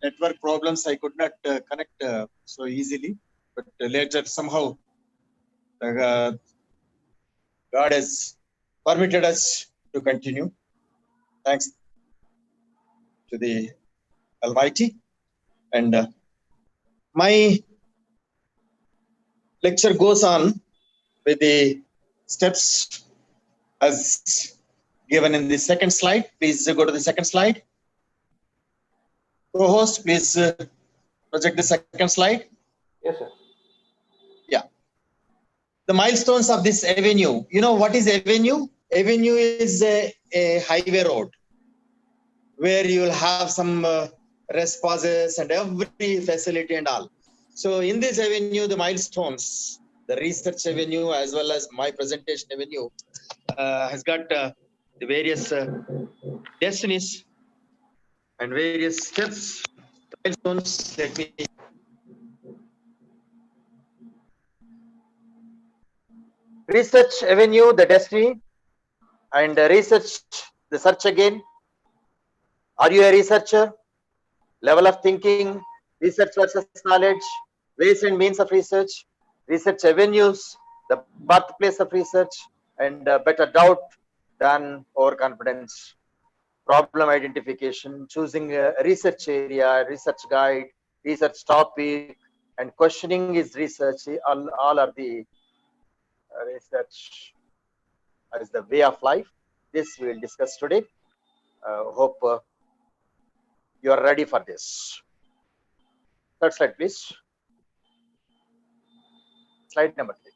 network problems, I could not connect so easily. But later somehow God has permitted us to continue. Thanks to the Almighty. And my lecture goes on with the steps as given in the second slide. Please go to the second slide. Co-host, please project the second slide. Yes, sir. Yeah. The milestones of this avenue. You know what is avenue? Avenue is a highway road where you will have some rest pauses and every facility and all. So in this avenue, the milestones, the research avenue as well as my presentation avenue has got the various destinies and various steps, milestones. Let me research avenue, the destiny, and research, the search again. Are you a researcher? Level of thinking, research versus knowledge, ways and means of research, research avenues, the birthplace of research, and better doubt than overconfidence, problem identification, choosing a research area, research guide, research topic, and questioning is research. All are the research as the way of life. This we will discuss today. Hope you are ready for this. Third slide, please. Slide number 3.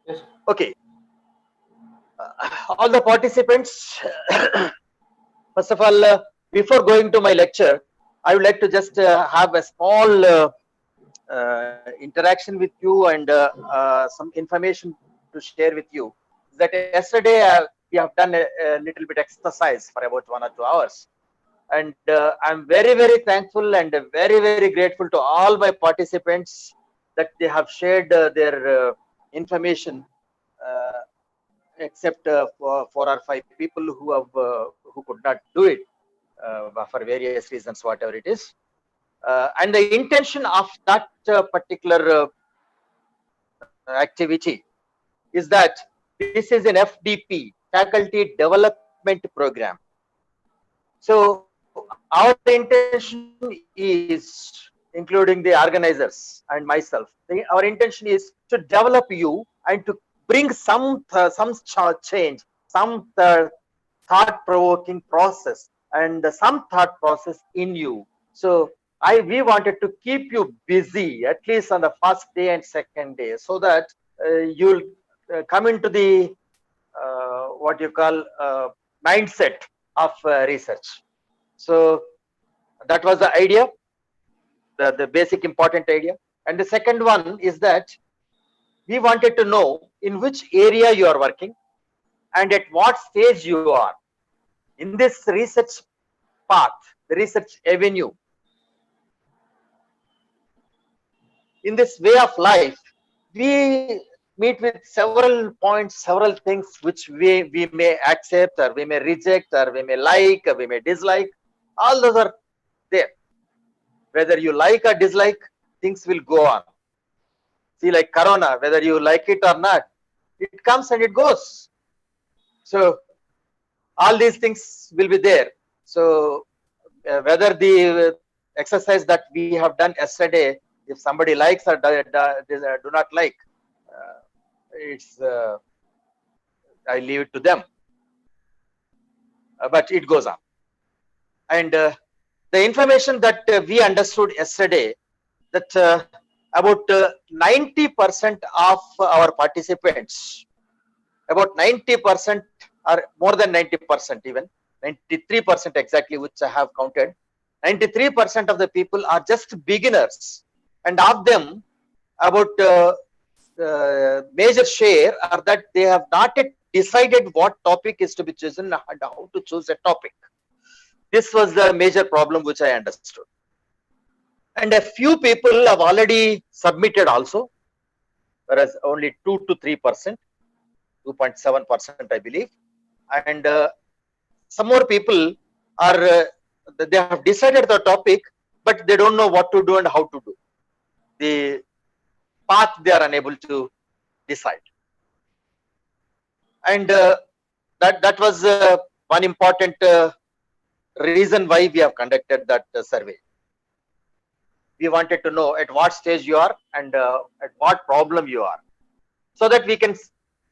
Yes. Okay. All the participants, first of all, before going to my lecture, I would like to just have a small interaction with you and some information to share with you. That yesterday we have done a little bit exercise for about 1 or 2 hours. And I'm very, very thankful and very, very grateful to all my participants that they have shared their information, except for 4 or 5 people who could not do it for various reasons, whatever it is. And the intention of that particular activity is that this is an FDP, Faculty Development Program. So our intention is, including the organizers and myself, our intention is to develop you and to bring some change, some thought-provoking process and some thought process in you. So we wanted to keep you busy at least on the first day and second day, so that you'll come into the what you call mindset of research. So that was the idea, the basic important idea. And the second one is that we wanted to know in which area you are working and at what stage you are in this research path, the research avenue. In this way of life, we meet with several points, several things which we may accept or we may reject or we may like or we may dislike. All those are there. Whether you like or dislike, things will go on. See, like Corona, whether you like it or not, it comes and it goes. So all these things will be there. So whether the exercise that we have done yesterday, if somebody likes or do not like, it's I leave it to them. But it goes on. And the information that we understood yesterday, that about 90% of our participants, about 90% or more than 90% even, 93% exactly, which I have counted, 93% of the people are just beginners. And of them, about major share are that they have not yet decided what topic is to be chosen and how to choose a topic. This was the major problem which I understood. And a few people have already submitted also, whereas only 2 to 3%, 2.7%, I believe. And some more people are, they have decided the topic, but they don't know what to do and how to do. The path they are unable to decide. And that was one important reason why we have conducted that survey. We wanted to know at what stage you are and at what problem you are, so that we can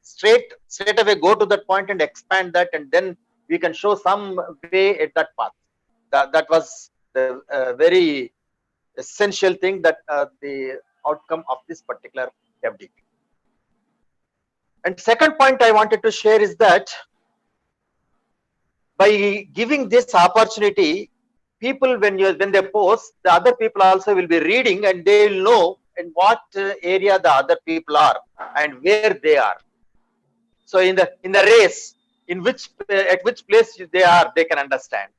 straight away go to that point and expand that, and then we can show some way at that path. That was the very essential thing, that the outcome of this particular FDP. And second point I wanted to share is that by giving this opportunity, people, when they post, the other people also will be reading, and they will know in what area the other people are and where they are. So in the race, in which at which place they are, they can understand,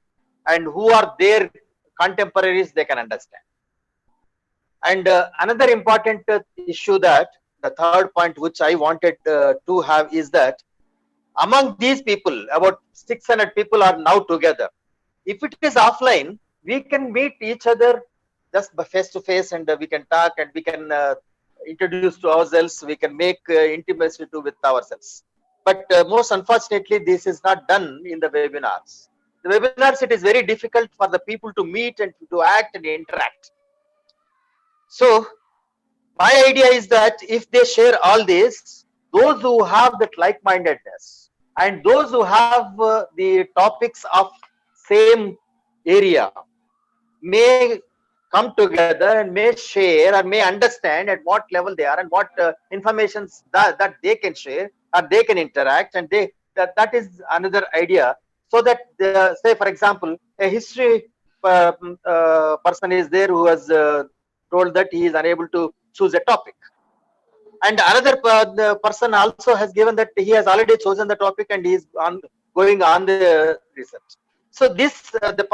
and who are their contemporaries, they can understand. And another important issue, that the third point which I wanted to have, is that among these people, about 600 people are now together. If it is offline, we can meet each other just face to face, and we can talk, and we can introduce to ourselves, we can make intimacy with ourselves. But most unfortunately, this is not done in the webinars. The webinars, it is very difficult for the people to meet and to act and interact. So my idea is that if they share all this, those who have that like-mindedness and those who have the topics of same area may come together and may share or may understand at what level they are and what informations that they can share or they can interact, and that is another idea. So that say, for example, a history person is there who has told that he is unable to choose a topic, and another the person also has given that he has already chosen the topic and he is going on the research. So this the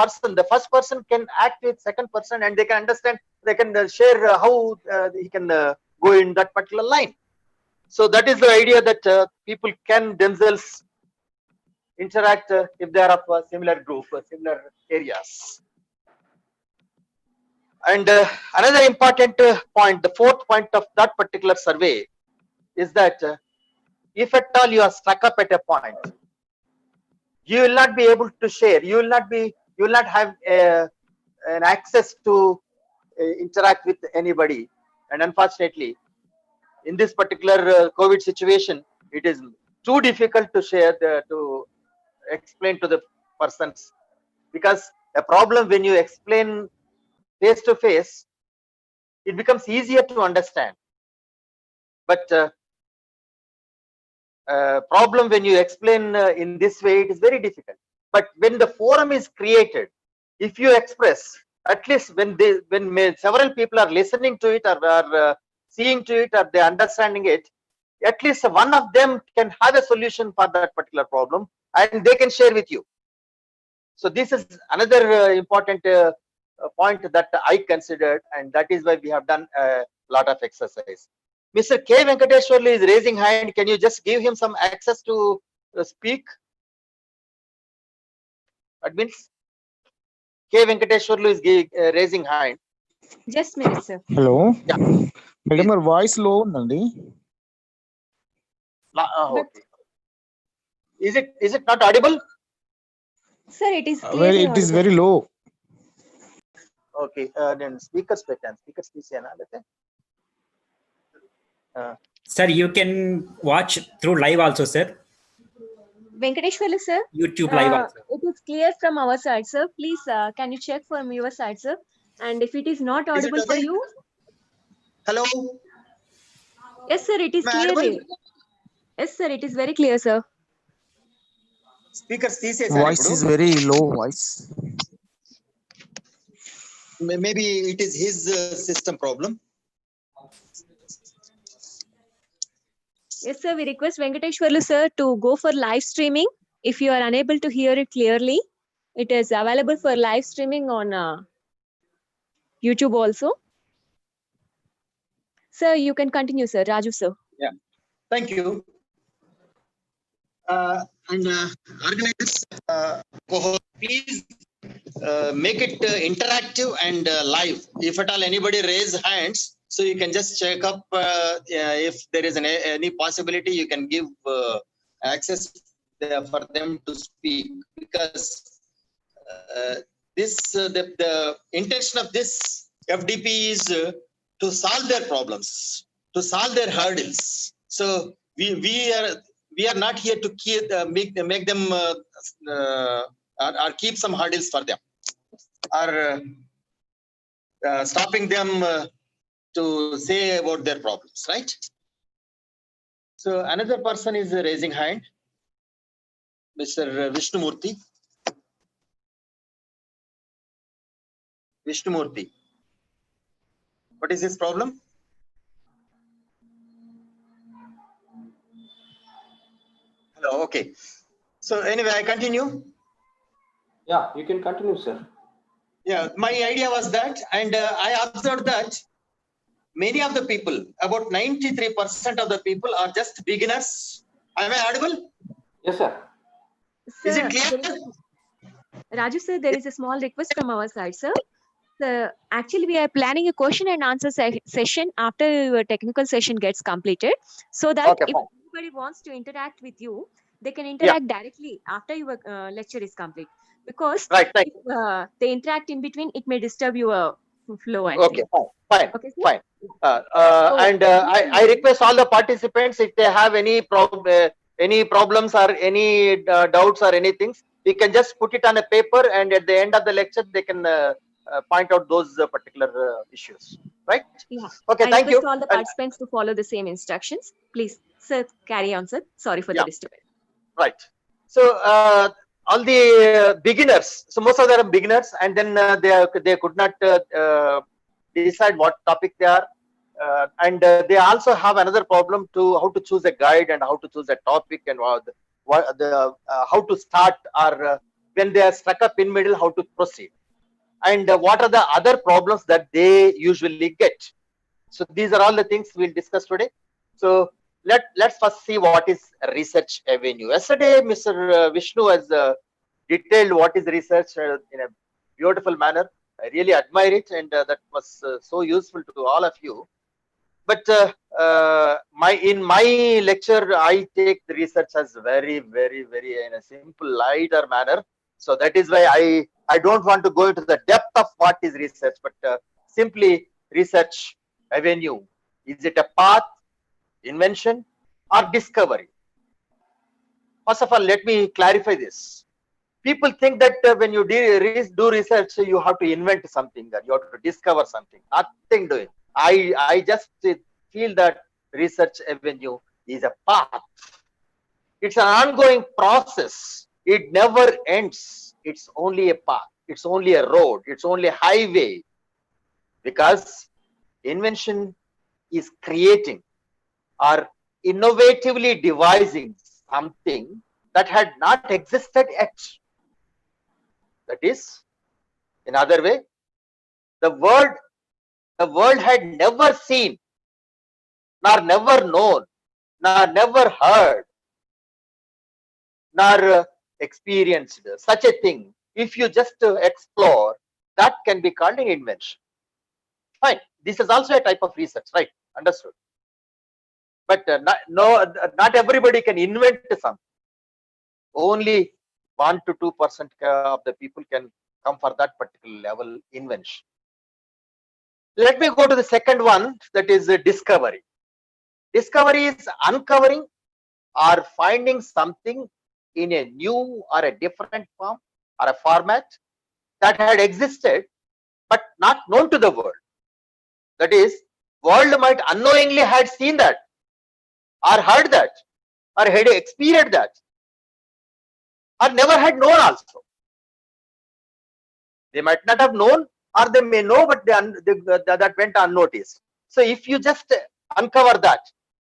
first person can act with second person, and they can understand, they can share how he can go in that particular line. So that is the idea, that people can themselves interact if they are of a similar group, similar areas. And another important point, the fourth point of that particular survey, is that if at all you are stuck up at a point, you will not be able to share, you will not have an access to interact with anybody. And unfortunately, in this particular COVID situation, it is too difficult to share, to explain to the persons, because a problem, when you explain face to face, it becomes easier to understand. But problem, when you explain in this way, it is very difficult. But when the forum is created, if you express, at least when several people are listening to it, or are seeing to it, or they are understanding it, at least one of them can have a solution for that particular problem, and they can share with you. So this is another important point that I considered, and that is why we have done a lot of exercise. Mr. K. Venkateshwarlu is raising hand. Can you just give him some access to speak? Admins? K. Venkateshwarlu is raising hand. Just minute, sir. Hello. Yeah. Madam, your voice low, Nandi. Okay. Is it not audible? Sir, it is clearly It is very low. Okay. Then speakers pattern. Speakers Sir, you can watch through live also, sir. Venkateshwarlu, sir. YouTube live also. It is clear from our side, sir. Please, can you check from your side, sir? And if it is not audible for you, hello. Yes, sir. It is clearly. Yes, sir. It is very clear, sir. Speakers voice is very low voice. Maybe it is his system problem. Yes, sir. We request Venkateshwarlu, sir, to go for live streaming. If you are unable to hear it clearly, it is available for live streaming on YouTube also. Sir, you can continue, sir. Raju, sir. Yeah. Thank you. And organizers, please make it interactive and live. If at all anybody raise hands, so you can just check up if there is any possibility, you can give access for them to speak, because the intention of this FDP is to solve their problems, to solve their hurdles. So we are not here to make them or keep some hurdles for them, or stopping them to say about their problems, right? So another person is raising hand, Mr. Vishnumurthy. Vishnumurthy, what is his problem? Hello, okay. So anyway, I continue. Yeah, you can continue, sir. Yeah, my idea was that, and I observed that many of the people, about 93% of the people are just beginners. Am I audible? Yes, sir. Is Sir, it clear? Raju sir, there is a small request from our side, sir. Actually, we are planning a question and answer session after your technical session gets completed, so that Okay, if fine. anybody wants to interact with you, they can interact directly after your lecture is complete. Because Right, right. if they interact in between, it may disturb your flow, I Okay, think. fine, Okay, sir? fine. So, And I request all the participants, if they have any problems or any doubts or anything, we can just put it on a paper, and at the end of the lecture, they can point out those particular issues. Right? yeah, Okay, I thank request you. all the And participants to follow the same instructions. Please, sir, carry on, sir. Sorry for the yeah, disturbance. right. So all the beginners, so most of them are beginners, and then they could not decide what topic they are, and they also have another problem to how to choose a guide and how to choose a topic, and how to start, or when they are stuck up in middle, how to proceed, and what are the other problems that they usually get. So these are all the things we'll discuss today. So let's first see what is research avenue. Yesterday, Mr. Vishnu has detailed what is research in a beautiful manner. I really admire it, and that was so useful to all of you. But in my lecture, I take the research as very, very, very in a simple, lighter manner. So that is why I don't want to go into the depth of what is research, but simply research avenue. Is it a path, invention, or discovery? First of all, let me clarify this. People think that when you do research, you have to invent something, that you have to discover something. Nothing doing. I just feel that research avenue is a path. It's an ongoing process. It never ends. It's only a path. It's only a road. It's only a highway. Because invention is creating or innovatively devising something that had not existed yet. That is, in other way, the world had never seen, nor never known, nor never heard, nor experienced such a thing. If you just explore, that can be called an invention. Fine. This is also a type of research, right? Understood. But not everybody can invent something. Only 1 to 2% of the people can come for that particular level invention. Let me go to the second one, that is discovery. Discovery is uncovering or finding something in a new or a different form or a format that had existed but not known to the world. That is, world might unknowingly had seen that, or heard that, or had experienced that, or never had known also. They might not have known, or they may know, but that went unnoticed. So if you just uncover that,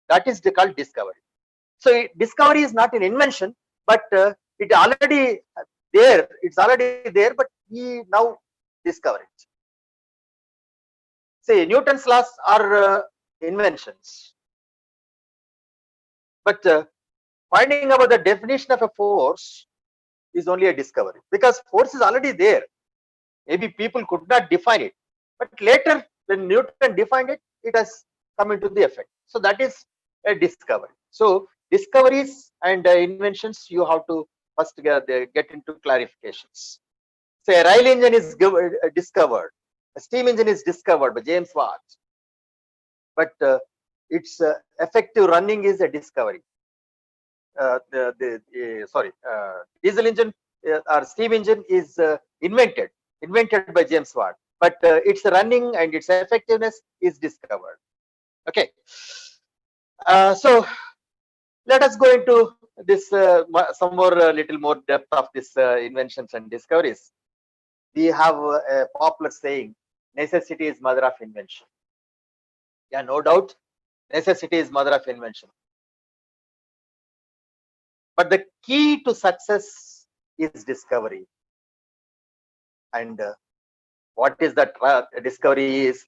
that is called discovery. So discovery is not an invention, but it already there. It's already there, but we now discover it. Say Newton's laws are inventions, but finding about the definition of a force is only a discovery, because force is already there. Maybe people could not define it, but later when Newton defined it, it has come into the effect. So that is a discovery. So discoveries and inventions, you have to first get into clarifications. Say a rail engine is discovered, a steam engine is discovered by James Watt, but its effective running is a discovery. Diesel engine or steam engine is invented by James Watt, but its running and its effectiveness is discovered. Okay, so let us go into this some more little more depth of this inventions and discoveries. We have a popular saying, necessity is mother of invention. Yeah, no doubt, necessity is mother of invention. But the key to success is discovery. And what is that discovery is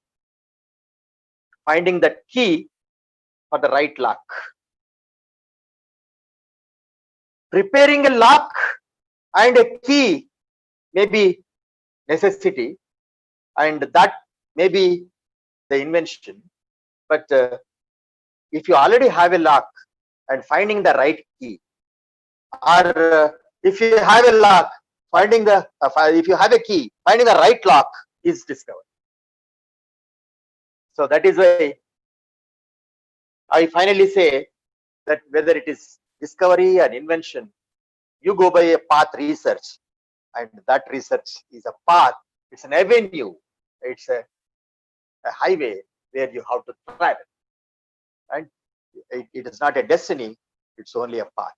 finding the key for the right lock. Preparing a lock and a key may be necessity, and that may be the invention. But if you already have a lock and finding the right key, or if you have a lock, finding the if you have a key, finding the right lock is discovered. So that is why I finally say that whether it is discovery or invention, you go by a path research, and that research is a path, it's an avenue, it's a highway where you have to travel, and it is not a destiny, it's only a path.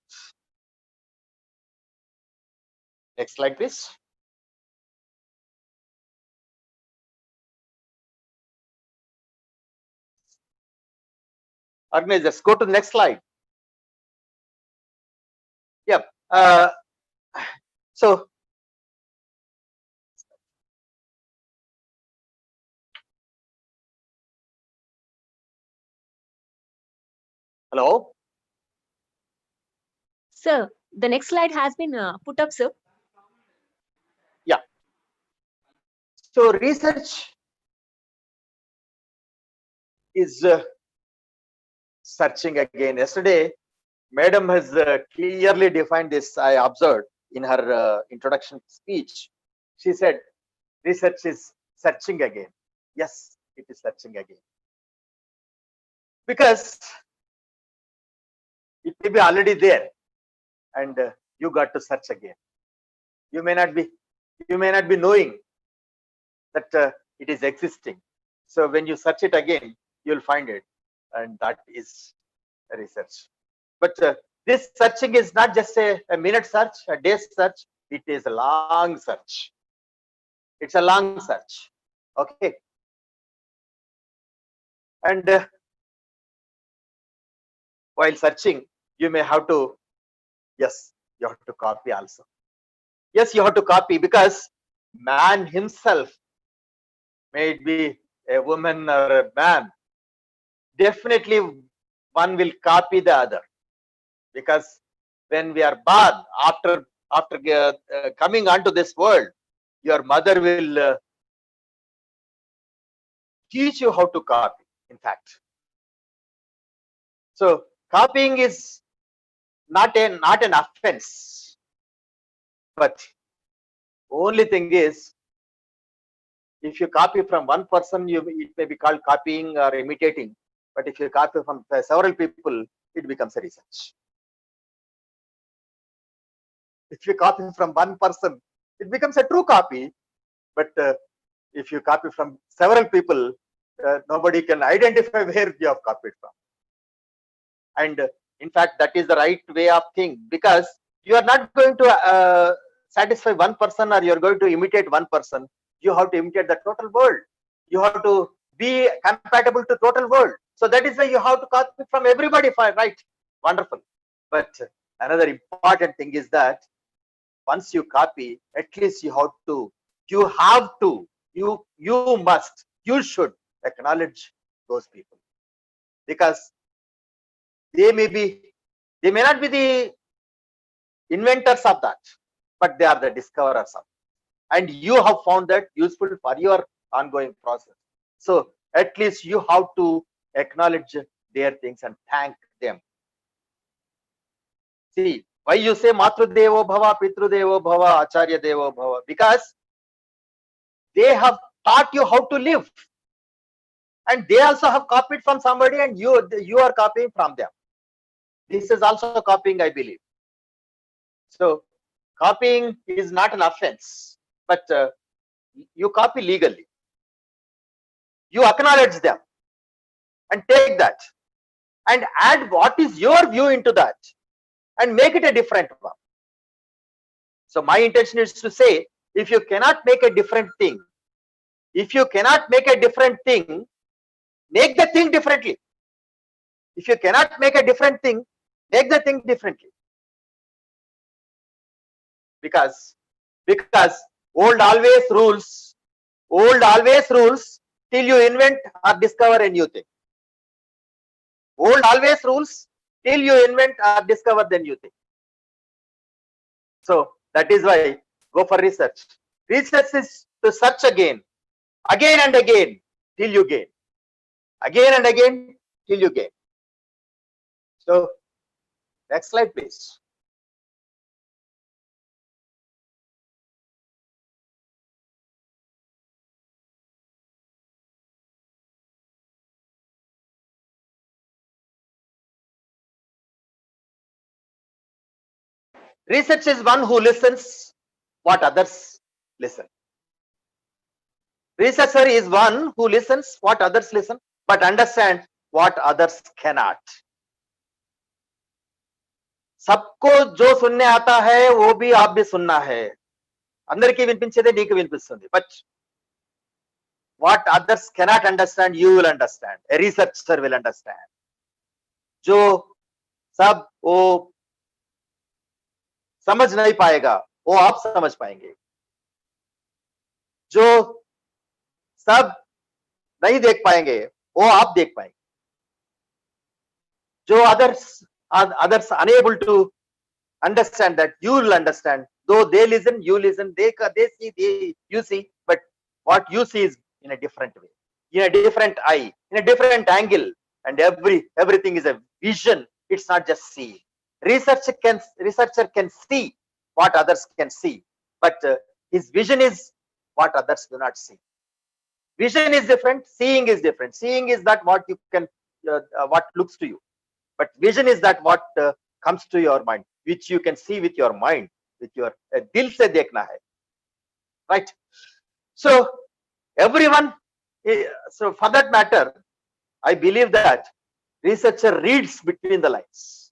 Next slide, please. Organizers, go to the next slide. Yep. So hello. Sir, the next slide has been put up, sir. Yeah. So research is searching again. Yesterday, Madam has clearly defined this. I observed in her introduction speech. She said, research is searching again. Yes, it is searching again. Because it may be already there, and you got to search again. You may not be knowing that it is existing. So when you search it again, you'll find it, and that is research. But this searching is not just a minute search, a day search. It is a long search. It's a long search. Okay. And while searching, you may have to, yes, you have to copy also. Yes, you have to copy, because man himself, may it be a woman or a man, definitely one will copy the other. Because when we are born, after coming onto this world, your mother will teach you how to copy, in fact. So copying is not an offense, but only thing is, if you copy from one person, it may be called copying or imitating. But if you copy from several people, it becomes a research. If you copy from one person, it becomes a true copy. But if you copy from several people, nobody can identify where you have copied from. And in fact, that is the right way of thinking, because you are not going to satisfy one person, or you are going to imitate one person. You have to imitate the total world. You have to be compatible to total world. So that is why you have to copy from everybody, right? Wonderful. But another important thing is that once you copy, at least you must, you should acknowledge those people, because they may not be the inventors of that, but they are the discoverers of. And you have found that useful for your ongoing process. So at least you have to acknowledge their things and thank them. See, why you say Matru Devo Bhava, Pitru Devo Bhava, Acharya Devo Bhava? Because they have taught you how to live. And they also have copied from somebody, and you are copying from them. This is also copying, I believe. So copying is not an offense, but you copy legally. You acknowledge them and take that and add what is your view into that and make it a different one. So my intention is to say, if you cannot make a different thing, make the thing differently. If you cannot make a different thing, make the thing differently. Because old always rules till you invent or discover a new thing. Old always rules till you invent or discover the new thing. So that is why go for research. Research is to search again and again till you gain. Again and again till you gain. So next slide, please. Research is one who listens what others listen. Researcher is one who listens what others listen, but understand what others cannot. सबको जो सुनने आता है वो भी आप भी सुनना है. అందరికీ వినిపించేదే నీకు వినిపిస్తుంది. But what others cannot understand, you will understand. A researcher will understand. जो सब वो समझ नहीं पाएगा वो आप समझ पाएंगे. जो सब नहीं देख पाएंगे वो आप देख पाएंगे. जो others unable to understand, that you will understand. Though they listen, you listen. They see, you see. But what you see is in a different way, in a different eye, in a different angle, and everything is a vision. It's not just see. Researcher can see what others can see, but his vision is what others do not see. Vision is different, seeing is different. Seeing is that what you can, what looks to you, but vision is that what comes to your mind, which you can see with your mind, with your dil se dekhna hai, right? So everyone, so for that matter, I believe that researcher reads between the lines.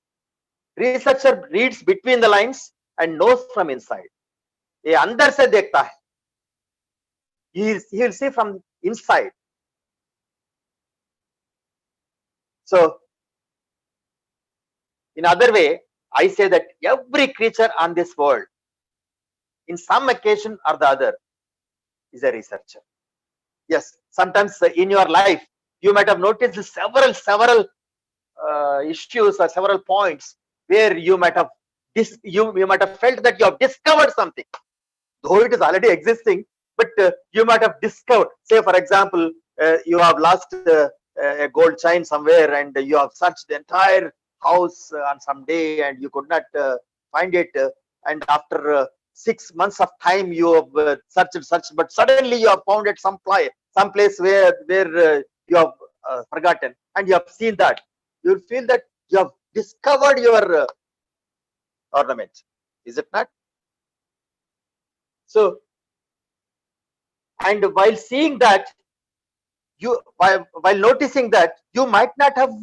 Researcher reads between the lines and knows from inside. ये अंदर से देखता है. He will see from inside. So in other way, I say that every creature on this world, in some occasion or the other, is a researcher. Yes, sometimes in your life you might have noticed several issues or several points where you might have you might have felt that you have discovered something, though it is already existing, but you might have discovered. Say for example, you have lost a gold chain somewhere and you have searched the entire house on some day and you could not find it, and after 6 months of time you have searched, but suddenly you have found it some place where you have forgotten, and you have seen that. You will feel that you have discovered your ornament, is it not? So, and while seeing that, while noticing that, you might not have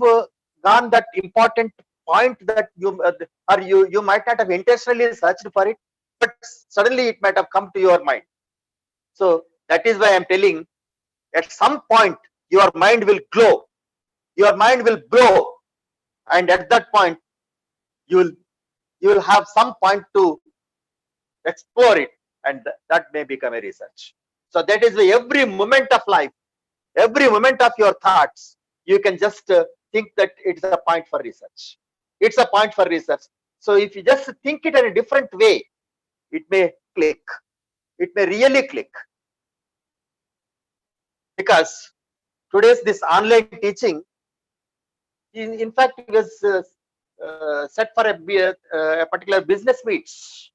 gone that important point that you might not have intentionally searched for it, but suddenly it might have come to your mind. So that is why I'm telling, at some point your mind will glow, your mind will blow, and at that point you will have some point to explore it, and that may become a research. So that is why every moment of life, every moment of your thoughts, you can just think that it's a point for research. It's a point for research. So if you just think it in a different way, it may click. It may really click. Because today's this online teaching, in fact, it was set for a particular business meets,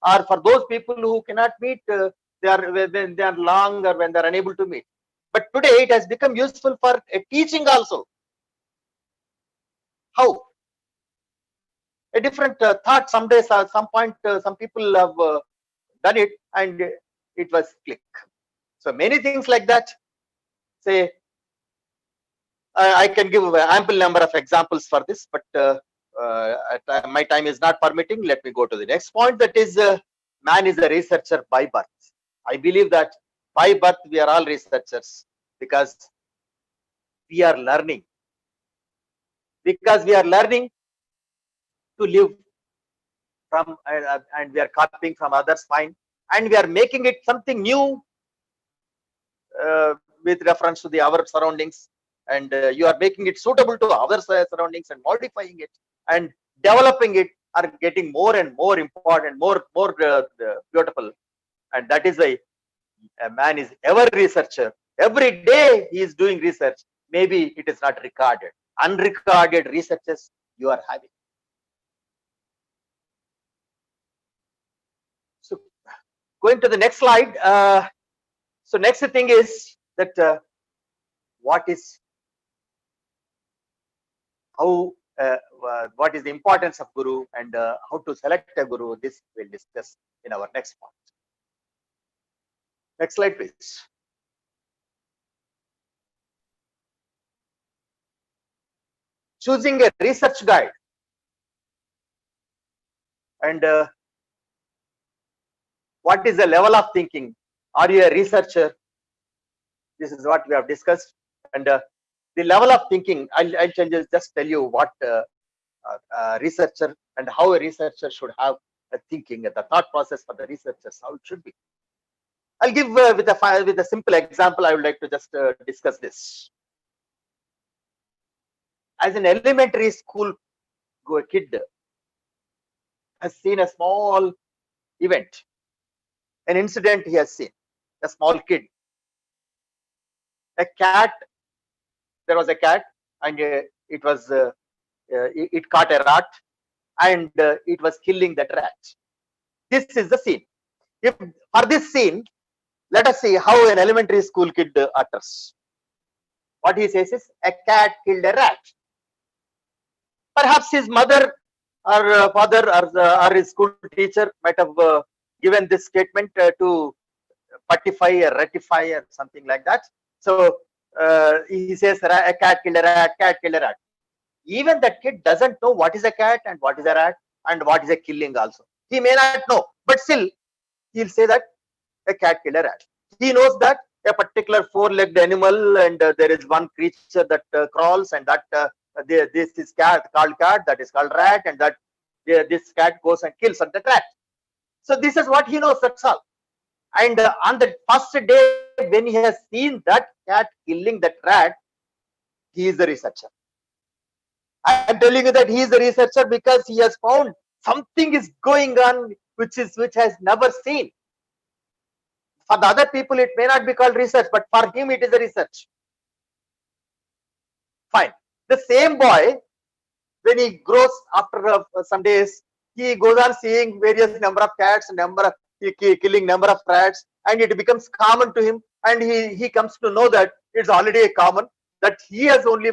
or for those people who cannot meet, they are when they are long or when they are unable to meet. But today it has become useful for teaching also. How? A different thought. Some days, some point, some people have done it, and it was click. So many things like that. Say, I can give ample number of examples for this, but my time is not permitting. Let me go to the next point. That is, man is a researcher by birth. I believe that by birth we are all researchers because we are learning. Because we are learning to live from, and we are copying from others, fine, and we are making it something new with reference to our surroundings, and you are making it suitable to our surroundings and modifying it and developing it are getting more and more important, more beautiful. And that is why a man is ever researcher. Every day he is doing research. Maybe it is not recorded. Unrecorded researches you are having. So going to the next slide. So next thing is that what is what is the importance of guru, and how to select a guru. This we'll discuss in our next part. Next slide, please. Choosing a research guide, and what is the level of thinking? Are you a researcher? This is what we have discussed, and the level of thinking. I'll just tell you what researcher and how a researcher should have a thinking, the thought process for the researchers, how it should be. I'll give with a simple example. I would like to just discuss this. As an elementary school kid has seen a small event, an incident he has seen. A small kid, a cat. There was a cat, and it was it caught a rat, and it was killing that rat. This is the scene. If for this scene, let us see how an elementary school kid utters. What he says is, a cat killed a rat. Perhaps his mother or father or his school teacher might have given this statement to pacify or rectify or something like that. So he says, a cat killed a rat, cat killed a rat. Even that kid doesn't know what is a cat and what is a rat and what is a killing also. He may not know, but still he'll say that a cat killed a rat. He knows that a particular four-legged animal, and there is one creature that crawls, and that this is cat called cat, that is called rat, and that this cat goes and kills the rat. So this is what he knows, that's all. And on the first day when he has seen that cat killing that rat, he is the researcher. I am telling you that he is the researcher because he has found something is going on which has never seen. For the other people, it may not be called research, but for him, it is a research. Fine. The same boy, when he grows after some days, he goes on seeing various number of cats, killing number of rats, and it becomes common to him. And he comes to know that it's already a common, that he has only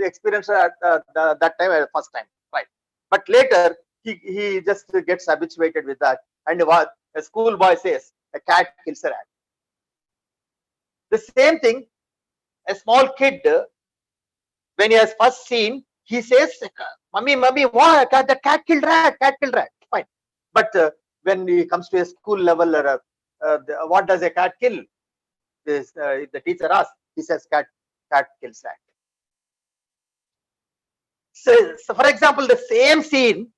experienced at that time, first time, right? But later, he just gets habituated with that. And what a school boy says, a cat kills a rat. The same thing, a small kid, when he has first seen, he says, "Mummy, what? The cat killed rat, Fine. But when he comes to a school level, what does a cat kill? The teacher asks, he says, cat kills rat. So, for example, the same scene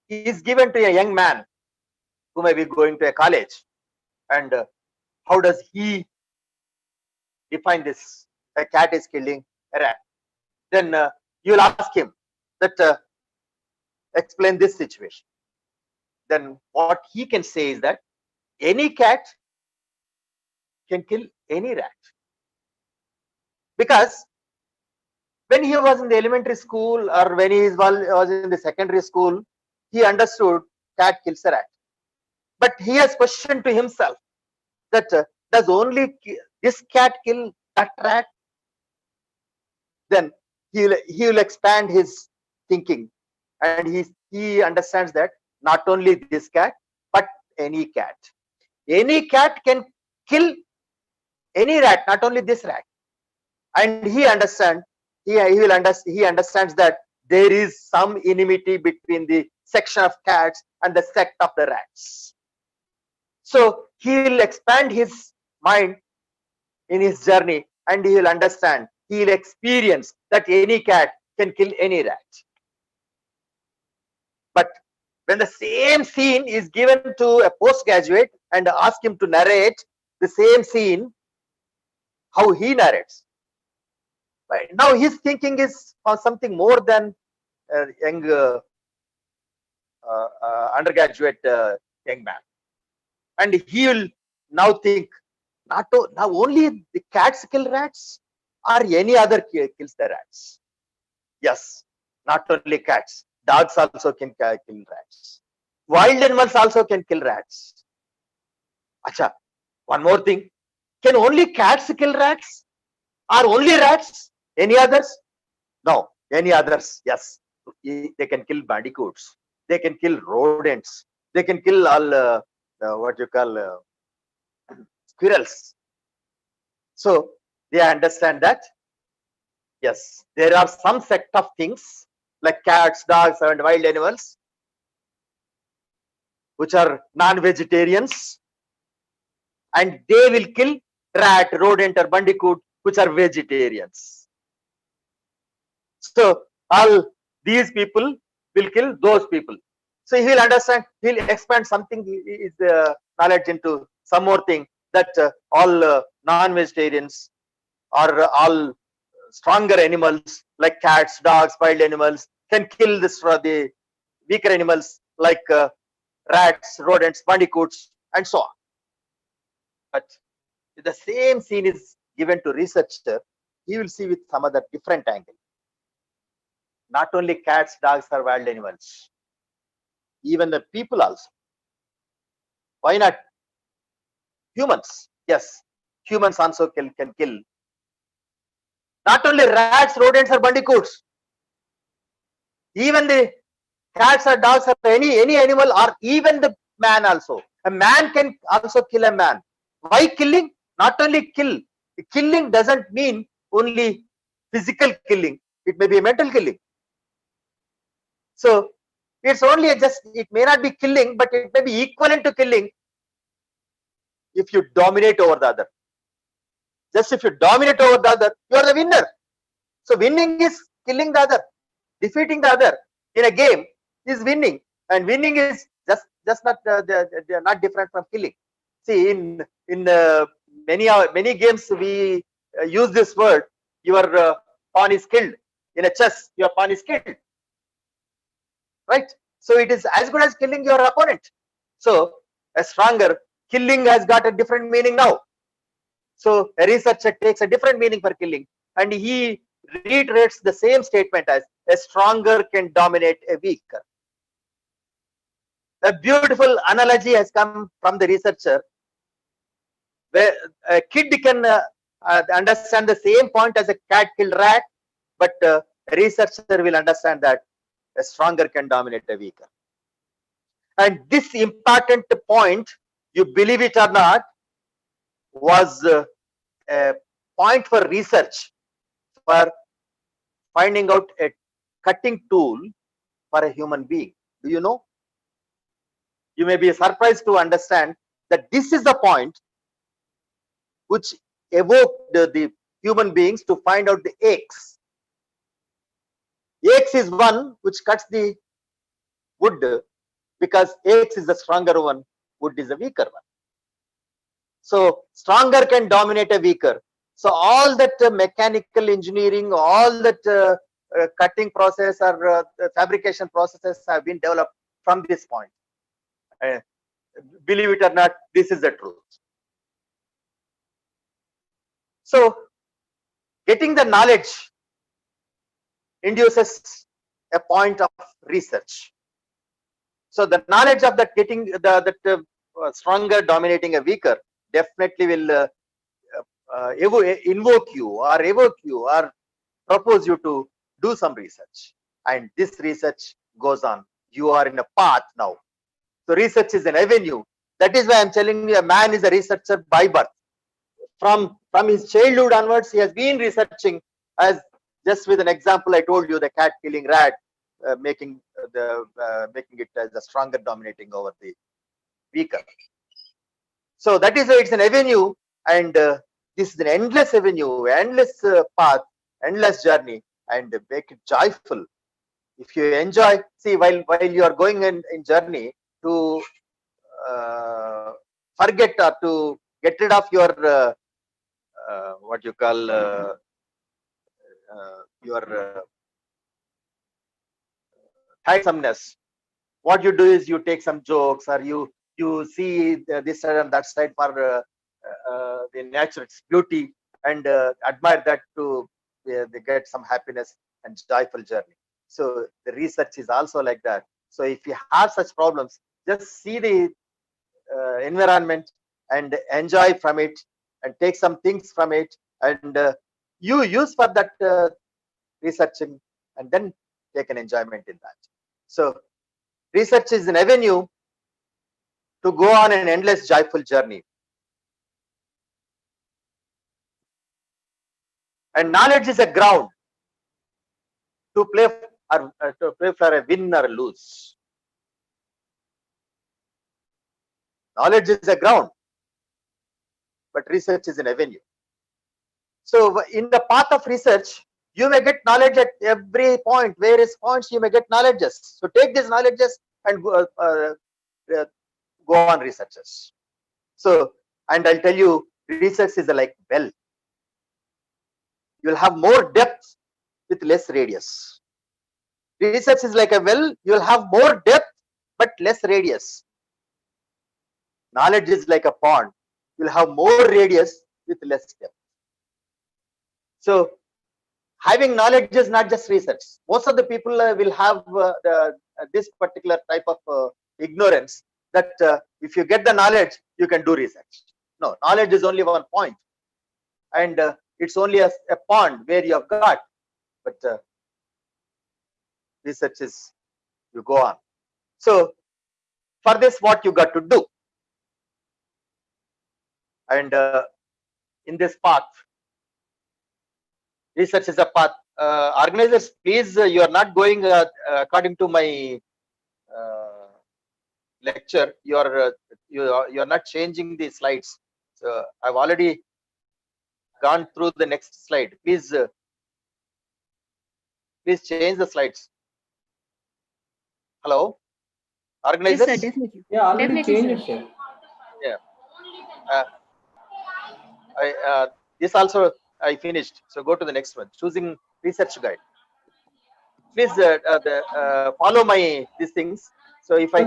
is given to a young man who may be going to a college, and how does he define this? A cat is killing a rat. Then you will ask him that explain this situation. then what he can say is that any cat can kill any rat. Because when he was in the elementary school or when he was in the secondary school, he understood cat kills a rat. But he has questioned to himself that does only this cat kill that rat? Then he will expand his thinking, and he understands that not only this cat but any cat. Any cat can kill any rat, not only this rat. And he understands that there is some enmity between the section of cats and the sect of the rats. So he will expand his mind in his journey, and he will understand, he will experience that any cat can kill any rat. But when the same scene is given to a postgraduate and ask him to narrate the same scene, how he narrates. Right. Now his thinking is on something more than a young undergraduate young man. And he will now think, now only the cats kill rats or any other kills the rats. Yes, not only cats, dogs also can kill rats. Wild animals also can kill rats. Acha, one more thing, can only cats kill rats or only rats? Any others? No, any others, yes. They can kill bandicoots, they can kill rodents, they can kill all what you call squirrels. So they understand that yes, there are some sect of things like cats, dogs, and wild animals which are non-vegetarians, and they will kill rat, rodent, or bandicoot which are vegetarians. So all these people will kill those people. So he will understand, he will expand something, his knowledge into some more thing, that all non-vegetarians or all stronger animals like cats, dogs, wild animals can kill the weaker animals like rats, rodents, bandicoots, and so on. But if the same scene is given to researcher, he will see with some other different angle. Not only cats, dogs, or wild animals, even the people also. Why not humans? Yes, humans also can kill. Not only rats, rodents, or bandicoots, even the cats or dogs or any animal, or even the man also. A man can also kill a man. Why killing? Not only kill. Killing doesn't mean only physical killing. It may be a mental killing. So it's only it may not be killing, but it may be equivalent to killing if you dominate over the other. Just if you dominate over the other, you are the winner. So winning is killing the other, defeating the other in a game is winning, and winning is just not they are not different from killing. See, in many games we use this word. Your pawn is killed. In a chess, your pawn is killed. Right? So it is as good as killing your opponent. So a stronger killing has got a different meaning now. So a researcher takes a different meaning for killing, and he reiterates the same statement as a stronger can dominate a weaker. A beautiful analogy has come from the researcher, where a kid can understand the same point as a cat killed rat, but a researcher will understand that a stronger can dominate a weaker. And this important point, you believe it or not, was a point for research for finding out a cutting tool for a human being. Do you know? You may be surprised to understand that this is the point which evoked the human beings to find out the axe. Axe is one which cuts the wood, because axe is the stronger one, wood is the weaker one. So stronger can dominate a weaker. So all that mechanical engineering, all that cutting process or fabrication processes have been developed from this point. Uh, Believe it or not, this is the truth. So getting the knowledge induces a point of research. So the knowledge of that getting stronger dominating a weaker definitely will invoke you or evoke you or propose you to do some research, and this research goes on. You are in a path now. So research is an avenue. That is why I'm telling you, a man is a researcher by birth. From his childhood onwards, he has been researching. As just with an example, I told you the cat killing rat, making it as a stronger dominating over the weaker. So that is why it's an avenue, and this is an endless avenue, endless path, endless journey, and make it joyful. If you enjoy, see, while you are going in journey, to forget or to get rid of your what you call your tiresomeness, what you do is you take some jokes, or you see this side and that side for the nature's beauty, and admire that to they get some happiness and joyful journey. So the research is also like that. So if you have such problems, just see the environment and enjoy from it, and take some things from it, and you use for that researching, and then take an enjoyment in that. So research is an avenue to go on an endless joyful journey, and knowledge is a ground to play for a win or lose. Knowledge is a ground, but research is an avenue. So in the path of research, you may get knowledge at every point, various points you may get knowledges. So take these knowledges and go on researches. So, and I'll tell you, research is like well. You'll have more depth with less radius. Research is like a well, you'll have more depth but less radius. Knowledge is like a pond, you'll have more radius with less depth. So having knowledge is not just research. Most of the people will have this particular type of ignorance, that if you get the knowledge, you can do research. No, knowledge is only one point, and it's only a pond where you have got, but research is you go on. So for this, what you got to do, and in this path, research is a path. Organizers, please, you are not going according to my lecture. You are not changing the slides. So I've already gone through the next slide. Please please change the slides. Hello, organizers. Yes, sir, definitely. Yeah, already Definitely, changed, sir. sir. Yeah. This also I finished. So go to the next one. Choosing research guide. Please follow my these things. So if I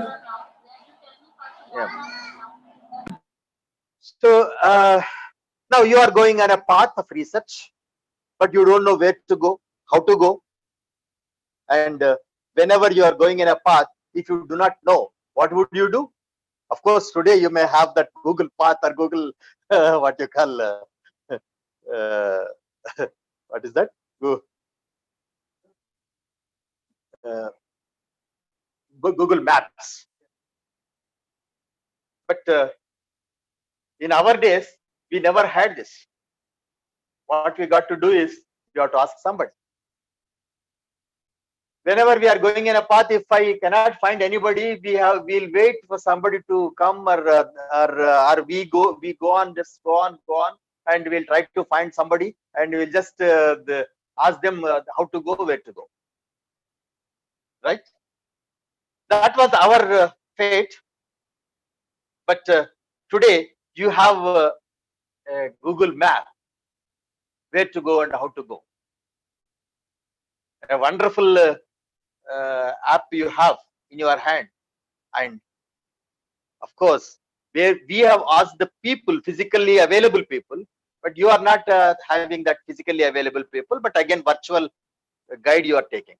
so now you are going on a path of research, but you don't know where to go, how to go, and whenever you are going in a path, if you do not know, what would you do? Of course, today you may have that Google Path or Google what you call uh, what is that? Google Maps. But in our days, we never had this. What we got to do is we have to ask somebody. Whenever we are going in a path, if I cannot find anybody, we'll wait for somebody to come, or we go on, just go on, and we'll try to find somebody, and we'll just ask them how to go, where to go. Right? That was our fate. But today you have a Google Map, where to go and how to go. A wonderful app you have in your hand, and Of course, where we have asked the people, physically available people, but you are not having that physically available people, but again, virtual guide you are taking.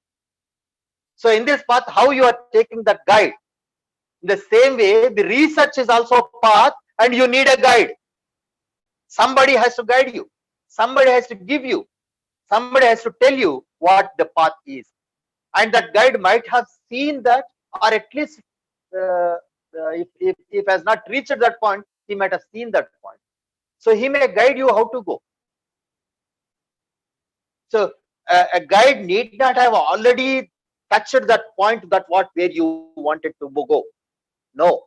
So in this path, how you are taking that guide? In the same way, the research is also a path and you need a guide. Somebody has to guide you. Somebody has to give you. Somebody has to tell you what the path is. And that guide might have seen that, or at least if has not reached that point, he might have seen that point. So he may guide you how to go. So a guide need not have already touched that point, that what where you wanted to go. No,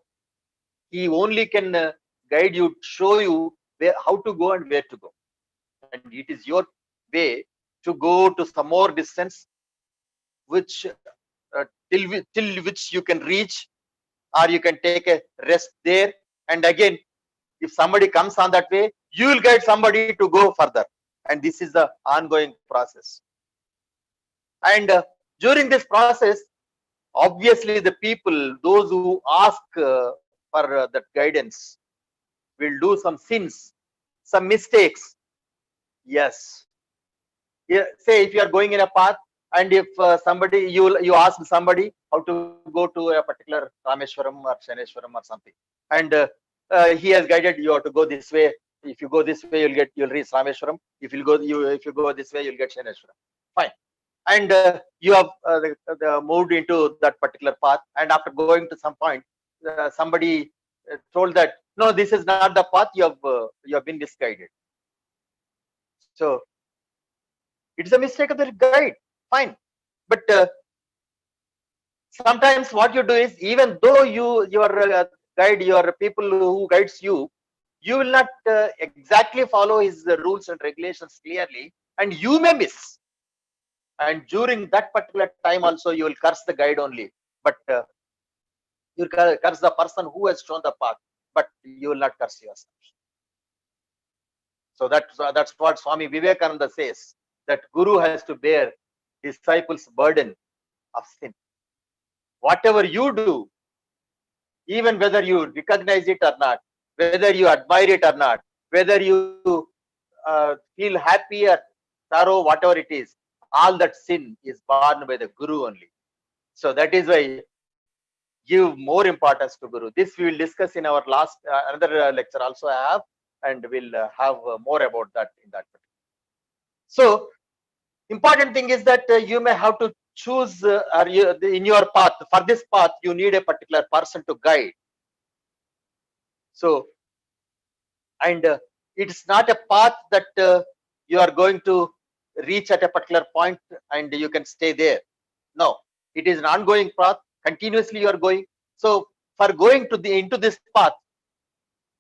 he only can guide you, show you where, how to go and where to go. And it is your way to go to some more distance, which till which you can reach, or you can take a rest there. And again, if somebody comes on that way, you will guide somebody to go further. And this is the ongoing process. And during this process, obviously the people, those who ask for that guidance, will do some sins, some mistakes. Yes. Yeah, say if you are going in a path, and if somebody, you ask somebody how to go to a particular Rameshwaram or Shaneshwaram or something, and he has guided you to go this way. If you go this way, you'll reach Rameshwaram. If you go this way, you'll get Shaneshwaram. Fine. And you have moved into that particular path, and after going to some point, somebody told that no, this is not the path. You have been misguided. So it's a mistake of the guide. Fine, but sometimes what you do is, even though your guide, your people who guides you, you will not exactly follow his rules and regulations clearly, and you may miss. And during that particular time also, you will curse the guide only, but you curse the person who has shown the path, but you will not curse yourself. So that's what Swami Vivekananda says, that Guru has to bear disciples' burden of sin. Whatever you do, even whether you recognize it or not, whether you admire it or not, whether you feel happy or sorrow, whatever it is, all that sin is borne by the Guru only. So that is why give more importance to Guru. This we will discuss in our last another lecture also I have, and we'll have more about that in that. So important thing is that you may have to choose in your path. For this path, you need a particular person to guide. So, and it's not a path that you are going to reach at a particular point and you can stay there. No, it is an ongoing path. Continuously you are going. So for going to into this path,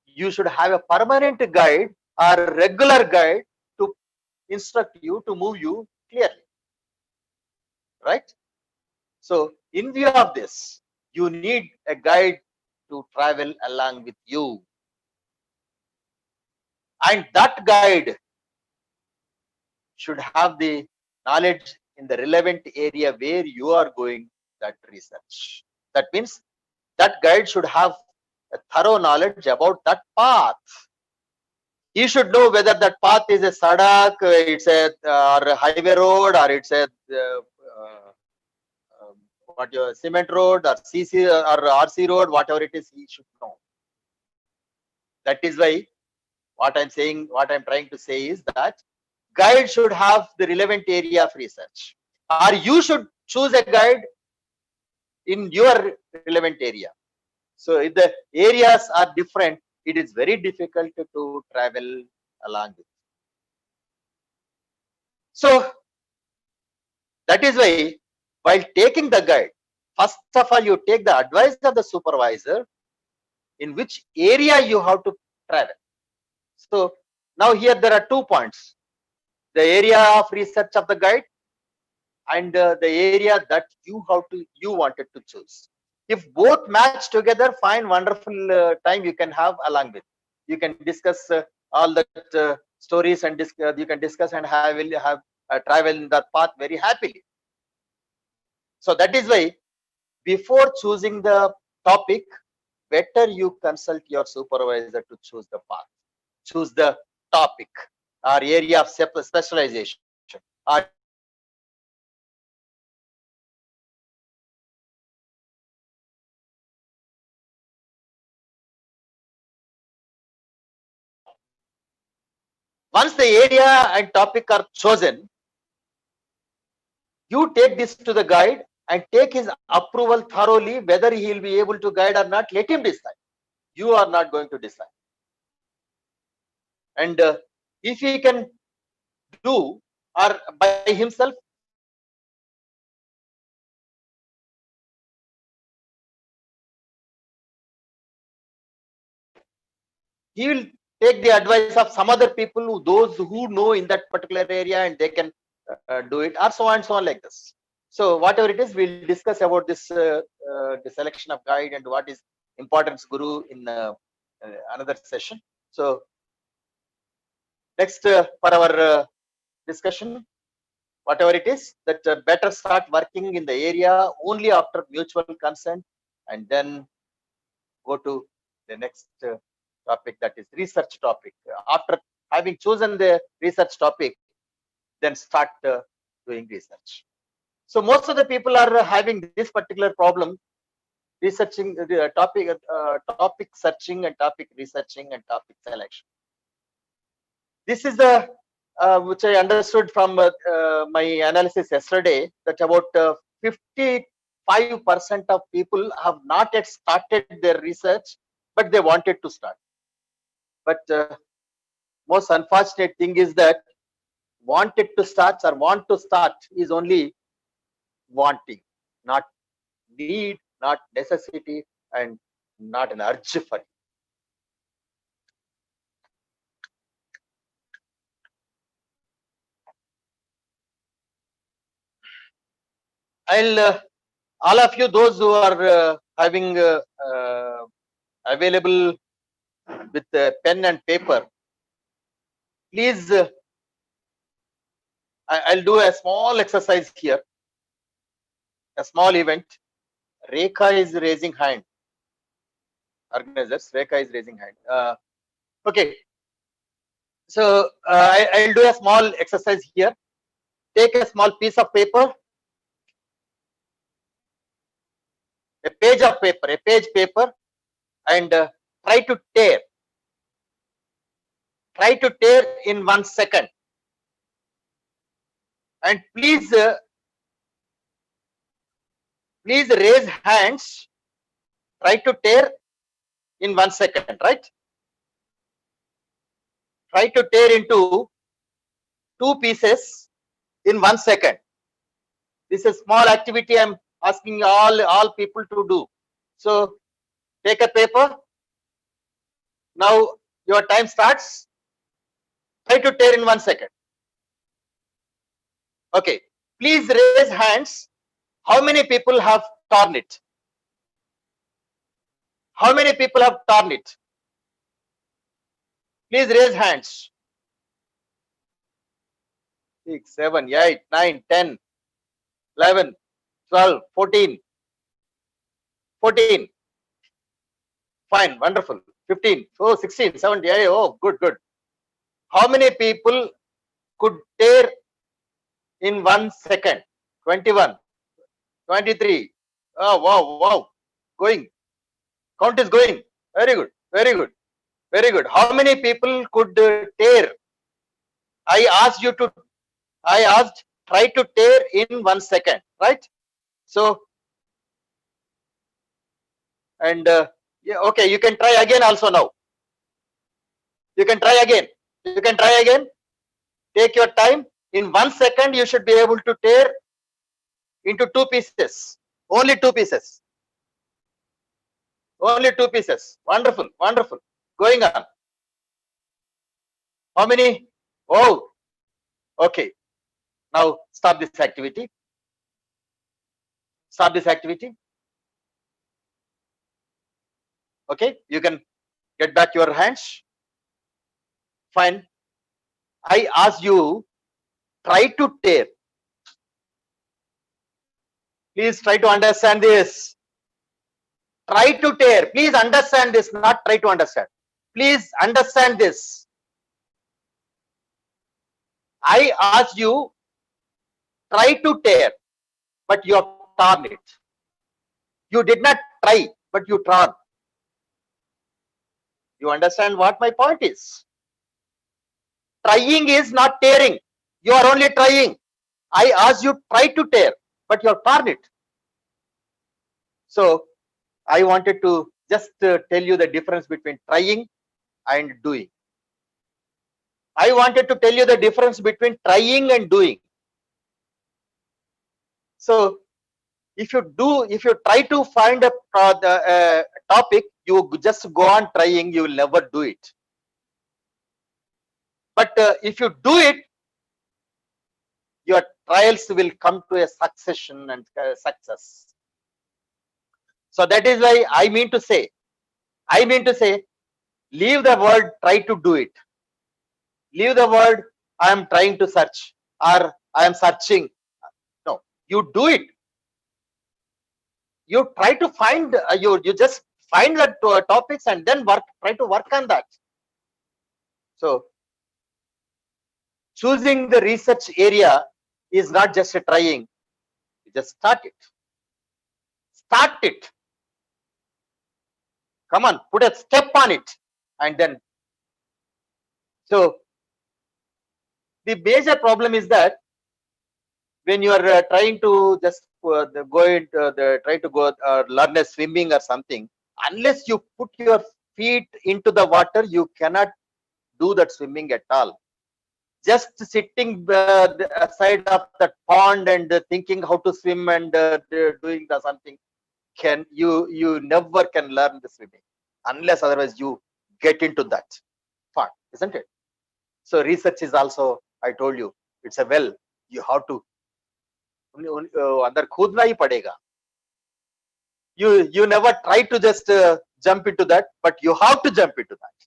you should have a permanent guide or regular guide to instruct you, to move you clearly. Right? So in view of this, you need a guide to travel along with you. And that guide should have the knowledge in the relevant area where you are going that research. That means that guide should have a thorough knowledge about that path. He should know whether that path is a sadak, it's a highway road, or it's a cement road, or CC or RC road, whatever it is, he should know. That is why what I'm saying, what I'm trying to say is that guide should have the relevant area of research, or you should choose a guide in your relevant area. So if the areas are different, it is very difficult to travel along with. So that is why while taking the guide, first of all, you take the advice of the supervisor in which area you have to travel. So now here there are 2 points: the area of research of the guide and the area that you wanted to choose. If both match together, fine, wonderful time you can have along with. You can discuss all that stories, and you can discuss and have travel in that path very happily. So that is why before choosing the topic, better you consult your supervisor to choose the path, choose the topic or area of specialization. Or once the area and topic are chosen, you take this to the guide and take his approval thoroughly, whether he will be able to guide or not. Let him decide. You are not going to decide. And if he can do or by himself, he will take the advice of some other people, those who know in that particular area, and they can do it, or so on and so on, like this. So whatever it is, we'll discuss about this the selection of guide and what is importance guru in another session. So next for our discussion, whatever it is, that better start working in the area only after mutual consent, and then go to the next topic, that is research topic. After having chosen the research topic, then start doing research. So most of the people are having this particular problem, researching the topic searching and topic researching and topic selection. This is the which I understood from my analysis yesterday, that about 55% of people have not yet started their research, but they wanted to start. But most unfortunate thing is that wanted to start or want to start is only wanting, not need, not necessity, and not an urge for it. I'll all of you, those who are having available with pen and paper, please, I'll do a small exercise here, a small event. Rekha is raising hand. Organizers, Rekha is raising hand. Okay. So I'll do a small exercise here. Take a small piece of paper, a page of paper, a page paper, and try to tear. Try to tear in 1 second. And please, please raise hands. Try to tear in 1 second, right? Try to tear into 2 pieces in 1 second. This is a small activity I'm asking all people to do. So take a paper. Now your time starts. Try to tear in 1 second. Okay. Please raise hands. How many people have torn it? How many people have torn it? Please raise hands. 6, 7, 8, 9, 10, 11, 12, 14. 14. Fine, wonderful. 15. Oh, 16, 17. Oh, good, good. How many people could tear in 1 second? 21, 23. Oh, wow, wow. Going. Count is going. Very good, very good, very good. How many people could tear? I asked, try to tear in 1 second, right? So, and yeah, okay, you can try again also now. You can try again. You can try again. Take your time. In 1 second, you should be able to tear into 2 pieces. Only 2 pieces. Only 2 pieces. Wonderful, wonderful. Going on. How many? Oh, okay. Now stop this activity. Stop this activity. Okay, you can get back your hands. Fine. I ask you, try to tear. Please try to understand this. try to tear. Please understand this, not try to understand. Please understand this. I asked you, try to tear, but you have torn it. You did not try, but you torn. You understand what my point is? Trying is not tearing. You are only trying. I asked you, try to tear, but you have torn it. So I wanted to just tell you the difference between trying and doing. I wanted to tell you the difference between trying and doing. So if you try to find a topic, you just go on trying, you will never do it. But if you do it, your trials will come to a succession and success. So that is why I mean to say, leave the word try to do it. Leave the word I am trying to search or I am searching. No, you do it. You try to find, you just find the topics and then try to work on that. So choosing the research area is not just a trying. You just start it. Start it. Come on, put a step on it, and then. So the major problem is that when you are trying to just go into try to go learn a swimming or something, unless you put your feet into the water, you cannot do that swimming at all. Just sitting aside of that pond and thinking how to swim and doing something, you never can learn the swimming unless otherwise you get into that part, isn't it? So research is also, I told you, it's a well. You have to andar khoodna hi padega. You never try to just jump into that, but you have to jump into that.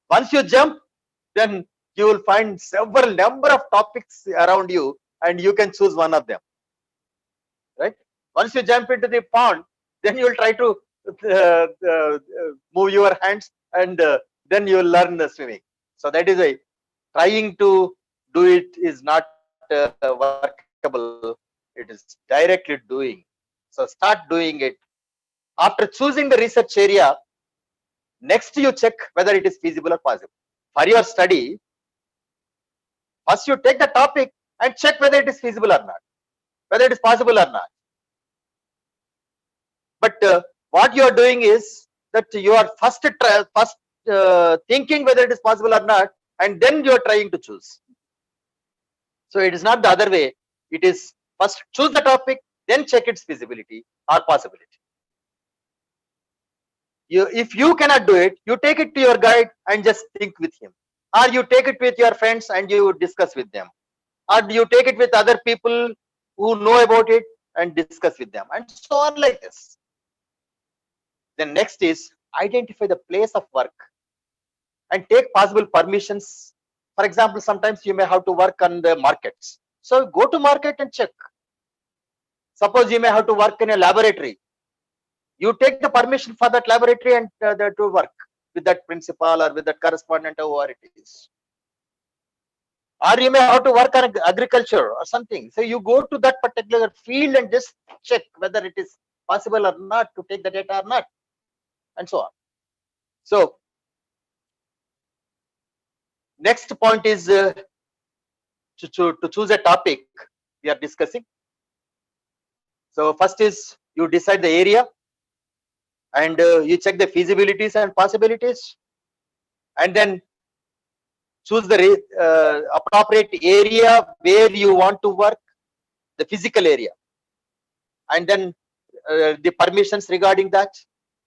Once you jump, then you will find several number of topics around you, and you can choose one of them. Right? Once you jump into the pond, then you will try to move your hands, and then you will learn the swimming. So that is why trying to do it is not workable. It is directly doing. So start doing it. After choosing the research area, next you check whether it is feasible or possible. For your study, first you take the topic and check whether it is feasible or not, whether it is possible or not. But what you are doing is that you are first thinking whether it is possible or not, and then you are trying to choose. So it is not the other way. It is first choose the topic, then check its feasibility or possibility. If you cannot do it, you take it to your guide and just think with him, or you take it with your friends and you discuss with them, or you take it with other people who know about it and discuss with them, and so on like this. Then next is identify the place of work and take possible permissions. For example, sometimes you may have to work on the markets, so go to market and check. Suppose you may have to work in a laboratory, you take the permission for that laboratory and to work with that principal or with that correspondent or whoever it is. Or you may have to work on agriculture or something, so you go to that particular field and just check whether it is possible or not to take the data or not, and so on. So next point is to choose a topic we are discussing. So first is you decide the area, and you check the feasibilities and possibilities, and then choose the appropriate area where you want to work, the physical area, and then the permissions regarding that,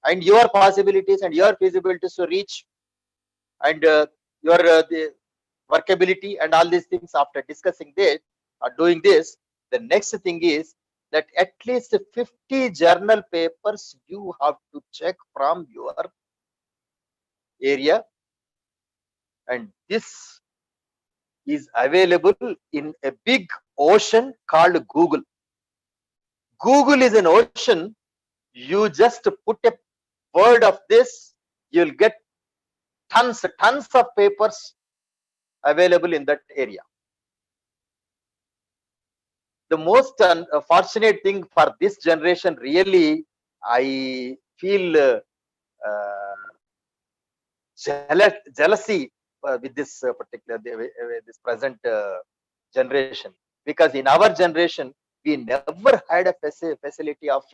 and your possibilities and your feasibilities to reach, and your the workability and all these things. After discussing this or doing this, the next thing is that at least 50 journal papers you have to check from your area, and this is available in a big ocean called Google. Google is an ocean. You just put a word of this, you'll get tons of papers available in that area. The most unfortunate thing for this generation, really, I feel jealousy with this particular this present generation, because in our generation we never had a facility of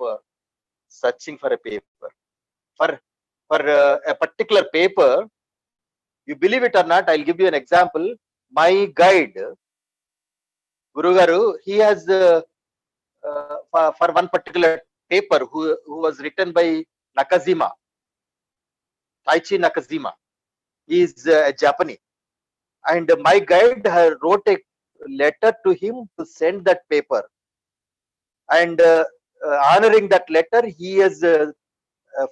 searching for a paper. For a particular paper, you believe it or not, I'll give you an example. My guide, Guru Garu, he has for one particular paper who was written by Nakajima, Taichi Nakajima. He is a Japanese, and my guide wrote a letter to him to send that paper, and honoring that letter, he has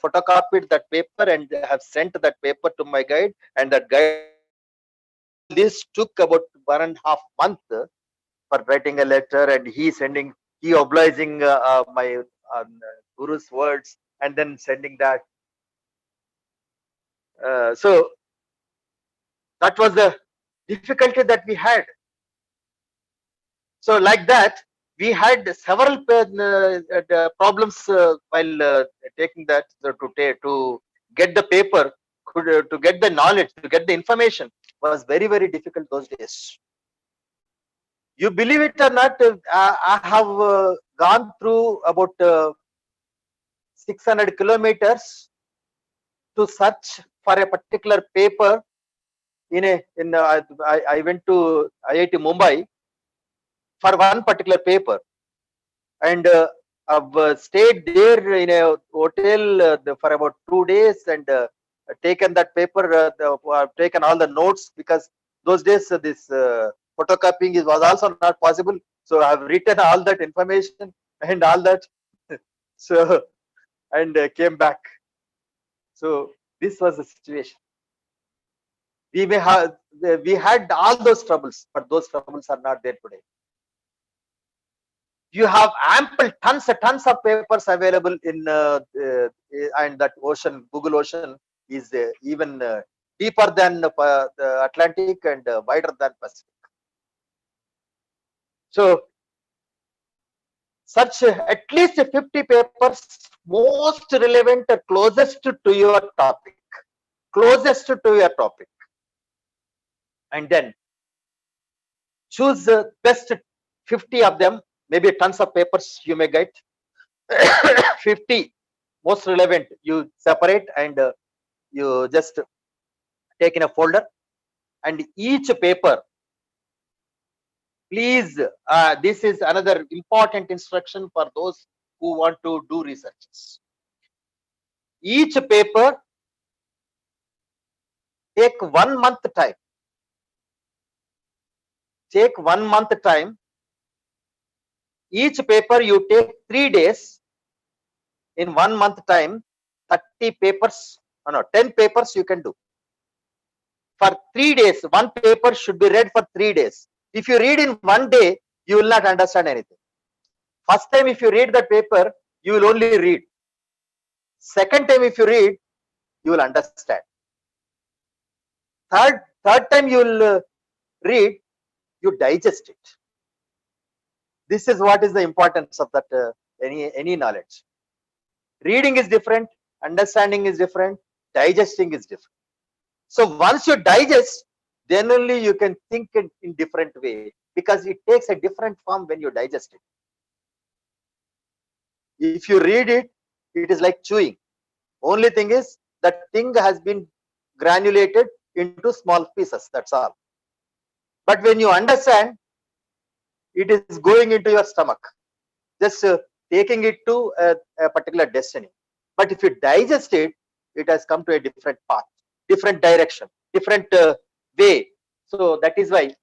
photocopied that paper and have sent that paper to my guide, and that guide. All this took about 1.5 months for writing a letter, and he obliging my guru's words, and then sending that. So that was the difficulty that we had. So like that, we had several problems while taking that to get the paper, to get the knowledge, to get the information was very, very difficult those days. You believe it or not, I have gone through about 600 kilometers to search for a particular paper. I went to IIT Mumbai for one particular paper, and I've stayed there in a hotel for about 2 days, and taken that paper, taken all the notes, because those days this photocopying was also not possible. So I've written all that information and all that. So, and came back. So this was the situation. We had all those troubles, but those troubles are not there today. You have ample tons of papers available in and that ocean, Google Ocean, is even deeper than the Atlantic and wider than Pacific. So search at least 50 papers most relevant, closest to your topic, and then choose the best 50 of them. Maybe tons of papers you may get. 50 most relevant you separate, and you just take in a folder, and each paper, please, this is another important instruction for those who want to do researches. Each paper, take 1 month time. Take 1 month time. Each paper you take 3 days. In 1 month time, 30 papers, no, 10 papers you can do. For 3 days, one paper should be read for 3 days. If you read in 1 day, you will not understand anything. First time, if you read that paper, you will only read. Second time, if you read, you will understand. Third time you will read, you digest it. This is what is the importance of that any knowledge. Reading is different, understanding is different, digesting is different. So once you digest, then only you can think in different way, because it takes a different form when you digest it. If you read it, it is like chewing. Only thing is that thing has been granulated into small pieces, that's all. But when you understand, it is going into your stomach, just taking it to a particular destiny. But if you digest it, it has come to a different path, different direction, different way. So that is why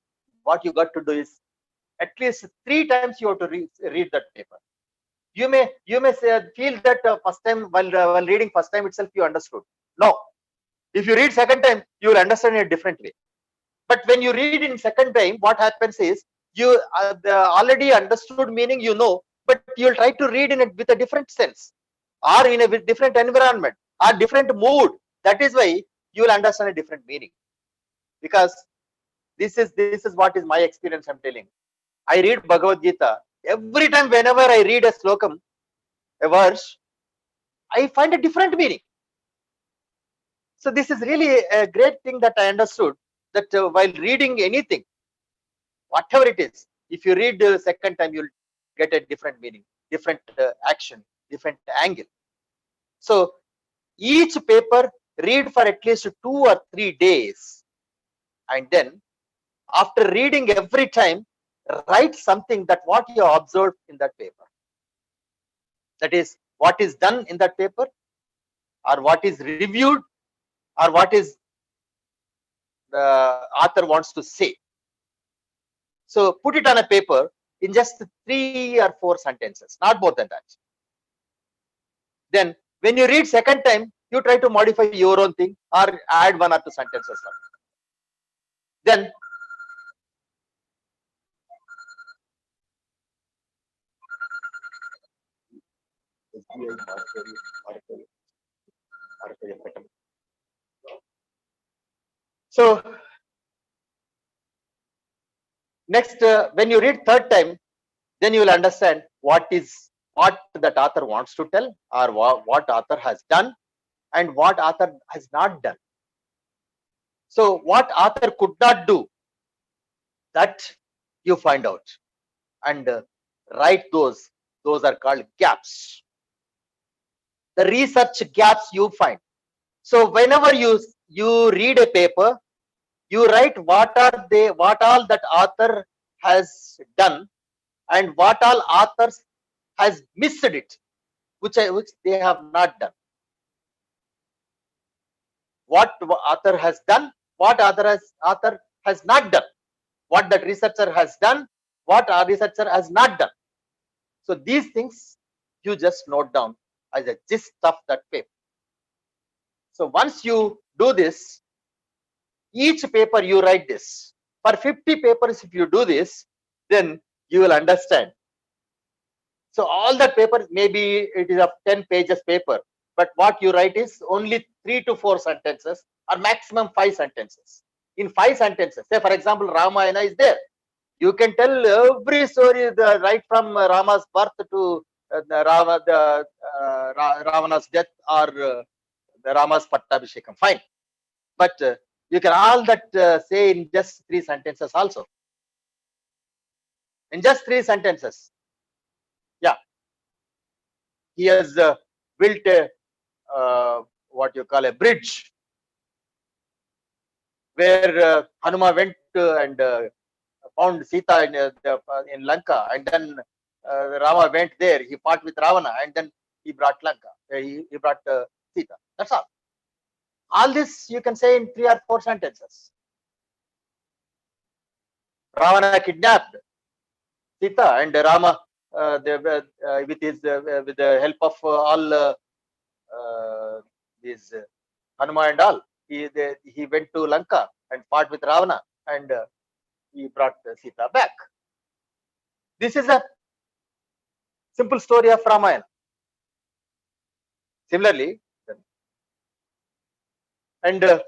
what you got to do is at least 3 times you have to read that paper. You may feel that first time while reading first time itself you understood. No, if you read second time, you will understand in a different way. But when you read in second time, what happens is you already understood meaning, but you will try to read in it with a different sense or in a different environment. or different mood. That is why you will understand a different meaning. Because this is what is my experience. I'm telling. I read Bhagavad Gita every time. Whenever I read a slokam, a verse, I find a different meaning. So this is really a great thing that I understood, that while reading anything, whatever it is, if you read the second time, you'll get a different meaning, different action, different angle. So each paper read for at least 2 or 3 days, and then after reading every time, write something that what you observed in that paper. That is what is done in that paper, or what is reviewed, or what is the author wants to say. So put it on a paper in just 3 or 4 sentences, not more than that. Then when you read second time, you try to modify your own thing or add 1 or 2 sentences. Then so next, when you read third time, then you will understand what that author wants to tell, or what author has done and what author has not done. So what author could not do, that you find out and write those. Those are called gaps. The research gaps you find. So whenever you read a paper, you write what all that author has done and what all authors has missed it, which they have not done. What author has done, what author has not done, what that researcher has done, what our researcher has not done. So these things you just note down as a gist of that paper. So once you do this, each paper you write this. For 50 papers, if you do this, then you will understand. So all that paper, maybe it is a 10 pages paper, but what you write is only 3 to 4 sentences or maximum 5 sentences. In 5 sentences, say for example, Ramayana is there. You can tell every story right from Rama's birth to Ravana's death, or Rama's Pattabhishekam. Fine. But you can all that say in just 3 sentences also. In just 3 sentences. Yeah. He has built a, what you call a bridge, where Hanuma went and found Sita in Lanka, and then Rama went there. He fought with Ravana, and then he brought Lanka. He brought Sita. That's all. All this you can say in 3 or 4 sentences. Ravana kidnapped Sita, and Rama, with the help of all these Hanuma and all, he went to Lanka and fought with Ravana, and he brought Sita back. This is a simple story of Ramayana. Similarly, and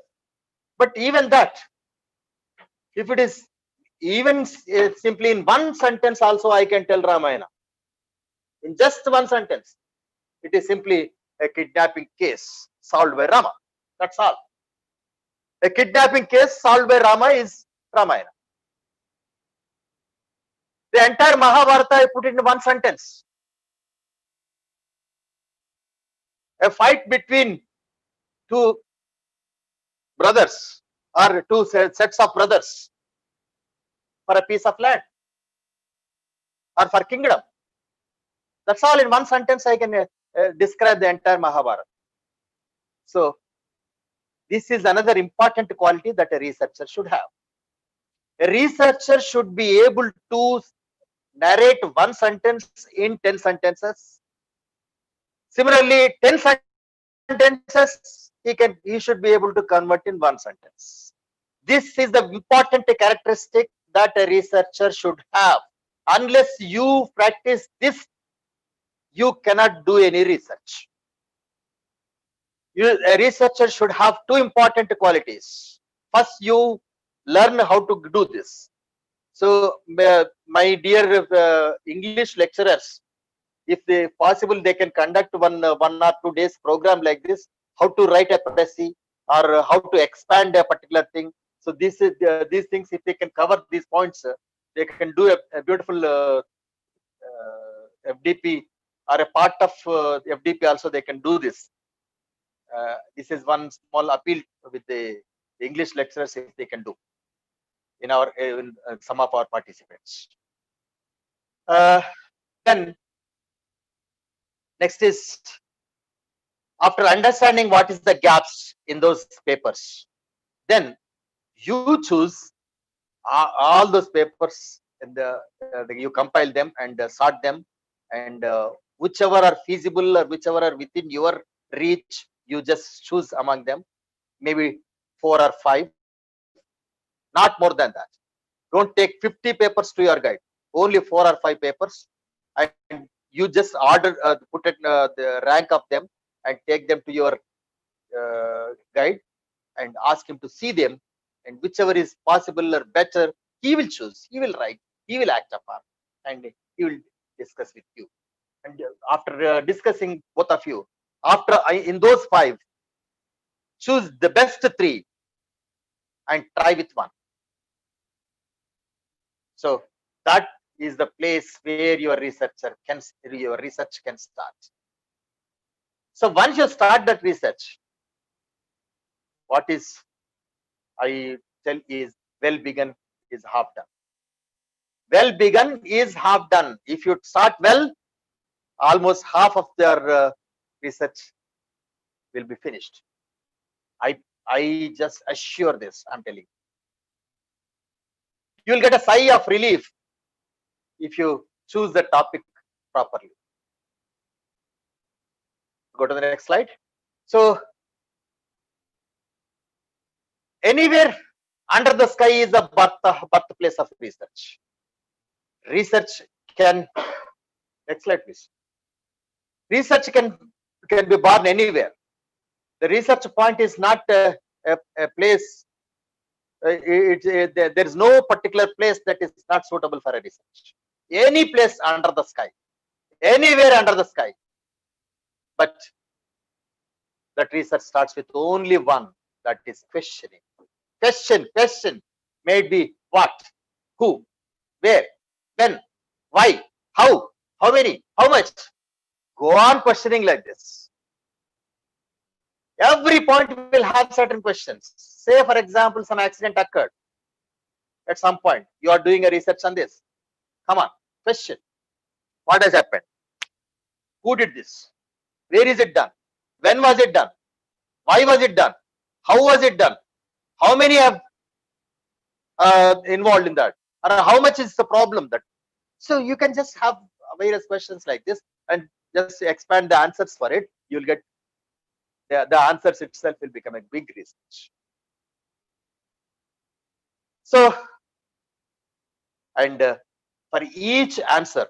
but even that, if it is even simply in 1 sentence also, I can tell Ramayana. In just 1 sentence, it is simply a kidnapping case solved by Rama. That's all. A kidnapping case solved by Rama is Ramayana. The entire Mahabharata I put it in 1 sentence. A fight between 2 brothers or 2 sets of brothers for a piece of land or for kingdom. That's all. In 1 sentence I can describe the entire Mahabharata. So this is another important quality that a researcher should have. A researcher should be able to narrate 1 sentence in 10 sentences. Similarly, 10 sentences he should be able to convert in 1 sentence. This is the important characteristic that a researcher should have. Unless you practice this, you cannot do any research. A researcher should have two important qualities. First, you learn how to do this. So, my dear English lecturers, if they possible, they can conduct one or 2 days program like this, how to write a essay or how to expand a particular thing. So this is these things, if they can cover these points, they can do a beautiful FDP, or a part of FDP also they can do this. This is one small appeal with the English lecturers, if they can do in our some of our participants. Then next is, after understanding what is the gaps in those papers, then you choose all those papers, and you compile them and sort them, and whichever are feasible or whichever are within your reach, you just choose among them, maybe 4 or 5, not more than that. Don't take 50 papers to your guide, only 4 or 5 papers, and you just order, put it the rank of them, and take them to your guide and ask him to see them, and whichever is possible or better, he will choose, he will write, he will act upon, and he will discuss with you. And after discussing both of you, after in those 5, choose the best 3 and try with one. So that is the place where your research can start. So once you start that research, what is I tell is, well begun is half done. Well begun is half done. If you start well, almost half of their research will be finished. I just assure this, I'm telling you. You will get a sigh of relief if you choose the topic properly. Go to the next slide. So anywhere under the sky is the birthplace of research. Research can, next slide please. Research can be born anywhere. The research point is not a place. There is no particular place that is not suitable for a research. Any place under the sky, anywhere under the sky. But that research starts with only one, that is questioning. Question. Maybe what, who, where, when, why, how many, how much. Go on questioning like this. Every point will have certain questions. Say, for example, some accident occurred at some point. You are doing a research on this. Come on, question. What has happened? Who did this? Where is it done? When was it done? Why was it done? How was it done? How many have involved in that? Or how much is the problem that? So you can just have various questions like this and just expand the answers for it. You'll get the answers itself will become a big research. So, and for each answer,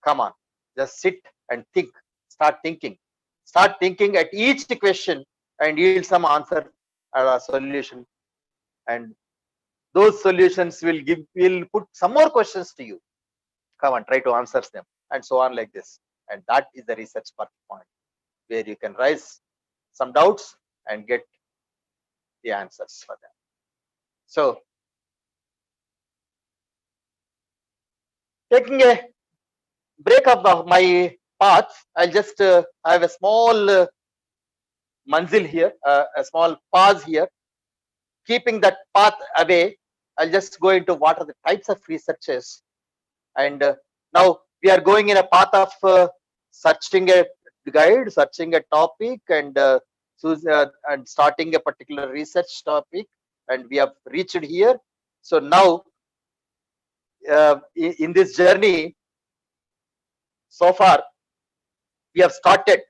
come on, just sit and think. Start thinking at each question and yield some answer or a solution, and those solutions will put some more questions to you. Come on, try to answer them, and so on like this. And that is the research point, where you can raise some doubts and get the answers for them. So taking a break of my path, I'll just have a small manzil here, a small pause here. Keeping that path away, I'll just go into what are the types of researches. And now we are going in a path of searching a guide, searching a topic, and and starting a particular research topic, and we have reached here. So now in this journey, so far we have started,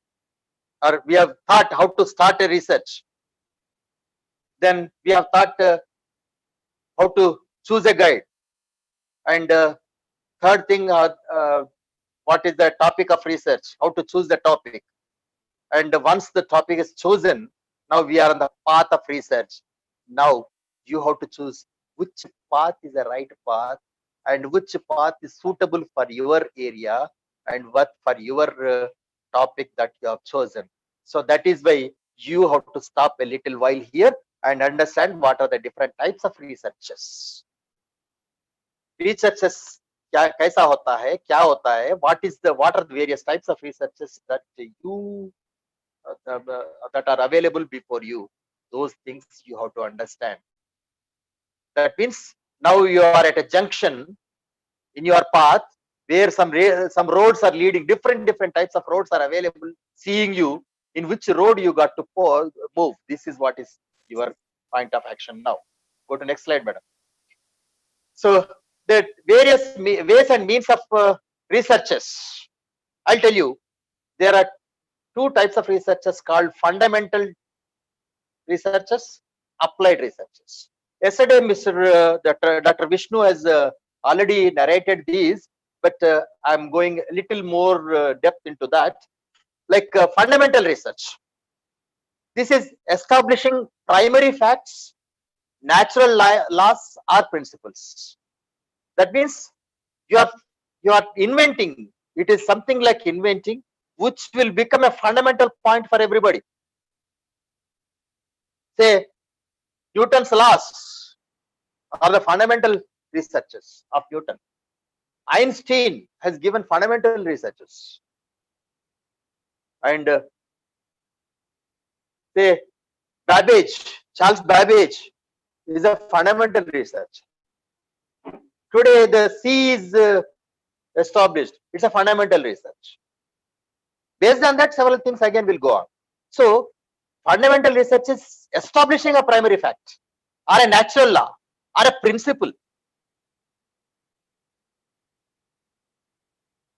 or we have thought how to start a research. Then we have thought how to choose a guide, and third thing, what is the topic of research, how to choose the topic, And once the topic is chosen, now we are on the path of research. Now you have to choose which path is the right path and which path is suitable for your area and what for your topic that you have chosen. So that is why you have to stop a little while here and understand what are the different types of researches. Researches क्या कैसा होता है, क्या होता है, what are the various types of researches that you that are available before you. Those things you have to understand. That means now you are at a junction in your path where some roads are leading, different types of roads are available, seeing you in which road you got to move. This is what is your point of action now. Go to next slide, madam. So the various ways and means of researches. I'll tell you, there are two types of researches called fundamental researches, applied researches. Yesterday, Dr. Vishnu has already narrated these, but I'm going a little more depth into that. Like fundamental research. This is establishing primary facts, natural laws or principles. That means you are inventing. It is something like inventing, which will become a fundamental point for everybody. Say Newton's laws are the fundamental researches of Newton. Einstein has given fundamental researches, and say Charles Babbage is a fundamental research. Today the sea is established. It's a fundamental research. Based on that, several things again will go on. So fundamental research is establishing a primary fact or a natural law or a principle.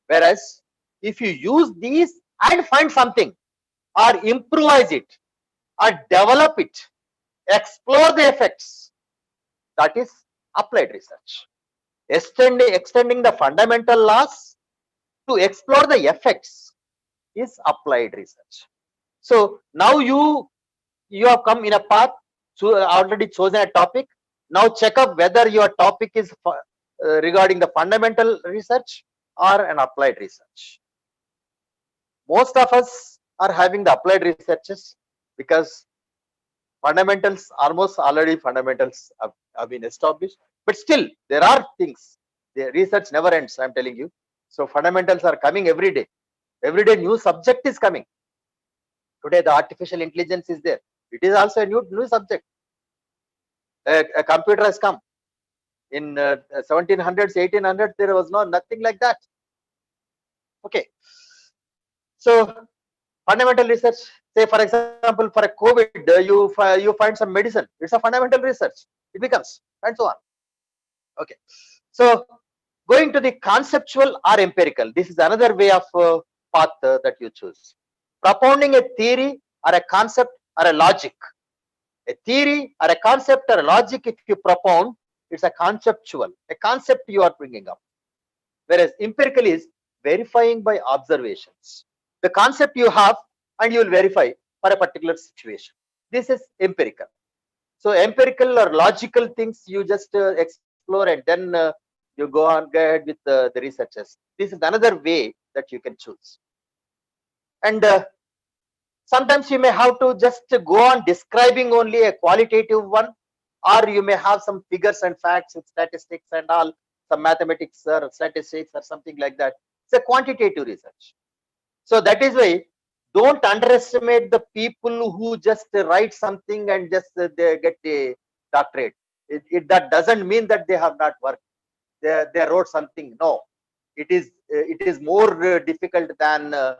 Whereas if you use these and find something or improvise it or develop it, explore the effects, that is applied research. Extending the fundamental laws to explore the effects is applied research. So now you have come in a path, already chosen a topic. Now check up whether your topic is regarding the fundamental research or an applied research. Most of us are having the applied researches because fundamentals, almost already fundamentals have been established, but still there are things. The research never ends, I'm telling you. So fundamentals are coming every day. Every day new subject is coming. Today the artificial intelligence is there. It is also a new subject. A computer has come. In 1700s, 1800s, there was nothing like that. Okay. So fundamental research, say for example, for a COVID, you find some medicine. It's a fundamental research. It becomes, and so on. Okay. So going to the conceptual or empirical, this is another way of path that you choose. Propounding a theory or a concept or a logic. A theory or a concept or a logic, if you propound, it's a conceptual, a concept you are bringing up. Whereas empirical is verifying by observations. The concept you have and you will verify for a particular situation. This is empirical. So empirical or logical things you just explore and then you go ahead with the researches. This is another way that you can choose. And sometimes you may have to just go on describing only a qualitative one, or you may have some figures and facts with statistics and all, some mathematics or statistics or something like that. It's a quantitative research. So that is why don't underestimate the people who just write something and just they get a doctorate. That doesn't mean that they have not worked. They wrote something. No, it is more difficult than they're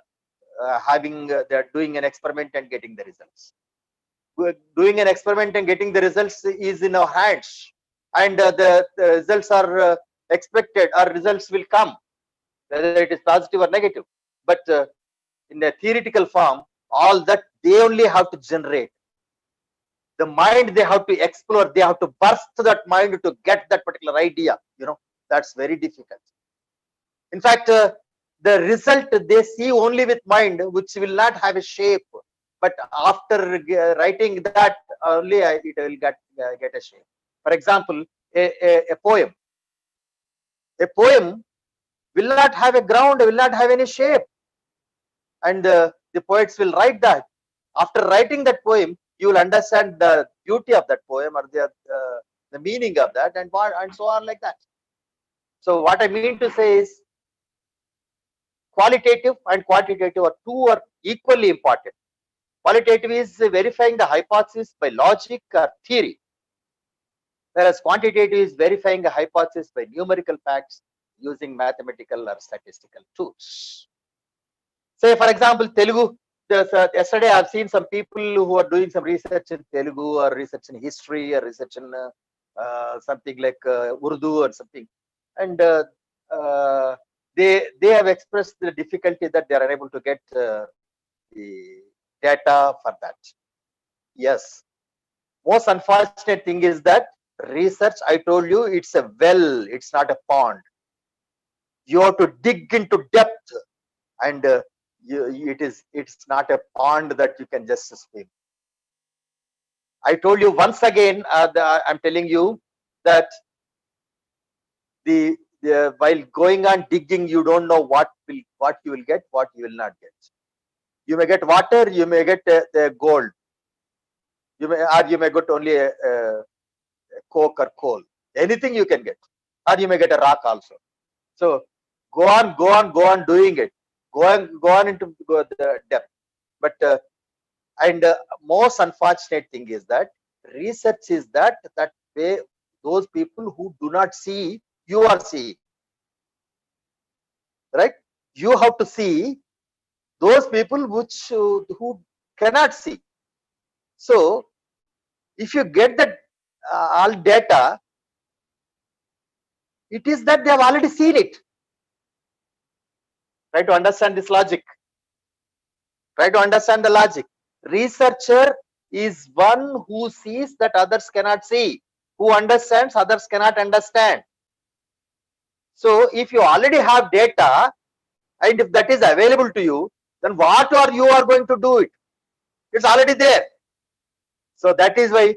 doing an experiment and getting the results. Doing an experiment and getting the results is in our hands, and the results are expected, or results will come, whether it is positive or negative. But in a theoretical form, all that they only have to generate. The mind they have to explore, they have to burst that mind to get that particular idea. That's very difficult. In fact, the result they see only with mind, which will not have a shape. But after writing that, only it will get a shape. For example, a poem. A poem will not have a ground, will not have any shape. And the poets will write that. After writing that poem, you will understand the beauty of that poem, or the meaning of that, and so on, like that. So what I mean to say is, qualitative and quantitative are equally important. Qualitative is verifying the hypothesis by logic or theory, whereas quantitative is verifying a hypothesis by numerical facts using mathematical or statistical tools. Say, for example, Telugu. Yesterday, I've seen some people who are doing some research in Telugu, or research in history, or research in something like Urdu or something, and they have expressed the difficulty that they are unable to get the data for that. Yes, most unfortunate thing is that research, I told you, it's a well, it's not a pond. You have to dig into depth, and it's not a pond that you can just swim. I told you once again, I'm telling you that while going on digging, you don't know what you will get, what you will not get. You may get water, you may get the gold, you may get only a coke or coal. Anything you can get, or you may get a rock also. So go on doing it. Go on into the depth. But and most unfortunate thing is that research is that way. Those people who do not see, you are seeing, right? You have to see those people who cannot see. So if you get that all data, it is that they have already seen it. Try to understand this logic. Try to understand the logic. Researcher is one who sees that others cannot see, who understands others cannot understand. So if you already have data, and if that is available to you, then what you are going to do it? It's already there. So that is why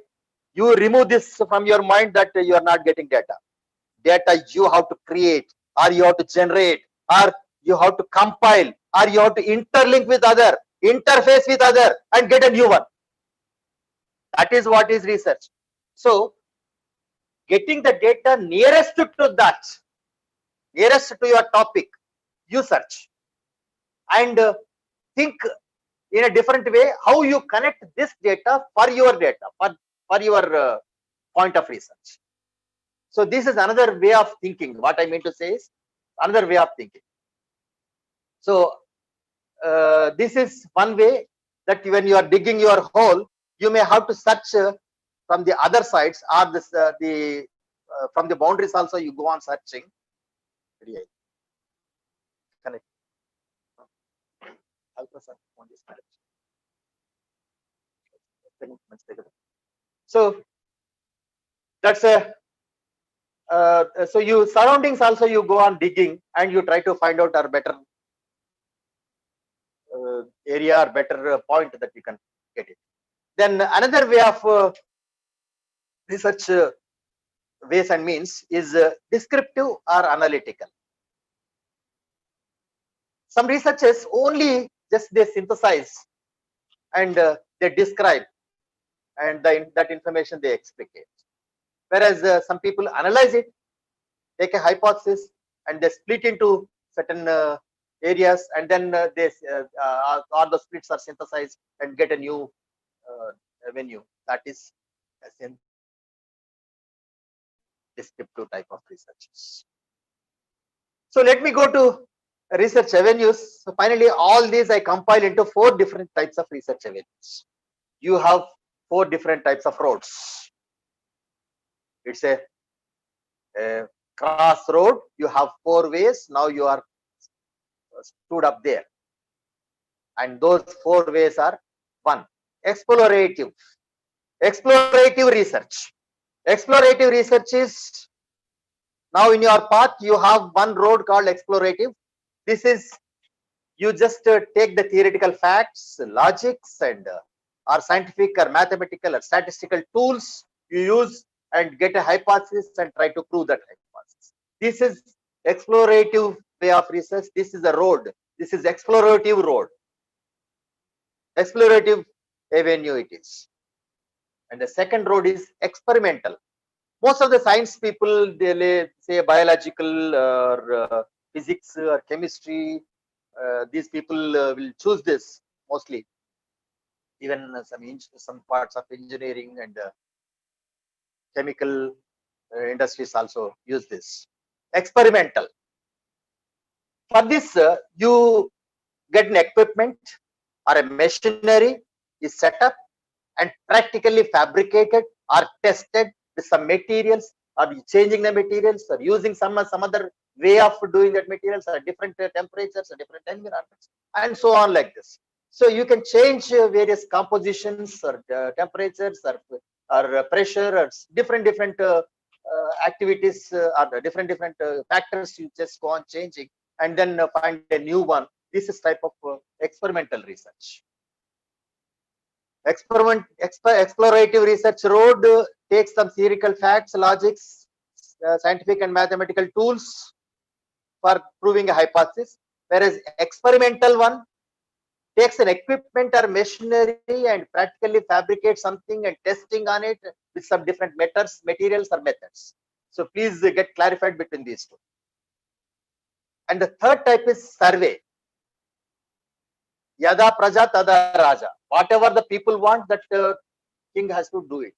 you remove this from your mind, that you are not getting data. Data you have to create, or you have to generate, or you have to compile, or you have to interlink with other, interface with other, and get a new one. That is what is research. So getting the data nearest to that, nearest to your topic, you search, and think in a different way how you connect this data for your data, for your point of research. So this is another way of thinking. What I mean to say is another way of thinking. So this is one way, that when you are digging your hole, you may have to search from the other sides, or this from the boundaries also. You go on searching. Connect. So that's a so you surroundings also, you go on digging, and you try to find out a better area, or better point that you can get it. Then another way of research ways and means is descriptive or analytical. Some researchers only just they synthesize, and they describe, and that information they explicate. Whereas some people analyze it, take a hypothesis, and they split into certain areas, and then all the splits are synthesized and get a new venue. That is a descriptive type of research. So let me go to research avenues. So finally, all these I compile into 4 different types of research avenues. You have 4 different types of roads. It's a crossroad. You have 4 ways. Now you are stood up there, and those 4 ways are: 1, explorative research. Explorative research is, now in your path you have one road called explorative. This is, you just take the theoretical facts, logics, and or scientific or mathematical or statistical tools you use and get a hypothesis and try to prove that hypothesis. This is explorative way of research. This is a road. This is explorative road. Explorative avenue it is. And the second road is experimental. Most of the science people, they say biological or physics or chemistry, these people will choose this mostly. Even some parts of engineering and chemical industries also use this. Experimental. For this, you get an equipment or a machinery is set up and practically fabricated or tested with some materials, or changing the materials, or using some other way of doing that materials, or different temperatures or different environments, and so on like this. So you can change various compositions or temperatures or pressure or different activities or different factors. You just go on changing and then find a new one. This is type of experimental research. Explorative research road takes some theoretical facts, logics, scientific and mathematical tools for proving a hypothesis, whereas experimental one takes an equipment or machinery and practically fabricates something and testing on it with some different materials or methods. So please get clarified between these two. And the third type is survey. Yada praja tada raja. Whatever the people want, that king has to do it.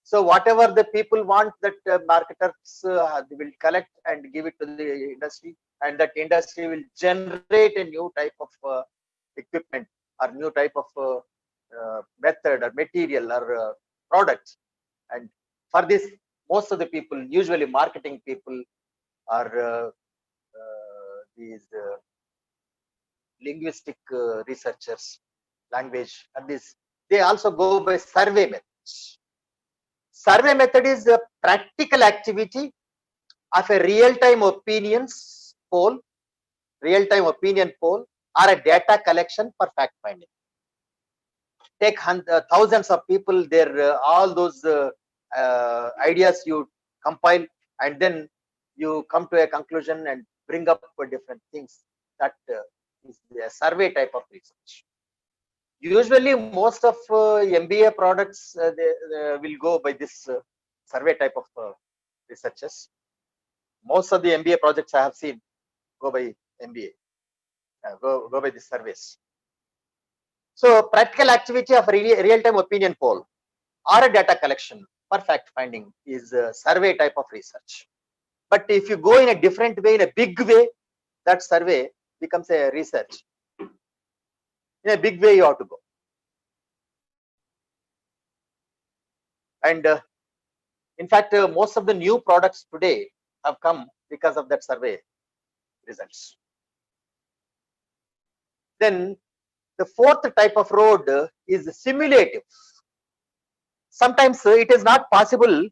So whatever the people want, that marketers will collect and give it to the industry, and that industry will generate a new type of equipment or new type of method or material or product. And for this, most of the people, usually marketing people, are these linguistic researchers, language, and this, they also go by survey methods. Survey method is a practical activity of a real-time opinions poll, real-time opinion poll, or a data collection for fact finding. Take thousands of people, there all those ideas you compile, and then you come to a conclusion and bring up different things. That is a survey type of research. Usually, most of MBA products they will go by this survey type of researches. Most of the MBA projects I have seen go by MBA, go by the surveys. So, practical activity of real-time opinion poll or a data collection for fact finding is a survey type of research. But if you go in a different way, in a big way, that survey becomes a research. In a big way, you have to go. And in fact, most of the new products today have come because of that survey results. Then the fourth type of road is simulative. Sometimes it is not possible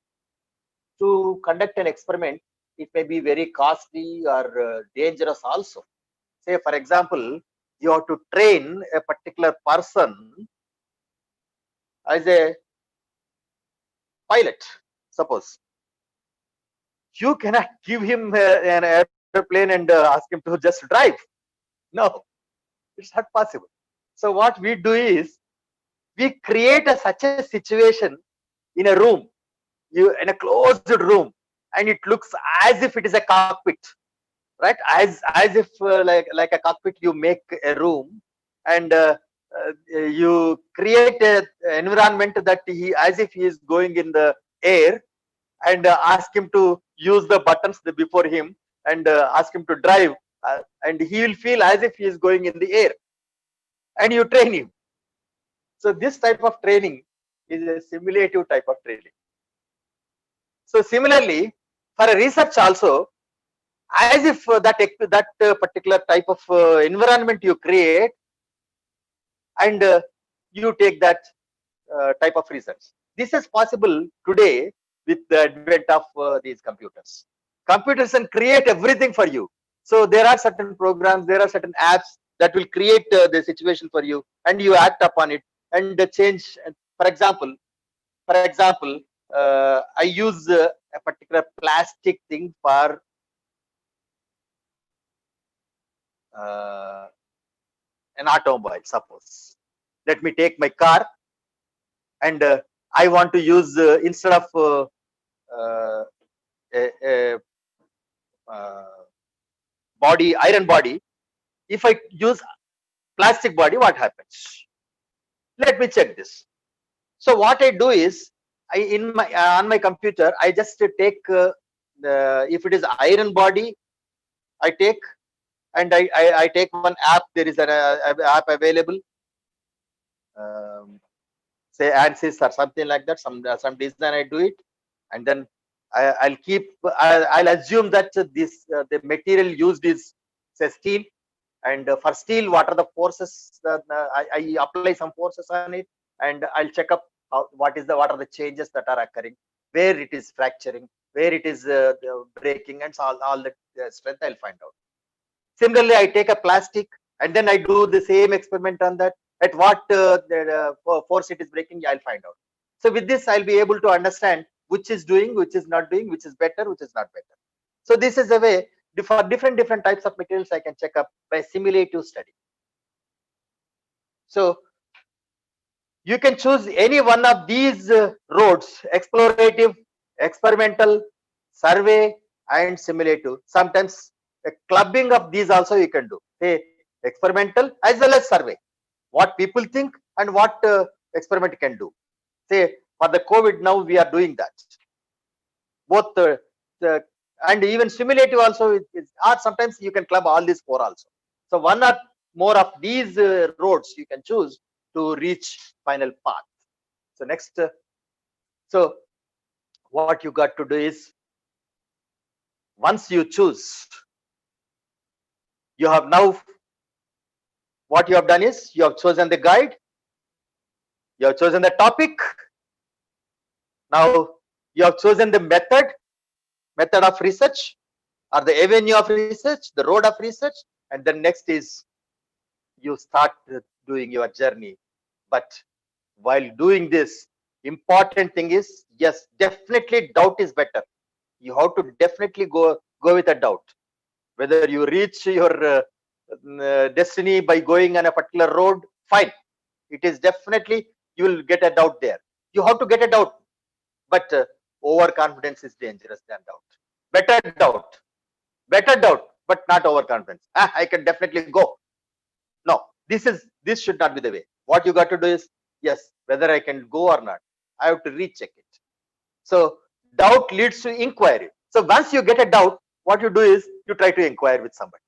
to conduct an experiment. It may be very costly or dangerous also. Say, for example, you have to train a particular person as a pilot, suppose. You cannot give him an airplane and ask him to just drive. No, it's not possible. So what we do is, we create such a situation in a room, in a closed room, and it looks as if it is a cockpit, right? As if like a cockpit, you make a room, and you create an environment that he, as if he is going in the air, and ask him to use the buttons before him, and ask him to drive, and he will feel as if he is going in the air, and you train him. So this type of training is a simulative type of training. So similarly, for a research also, as if that particular type of environment you create, and you take that type of research. This is possible today with the advent of these computers. Computers can create everything for you. So So there are certain programs, there are certain apps that will create the situation for you, and you act upon it and change. For example, I use a particular plastic thing for uh, an automobile. Suppose, let me take my car, and I want to use instead of a body, iron body, if I use plastic body, what happens? Let me check this. So what I do is, I in my on my computer, I just take if it is iron body, I take, and I take one app. There is an app available, say ANSYS or something like that. Some design I do it, and then I'll keep. I'll assume that this the material used is, say, steel, and for steel, what are the forces? I apply some forces on it, and I'll check up what are the changes that are occurring, where it is fracturing, where it is breaking, and so all the strength I'll find out. Similarly, I take a plastic, and then I do the same experiment on that. At what force it is breaking, I'll find out. So with this, I'll be able to understand which is doing, which is not doing, which is better, which is not better. So this is a way for different types of materials I can check up by simulative study. So you can choose any one of these roads: explorative, experimental, survey, and simulative. Sometimes a clubbing of these also you can do. Say experimental as well as survey. What people think and what experiment can do. Say for the COVID now we are doing that. Both and even simulative also or sometimes you can club all these four also. So one or more of these roads you can choose to reach final path. So next, so what you got to do is, once you choose, you have now, what you have done is, you have chosen the guide, you have chosen the topic, now you have chosen the method of research, or the avenue of research, the road of research, and then next is you start doing your journey. But while doing this, important thing is, yes, definitely doubt is better. You have to definitely go with a doubt. Whether you reach your destiny by going on a particular road, fine. It is definitely, you will get a doubt there. You have to get a doubt, but overconfidence is dangerous than doubt. Better doubt, but not overconfidence. I can definitely go. No, this should not be the way. What you got to do is, yes, whether I can go or not, I have to recheck it. So doubt leads to inquiry. So once you get a doubt, what you do is you try to inquire with somebody.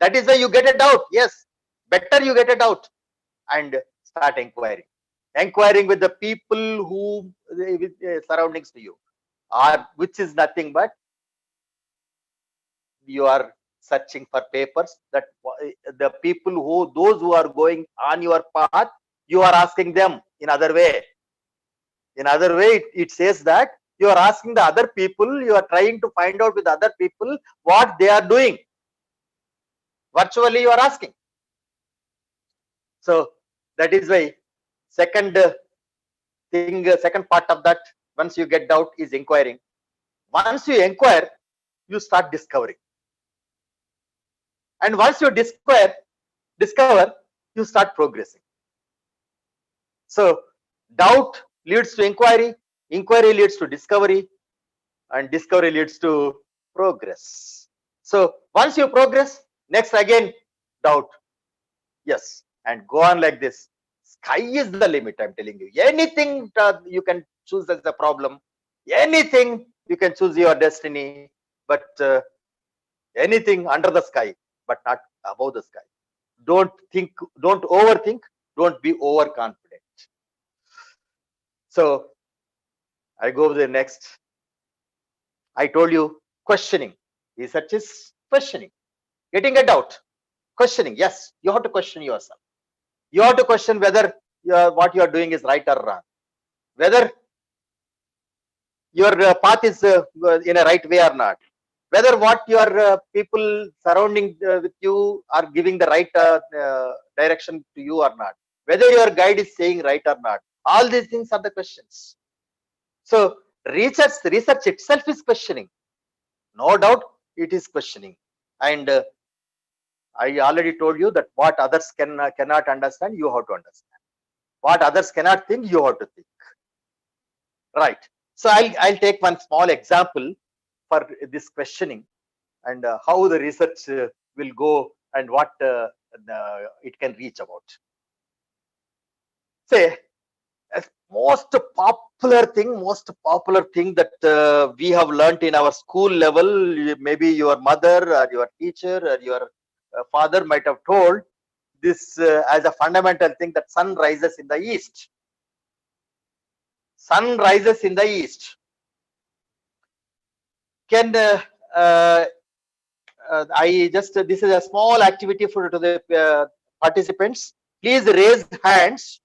That is why you get a doubt. Yes, better you get a doubt and start inquiring with the people who with surroundings to you, or which is nothing but you are searching for papers that the people those who are going on your path, you are asking them in other way. It says that you are asking the other people, you are trying to find out with other people what they are doing. Virtually you are asking. So that is why second part of that, once you get doubt, is inquiring. Once you inquire, you start discovering. And once you discover, you start progressing. So doubt leads to inquiry leads to discovery, and discovery leads to progress. So once you progress, next again doubt, yes, and go on like this. Sky is the limit, I'm telling you. Anything you can choose as a problem, anything you can choose your destiny, but anything under the sky, but not above the sky. Don't overthink, don't be overconfident. So I go to the next. I told you, questioning. Research is questioning. Getting a doubt. Questioning. Yes, you have to question yourself. You have to question whether what you are doing is right or wrong. Whether your path is in a right way or not. whether what your people surrounding with you are giving the right direction to you or not, whether your guide is saying right or not. All these things are the questions. So research itself is questioning. No doubt it is questioning. And I already told you that what others cannot understand, you have to understand. What others cannot think, you have to think. Right. So I'll take one small example for this questioning and how the research will go and what it can reach about. Say, most popular thing that we have learnt in our school level, maybe your mother or your teacher or your father might have told this as a fundamental thing, that sun rises in the east. Sun rises in the east. Can I just this is a small activity for to the participants. Please raise hands.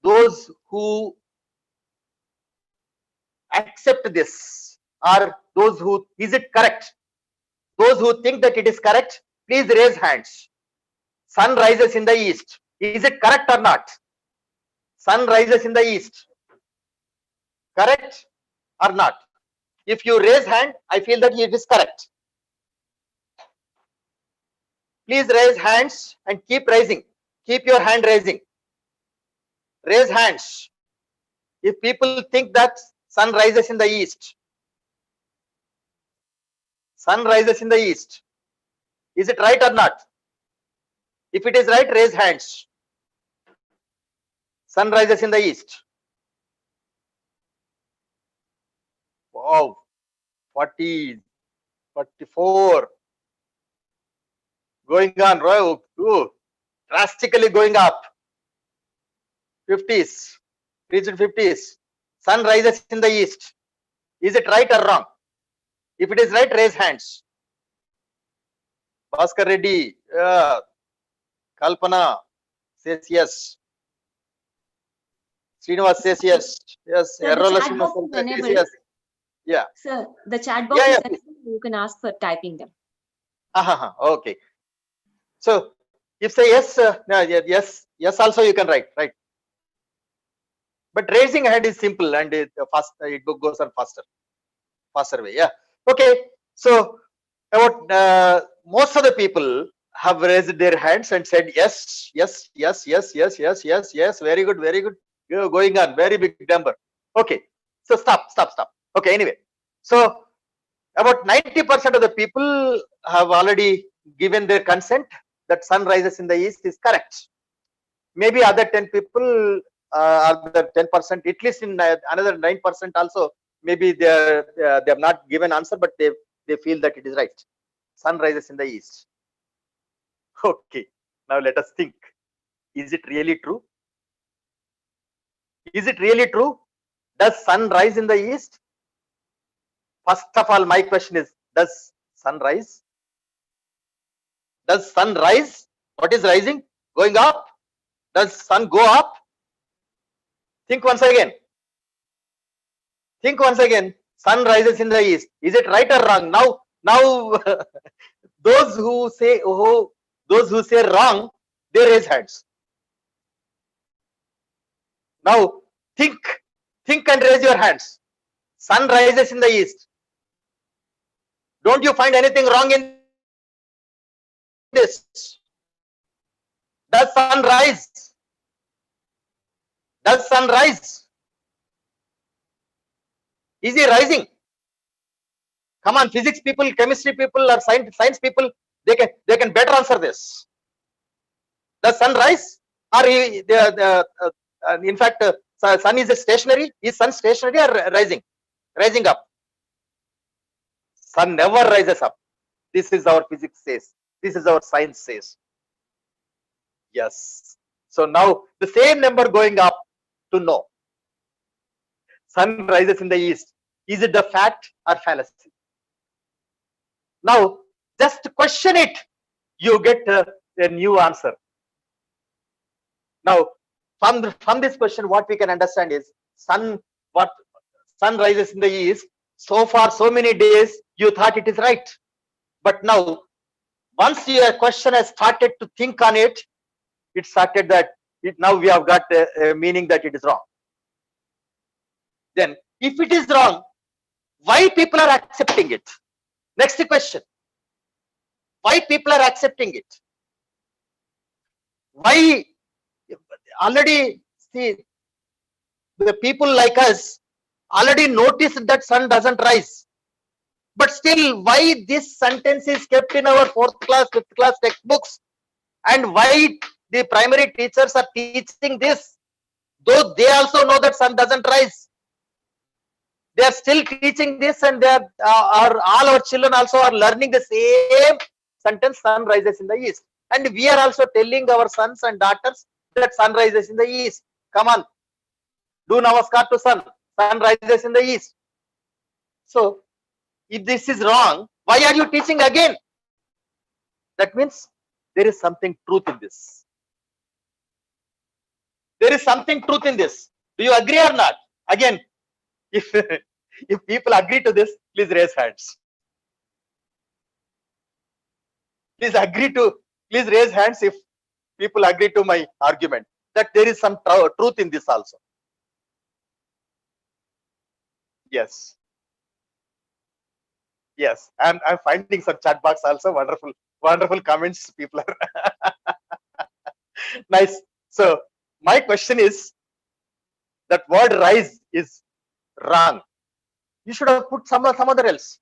Those who accept this, or those who, is it correct? Those who think that it is correct, please raise hands. Sun rises in the east. Is it correct or not? Sun rises in the east. Correct or not? If you raise hand, I feel that it is correct. Please raise hands and keep raising. Keep your hand raising. Raise hands. If people think that sun rises in the east. Sun rises in the east. Is it right or not? If it is right, raise hands. Sun rises in the east. Wow. 40, 44. Going on, right? Drastically going up. 50s. Reached 50s. Sun rises in the east. Is it right or wrong? If it is right, raise hands. Sangareddy, Kalpana says yes. Srinivas says yes. Yes. Sir, the Errola chat box Srinivas is says enabled. yes. Yeah. Sir, the chat box Yeah, is yeah, enabled. You can ask for typing them. Okay. So if say yes, yes also you can write, right? But raising hand is simple and it goes on faster way. Yeah. Okay. So about most of the people have raised their hands and said yes, yes, yes, yes, yes, yes, yes, yes. Very good, very good. You're going on, very big number. Okay. So stop. Okay. Anyway, so about 90% of the people have already given their consent that sun rises in the east is correct. Maybe other 10 people, other 10%, at least in another 9% also, maybe they have not given answer, but they feel that it is right. Sun rises in the east. Okay, now let us think. Is it really true? Is it really true? Does sun rise in the east? First of all, my question is, does sun rise? Does sun rise? What is rising? Going up? Does sun go up? Think once again. Think once again. Sun rises in the east. Is it right or wrong? Now, those who say wrong, they raise hands. Now think and raise your hands. Sun rises in the east. Don't you find anything wrong in this? Does sun rise? Does sun rise? Is he rising? Come on, physics people, chemistry people, or science people, they can better answer this. Does sun rise? Or in fact, sun is stationary? Is sun stationary or rising? Rising up? Sun never rises up. This is our physics says. This is our science says. Yes. So now the same number going up to no. Sun rises in the east. Is it the fact or fallacy? Now just question it. You get a new answer. Now from this question, what we can understand is sun rises in the east. So far so many days you thought it is right, but now once your question has started to think on it, it started that now we have got a meaning that it is wrong. Then if it is wrong, why people are accepting it? Next question, why people are accepting it? Why? Already, see, the people like us already noticed that sun doesn't rise, but still why this sentence is kept in our 4th class 5th class textbooks, and why the primary teachers are teaching this, though they also know that sun doesn't rise. They are still teaching this, and they are all our children also are learning the same sentence, sun rises in the east, and we are also telling our sons and daughters that sun rises in the east. Come on, do namaskar to sun, sun rises in the east. So if this is wrong, why are you teaching again? That means there is something truth in this. There is something truth in this. Do you agree or not? Again, if if people agree to this, please raise hands. Please raise hands if people agree to my argument that there is some truth in this also. Yes. Yes, I'm finding some chat box also. Wonderful comments. People are nice. So my question is, that word rise is wrong. You should have put some other else.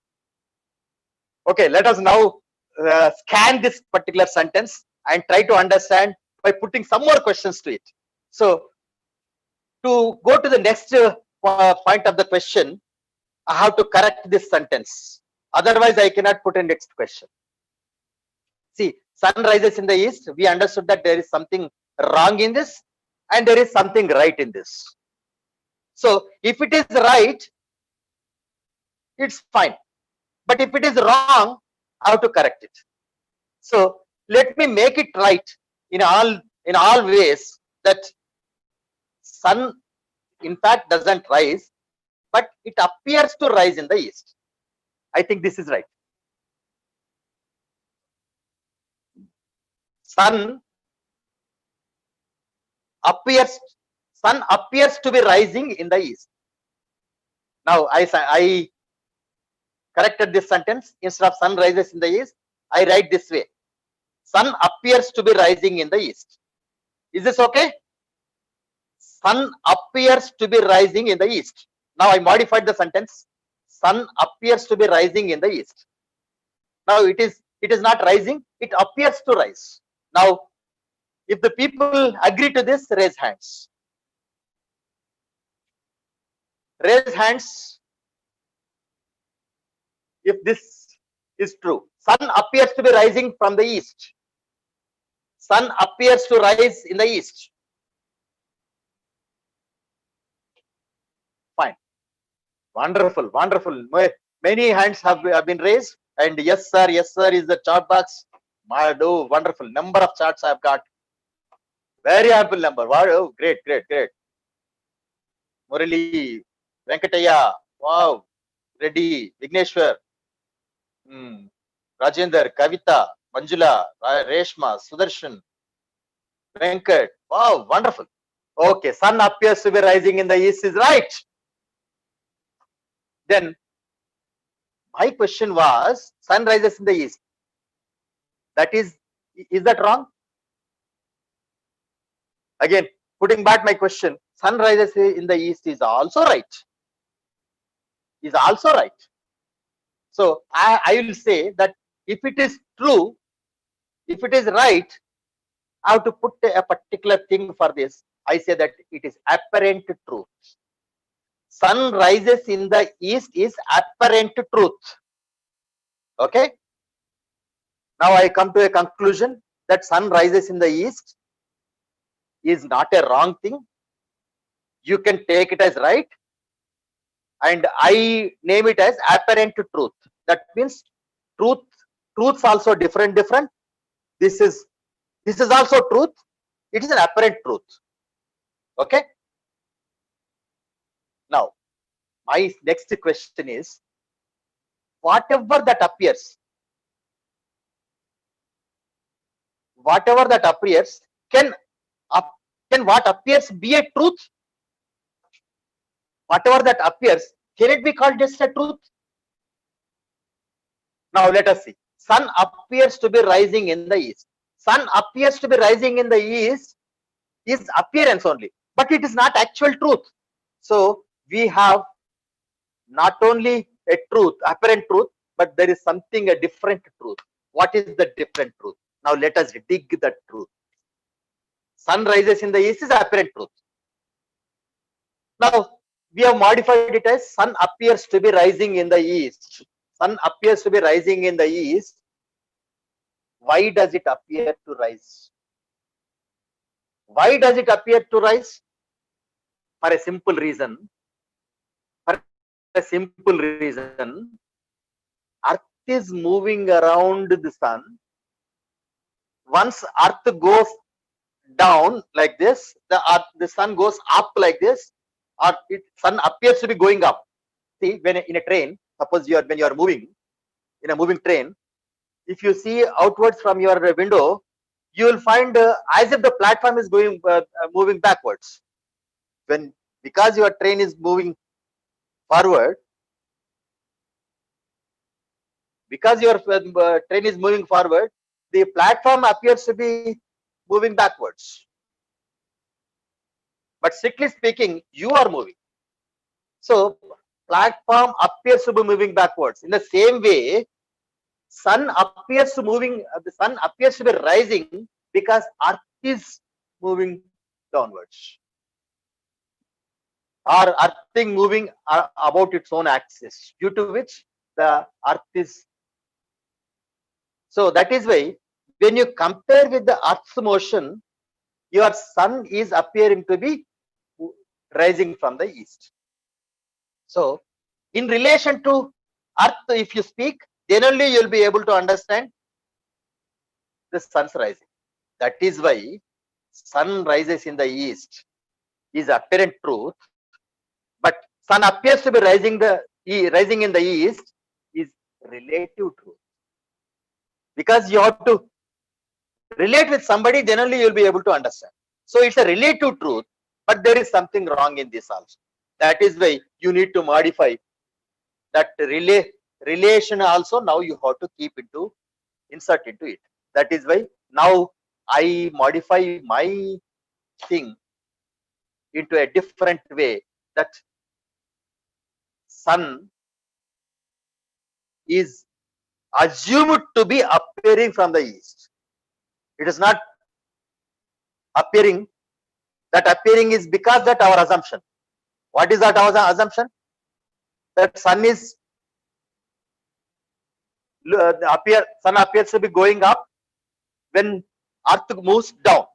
Okay, let us now scan this particular sentence and try to understand by putting some more questions to it. So to go to the next point of the question, I have to correct this sentence. Otherwise, I cannot put a next question. See, sun rises in the east. We understood that there is something wrong in this, and there is something right in this. So if it is right, it's fine. But if it is wrong, I have to correct it. So let me make it right in all ways, that sun in fact doesn't rise, but it appears to rise in the east. I think this is right. Sun appears to be rising in the east. Now I corrected this sentence. Instead of sun rises in the east, I write this way: sun appears to be rising in the east. Is this okay? Sun appears to be rising in the east. Now I modified the sentence: sun appears to be rising in the east. Now it is not rising, it appears to rise. Now if the people agree to this, raise hands. Raise hands if this is true. Sun appears to be rising from the east. Sun appears to rise in the east. Fine. Wonderful. Many hands have been raised, and yes sir is the chat box. Wonderful number of charts I've got. Very ample number. Wow, great. Murali, Venkataya, wow, Reddy, Vigneshwar, Rajendra, Kavita, Manjula, Reshma, Sudarshan, Venkat. Wow, wonderful. Okay, sun appears to be rising in the east is right. Then my question was, sun rises in the east. That is that wrong? Again, putting back my question, sun rises in the east is also right. So I will say that if it is true, if it is right, I have to put a particular thing for this. I say that it is apparent truth. Sun rises in the east is apparent truth. Okay. Now I come to a conclusion that sun rises in the east is not a wrong thing. You can take it as right, and I name it as apparent truth. That means truths also different. This is also truth. It is an apparent truth. Okay. Now my next question is, whatever that appears, can what appears be a truth? Whatever that appears, can it be called just a truth? Now let us see. Sun appears to be rising in the east. Sun appears to be rising in the east is appearance only, but it is not actual truth. So we have not only a truth, apparent truth, but there is something, a different truth. What is the different truth? Now let us dig the truth. Sun rises in the east is apparent truth. Now we have modified it as sun appears to be rising in the east. Sun appears to be rising in the east. Why does it appear to rise? Why does it appear to rise? For a simple reason. For a simple reason. Earth is moving around the sun. Once Earth goes down like this, the sun goes up like this, or sun appears to be going up. See, when in a train, suppose when you are moving in a moving train, if you see outwards from your window, you will find as if the platform is going moving backwards. Because your train is moving forward, the platform appears to be moving backwards. But strictly speaking, you are moving. So platform appears to be moving backwards. In the same way, sun appears to be rising because Earth is moving downwards, or Earth is moving about its own axis, due to which the Earth is. So that is why when you compare with the Earth's motion, your sun is appearing to be rising from the east. So in relation to Earth, if you speak, then only you will be able to understand the sun's rising. That is why sun rises in the east is apparent truth, but sun appears to be rising in the east is relative truth. Because you have to relate with somebody, then only you will be able to understand. So it's a relative truth, but there is something wrong in this also. That is why you need to modify that relation also. Now you have to insert into it. That is why now I modify my thing into a different way, that sun is assumed to be appearing from the east. It is not appearing. That appearing is because that our assumption. What is that our assumption? That sun appears to be going up when Earth moves down.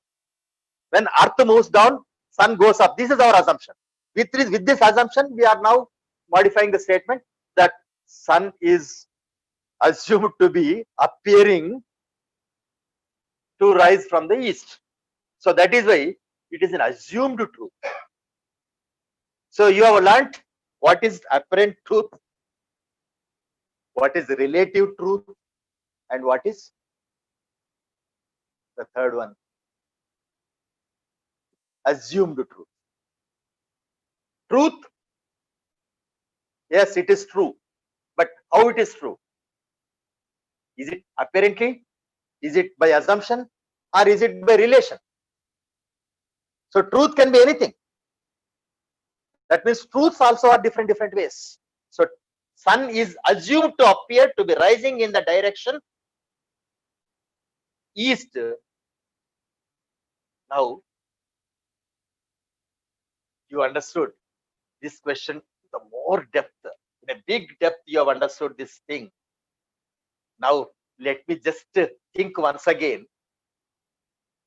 When Earth moves down, sun goes up. This is our assumption. With this assumption, we are now modifying the statement that sun is assumed to be appearing to rise from the east. So that is why it is an assumed truth. So you have learnt what is apparent truth, what is relative truth, and what is the third one, assumed truth. Truth, yes, it is true, but how it is true? Is it apparently? Is it by assumption, or is it by relation? So truth can be anything. That means truths also are different ways. So sun is assumed to appear to be rising in the direction east. Now you understood this question, the more depth, in a big depth you have understood this thing. Now let me just think once again,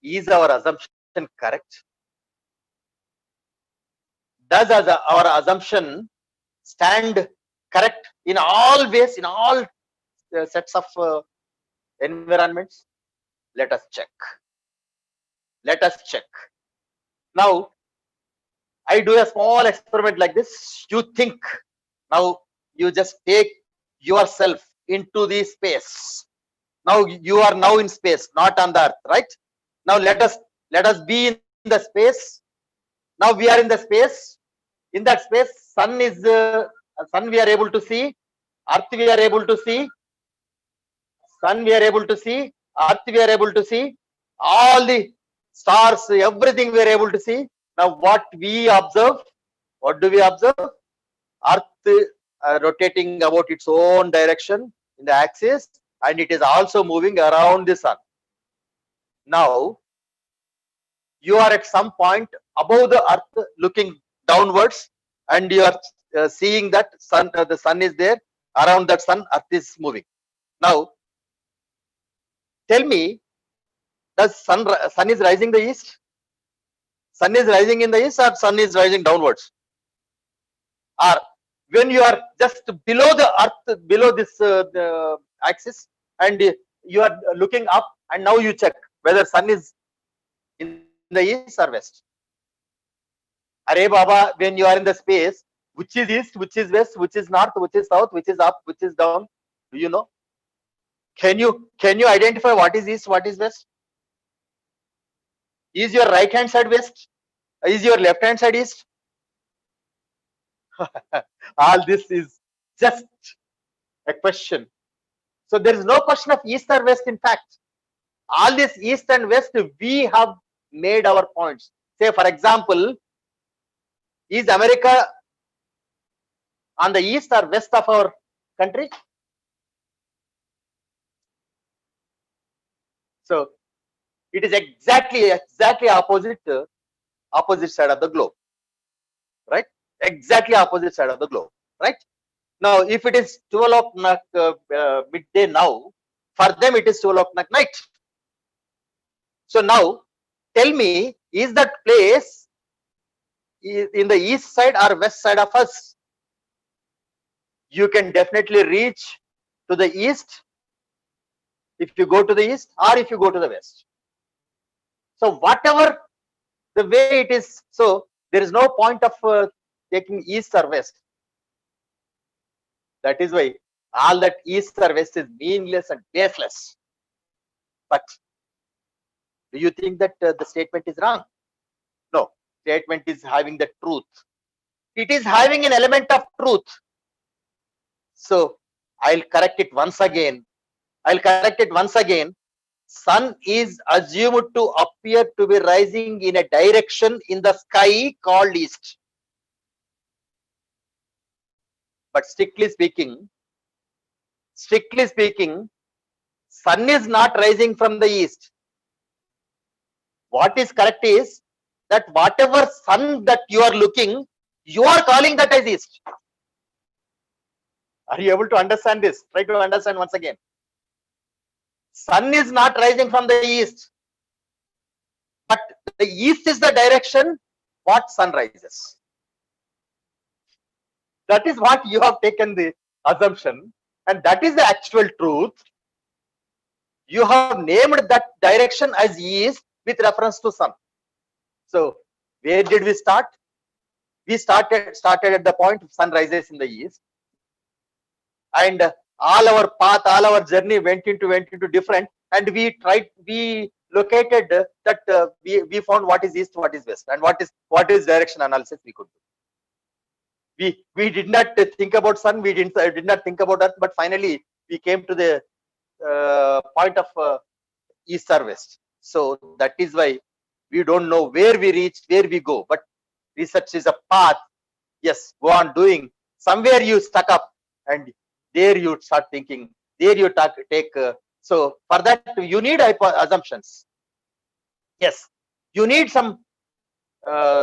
is our assumption correct? Does our assumption stand correct in all ways, in all sets of environments? Let us check. Now I do a small experiment like this. You think. Now you just take yourself into the space. Now you are now in space, not on the earth, right? Now let us be in the space. Now we are in the space. In that space, sun we are able to see, earth we are able to see, sun we are able to see, earth we are able to see, all the stars, everything we are able to see. Now what we observe, what do we observe? Earth rotating about its own direction in the axis, and it is also moving around the sun. Now you are at some point above the earth looking downwards, and you are seeing that the sun is there. Around that sun, earth is moving. Now tell me, does sun is rising the east? Sun is rising in the east, or sun is rising downwards? Or when you are just below the earth, below this the axis, and you are looking up, and now you check whether sun is in the east or west. Arey Baba, when you are in the space, which is east, which is west, which is north, which is south, which is up, which is down? Do you know? Can you identify what is east, what is west? Is your right hand side west? Is your left hand side east? All this is just a question. So there is no question of east or west. In fact, all this east and west, we have made our points. Say, for example, is America on the east or west of our country? So it is exactly opposite side of the globe, right? Exactly opposite side of the globe, right? Now, if it is 12 o'clock midday now, for them it is 12 o'clock night. So now tell me, is that place in the east side or west side of us? You can definitely reach to the east if you go to the east, or if you go to the west. So whatever the way it is, so there is no point of taking east or west. That is why all that east or west is meaningless and baseless. But do you think that the statement is wrong? No, statement is having the truth. It is having an element of truth. So I'll correct it once again. Sun is assumed to appear to be rising in a direction in the sky called east. But strictly speaking, sun is not rising from the east. What is correct is that whatever sun that you are looking, you are calling that as east. Are you able to understand this? Try to understand once again. Sun is not rising from the east, but the east is the direction what sun rises. That is what you have taken the assumption, and that is the actual truth. You have named that direction as east with reference to sun. So where did we start? We started at the point sun rises in the east, and all our path, all our journey went into different, and we located that we found what is east, what is west, and what is direction analysis we could do. We did not think about sun, we did not think about earth, but finally we came to the point of east or west. So that is why we don't know where we reach, where we go, but research is a path. Yes, go on doing. Somewhere you stuck up, and there you start thinking, there you take so for that you need assumptions. Yes, you need some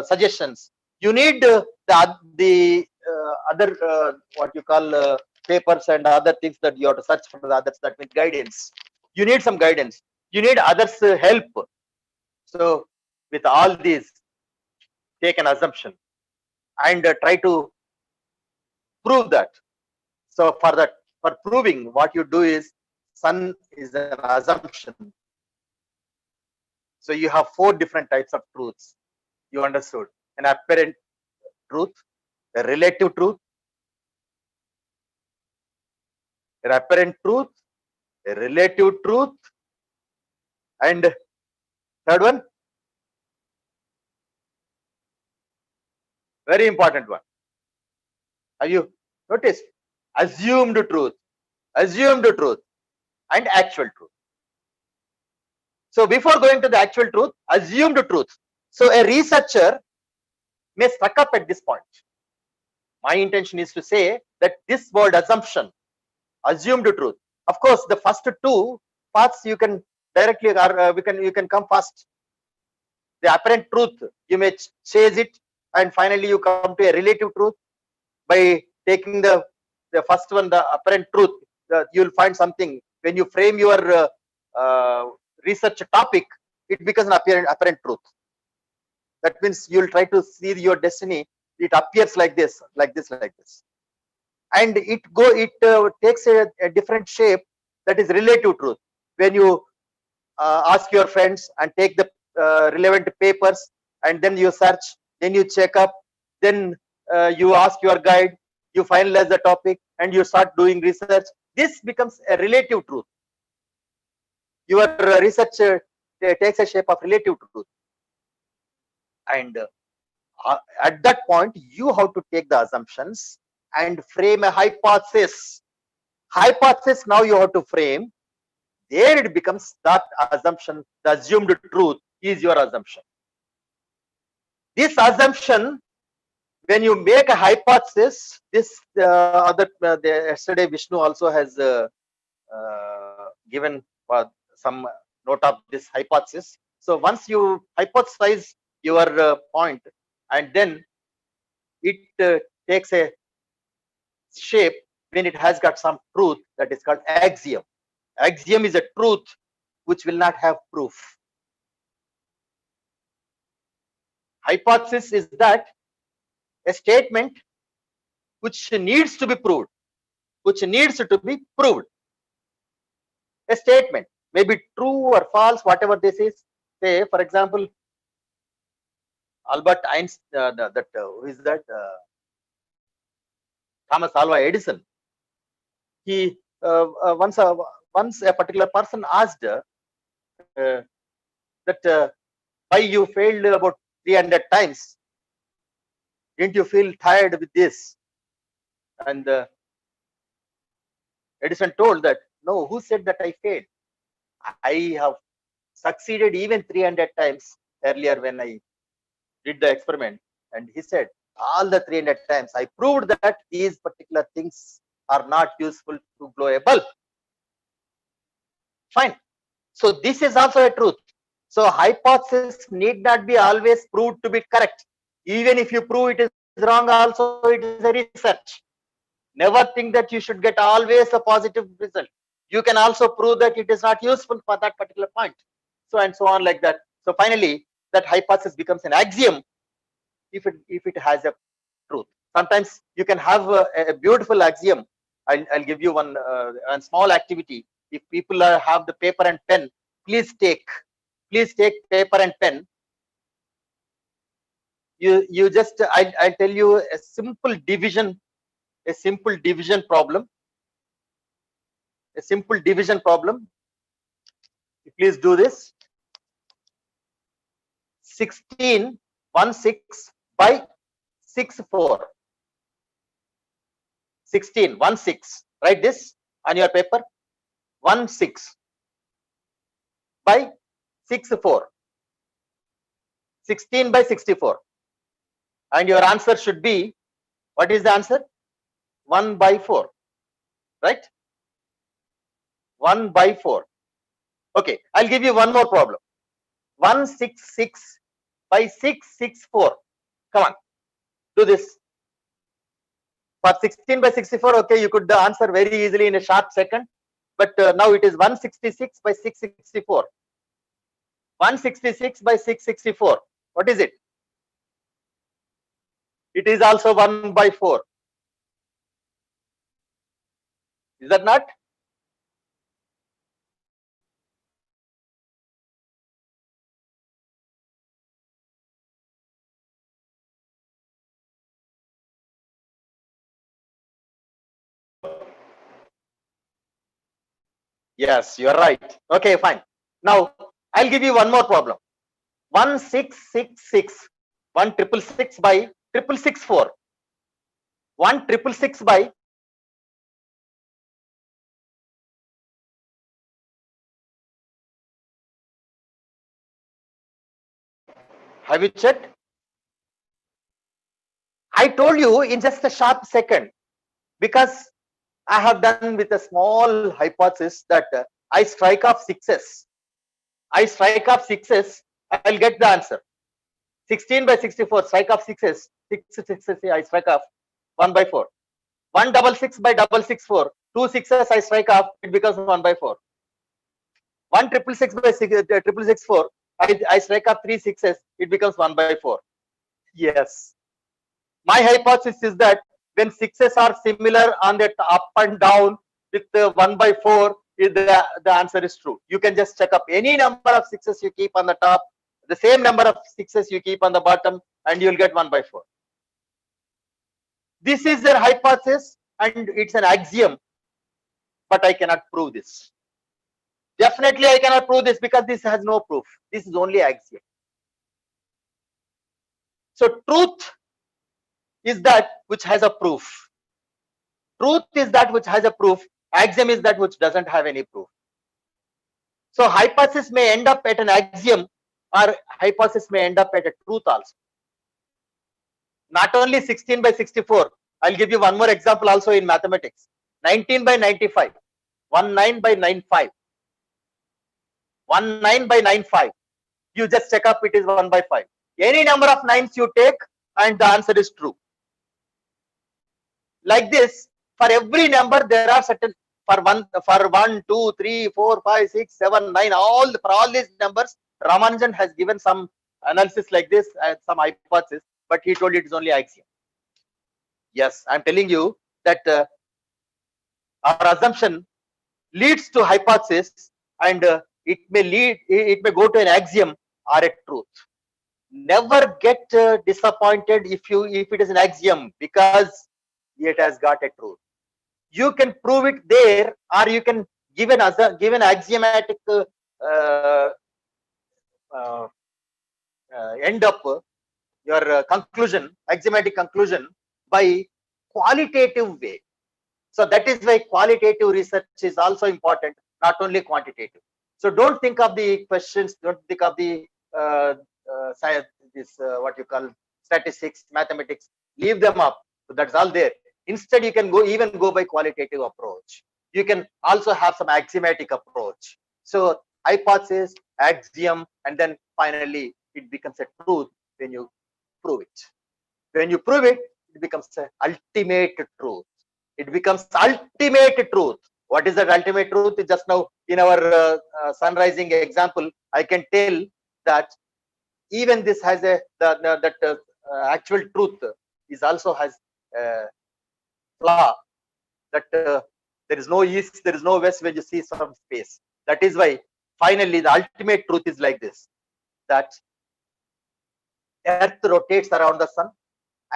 suggestions. You need the other what you call papers and other things that you have to search for the others. That means guidance. You need some guidance. You need others help. So with all these, take an assumption and try to prove that. So for proving, what you do is, sun is an assumption. So you have 4 different types of truths. You understood? An apparent truth, a relative truth, an apparent truth, a relative truth, and third one, very important one. Have you noticed? Assumed truth, and actual truth. So before going to the actual truth, assumed truth. So a researcher may stuck up at this point. My intention is to say that this word assumption, assumed truth. Of course, the first two parts you can directly, you can come first. The apparent truth, you may chase it, and finally you come to a relative truth by taking the first one, the apparent truth. You'll find something when you frame your research topic, it becomes an apparent truth. That means you'll try to see your destiny. It appears like this, and it takes a different shape, that is relative truth. When you ask your friends and take the relevant papers, and then you search, then you check up, then you ask your guide, you finalize the topic, and you start doing research. This becomes a relative truth. Your research takes a shape of relative truth, and at that point you have to take the assumptions and frame a hypothesis. Now you have to frame. There it becomes that assumption, the assumed truth is your assumption. This assumption, when you make a hypothesis, this yesterday Vishnu also has given some note of this hypothesis. So once you hypothesize your point, and then it takes a shape when it has got some truth, that is called axiom. Axiom is a truth which will not have proof. Hypothesis is that a statement which needs to be proved, a statement may be true or false, whatever this is. Say, for example, Albert Einstein, who is that? Thomas Alva Edison. He once a particular person asked that why you failed about 300 times. Didn't you feel tired with this? And Edison told that, no, who said that I failed? I have succeeded even 300 times earlier when I did the experiment. And he said, all the 300 times I proved that these particular things are not useful to blow a bulb. Fine. So this is also a truth. So hypothesis need not be always proved to be correct. Even if you prove it is wrong, also it is a research. Never think that you should get always a positive result. You can also prove that it is not useful for that particular point. So and so on like that. So finally, that hypothesis becomes an axiom if it has a truth. Sometimes you can have a beautiful axiom. I'll give you one small activity. If people have the paper and pen, please take paper and pen. You just I'll tell you a simple division problem. A simple division problem. Please do this. 16 16 by 64. 16 16. Write this on your paper. 16 by 64. 16 by 64. And your answer should be, what is the answer? 1 by 4. Right? 1 by 4. Okay, I'll give you one more problem. 166 by 664. Come on, do this. For 16 by 64, okay, you could answer very easily in a short second. But now it is 166 by 664. 166 by 664. What is it? It is also 1 by 4. Is that not? Yes, you're right. Okay, fine. Now I'll give you one more problem. 1666, 1666 by 6664. 1666 by have you checked? I told you in just a sharp second because I have done with a small hypothesis that I strike off sixes. I strike off sixes, I'll get the answer. 16 by 64, strike off sixes. Sixes, I strike off 1 by 4. 166 by 664, 2 sixes I strike off, it becomes 1 by 4. 1666 by 664, I strike off 3 sixes, it becomes 1 by 4. Yes. My hypothesis is that when sixes are similar on the up and down with the 1 by 4, the answer is true. You can just check up any number of sixes you keep on the top, the same number of sixes you keep on the bottom, and you'll get 1 by 4. This is their hypothesis and it's an axiom, but I cannot prove this. Definitely I cannot prove this because this has no proof. This is only axiom. So truth is that which has a proof. Truth is that which has a proof. Axiom is that which doesn't have any proof. So hypothesis may end up at an axiom or hypothesis may end up at a truth also. Not only 16 by 64. I'll give you one more example also in mathematics. 19 by 95. 19 by 95. 19 by 95. You just check up, it is 1 by 5. Any number of nines you take and the answer is true. Like this, for every number there are certain, for 1, 2, 3, 4, 5, 6, 7, 9, for all these numbers, Ramanujan has given some analysis like this and some hypothesis, but he told it is only axiom. Yes, I'm telling you that our assumption leads to hypothesis and it may go to an axiom or a truth. Never get disappointed if it is an axiom because it has got a truth. You can prove it there, or you can give an axiomatic end up your conclusion, axiomatic conclusion by qualitative way. So that is why qualitative research is also important, not only quantitative. So don't think of the questions, don't think of the science, what you call statistics, mathematics, leave them up. So that's all there. Instead, you can go by qualitative approach. You can also have some axiomatic approach. So hypothesis, axiom, and then finally it becomes a truth when you prove it. When you prove it, it becomes an ultimate truth. It becomes ultimate truth. What is that ultimate truth? Just now in our sun rising example, I can tell that even this has a actual truth is also has flaw, that there is no east, there is no west when you see some space. That is why finally the ultimate truth is like this, that earth rotates around the sun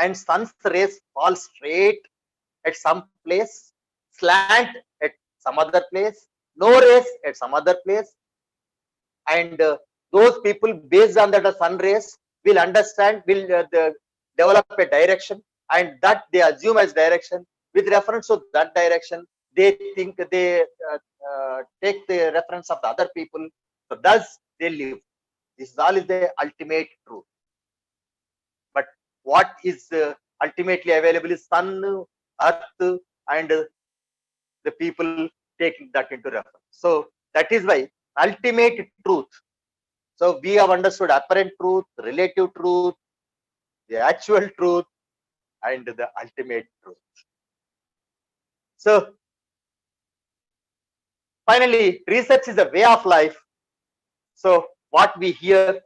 and sun's rays fall straight at some place, slant at some other place, no rays at some other place, and those people based on that sun rays will understand, will develop a direction, and that they assume as direction. With reference to that direction, they think they take the reference of the other people. So thus they live. This all is the ultimate truth. But what is ultimately available is sun, earth, and the people taking that into reference. So that is why ultimate truth. So we have understood apparent truth, relative truth, the actual truth, and the ultimate truth. So finally, research is a way of life. So what we hear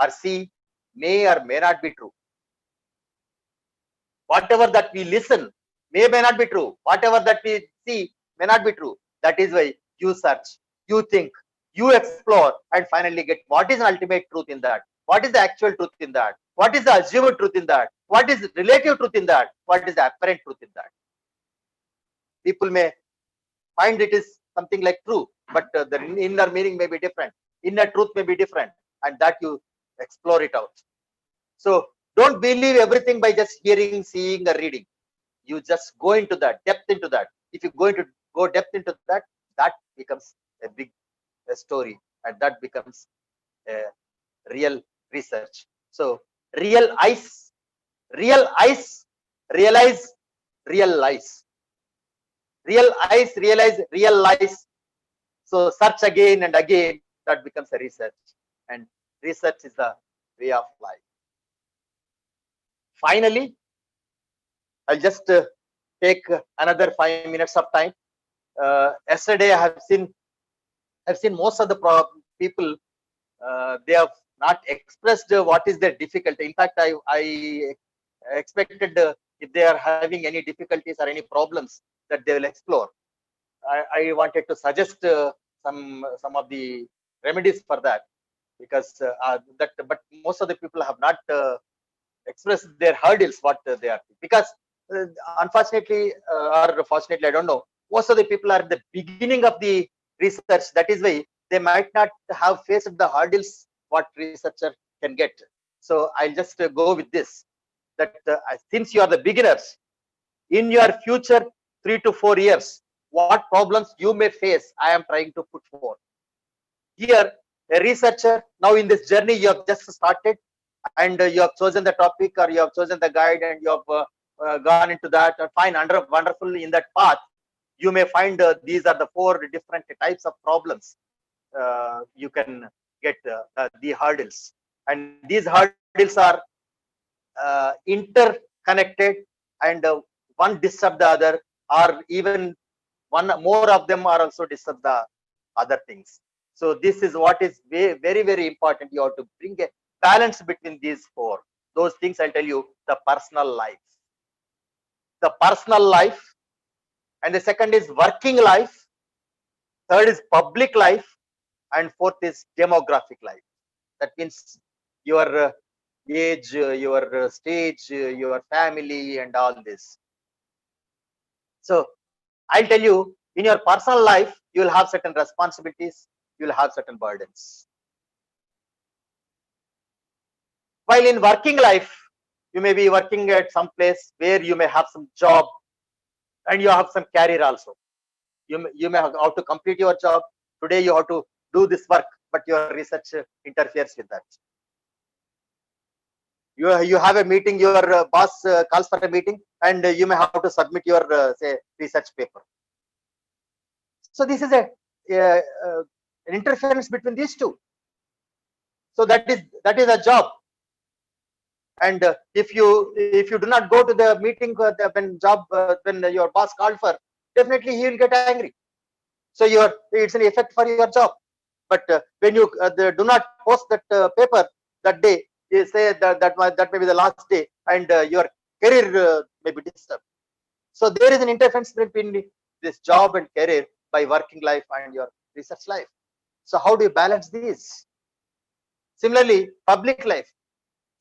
or see may or may not be true. Whatever that we listen may not be true. Whatever that we see may not be true. That is why you search, you think, you explore, and finally get what is an ultimate truth in that. What is the actual truth in that? What is the assumed truth in that? What is relative truth in that? What is the apparent truth in that? People may find it is something like true, but the inner meaning may be different. Inner truth may be different, and that you explore it out. So don't believe everything by just hearing, seeing, or reading. You just go into that, depth into that. If you go into go depth into that, that becomes a big story, and that becomes a real research. So real eyes realize real lies. Real eyes realize real lies. So search again and again, that becomes a research. And research is the way of life. Finally, I'll just take another 5 minutes of time. Yesterday, I've seen most of the people, they have not expressed what is their difficulty. In fact, I expected if they are having any difficulties or any problems that they will explore. I wanted to suggest some of the remedies for that, because but most of the people have not expressed their hurdles, what they are, because uh, unfortunately or fortunately, I don't know, most of the people are at the beginning of the research. That is why they might not have faced the hurdles what researcher can get. So I'll just go with this, that since you are the beginners, in your future 3 to 4 years, what problems you may face, I am trying to put forth here. A researcher, now in this journey you have just started, and you have chosen the topic, or you have chosen the guide, and you have gone into that, fine, wonderful. In that path you may find these are the 4 different types of problems you can get, the hurdles, and these hurdles are interconnected, and one disturb the other, or even one more of them are also disturb the other things. So this is what is very, very important. You have to bring a balance between these 4. Those things I'll tell you: the personal life, and the second is working life, third is public life, and fourth is demographic life. That means your age, your stage, your family, and all this. So I'll tell you, in your personal life, you will have certain responsibilities, you will have certain burdens. While in working life, you may be working at some place where you may have some job, and you have some career also. You may have to complete your job. Today you have to do this work, but your research interferes with that. You have a meeting, your boss calls for a meeting, and you may have to submit your say research paper. So this is an interference between these two. So that is a job. And if you do not go to the meeting when your boss called for, definitely he will get angry. So it's an effect for your job. But when you do not post that paper that day, you say that may be the last day, and your career may be disturbed. So there is an interference between this job and career by working life and your research life. So how do you balance these? Similarly, public life,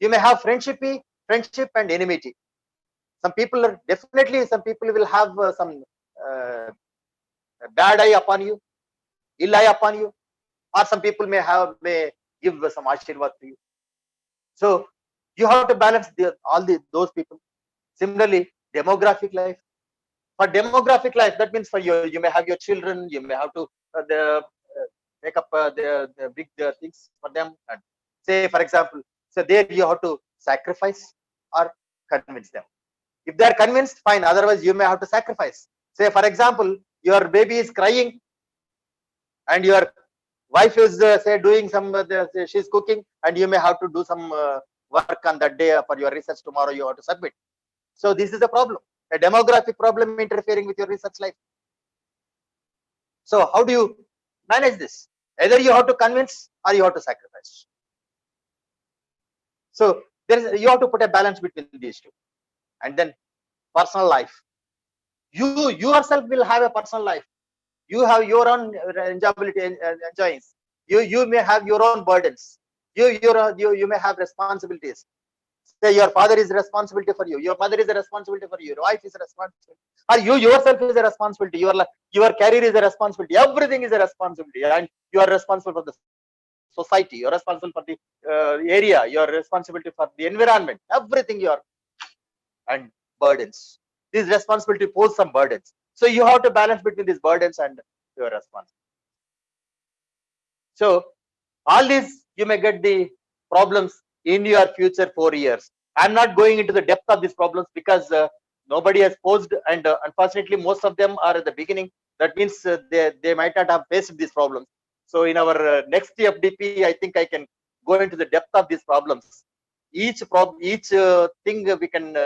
you may have friendship and enmity. Some people will have some bad eye upon you, ill eye upon you, or some people may give some ashirwad to you. So you have to balance those people. Similarly, demographic life. For demographic life, that means for you may have your children, you may have to make up the big things for them. And say, for example, so there you have to sacrifice or convince them. If they are convinced, fine. Otherwise, you may have to sacrifice. Say, for example, your baby is crying, and your wife is say doing some she's cooking, and you may have to do some work on that day for your research. Tomorrow you have to submit. So this is a problem, a demographic problem interfering with your research life. So how do you manage this? Either you have to convince or you have to sacrifice. So you have to put a balance between these two. And then personal life, you yourself will have a personal life. You have your own enjoyability and enjoyings. You may have your own burdens. You may have responsibilities. Say your father is responsibility for you, your mother is a responsibility for you, your wife is a responsibility, or you yourself is a responsibility, your career is a responsibility, everything is a responsibility, and you are responsible for the society, you're responsible for the area, you're responsibility for the environment, everything you are, and burdens. This responsibility pose some burdens. So you have to balance between these burdens and your responsibility. So all these you may get the problems in your future 4 years. I'm not going into the depth of these problems because nobody has posed, and unfortunately most of them are at the beginning. That means they might not have faced these problems. So in our next FDP, I think I can go into the depth of these problems. Each thing we can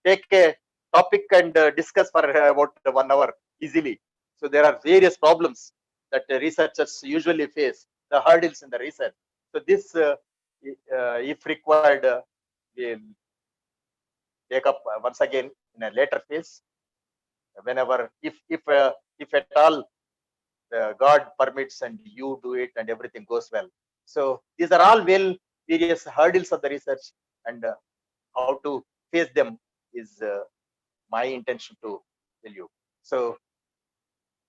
take a topic and discuss for about 1 hour easily. So there are various problems that researchers usually face, the hurdles in the research. So this, if required, we'll take up once again in a later phase. Whenever, if at all God permits and you do it and everything goes well. So these are all various hurdles of the research, and how to face them is my intention to tell you. So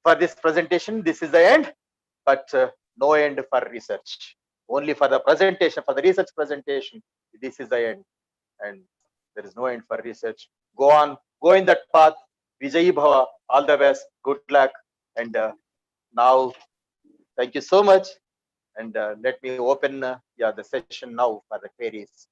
for this presentation, this is the end, but no end for research. Only for the presentation, for the research presentation, this is the end, and there is no end for research. Go on, go in that path. Vijayi Bhava, all the best, good luck, and now thank you so much. And let me open the session now for the queries.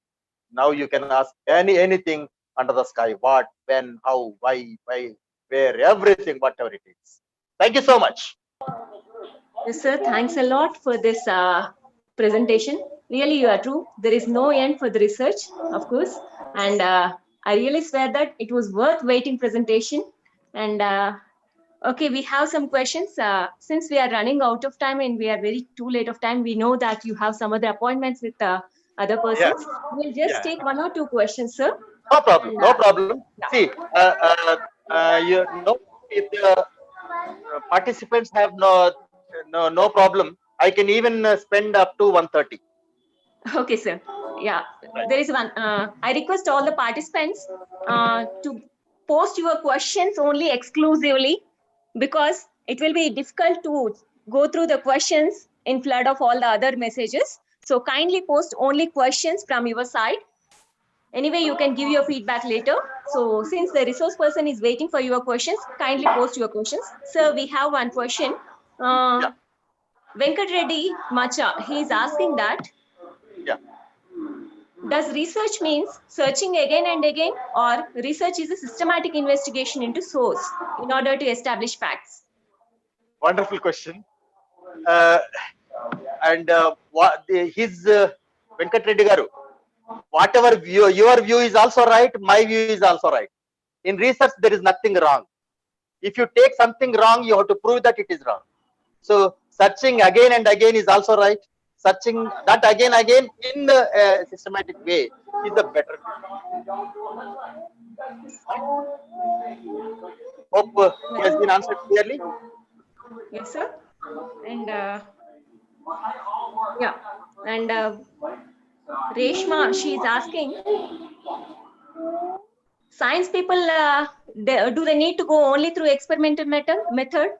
Now you can ask anything under the sky: what, when, how, why, where, everything, whatever it is. Thank you so much. Yes, sir. Thanks a lot for this presentation. Really, you are true. There is no end for the research, of course. And I really swear that it was worth waiting presentation. And okay, we have some questions. Since we are running out of time and we are very too late of time, we know that you have some other appointments with other persons. Yeah. We'll just take 1 or 2 questions, sir. No problem. And, No problem. yeah. See, you know, if the participants have no problem, I can even spend up to 1:30. Okay, sir. Yeah, there is one. I request all the participants to post your questions only exclusively, because it will be difficult to go through the questions in flood of all the other messages. So kindly post only questions from your side. Anyway, you can give your feedback later. So since the resource person is waiting for your questions, kindly post your questions. Sir, we have one question. Yeah. Venkat Reddy Macha, he is asking that, Yeah. does research means searching again and again, or research is a systematic investigation into source in order to establish facts? Wonderful question. And what his Venkat Reddy garu, whatever view, your view is also right, my view is also right. In research, there is nothing wrong. If you take something wrong, you have to prove that it is wrong. So searching again and again is also right. Searching that again in a systematic way is the better. Hope he has been answered clearly. Yes, sir. And yeah, and Reshma, she is asking, science people, do they need to go only through experimental method?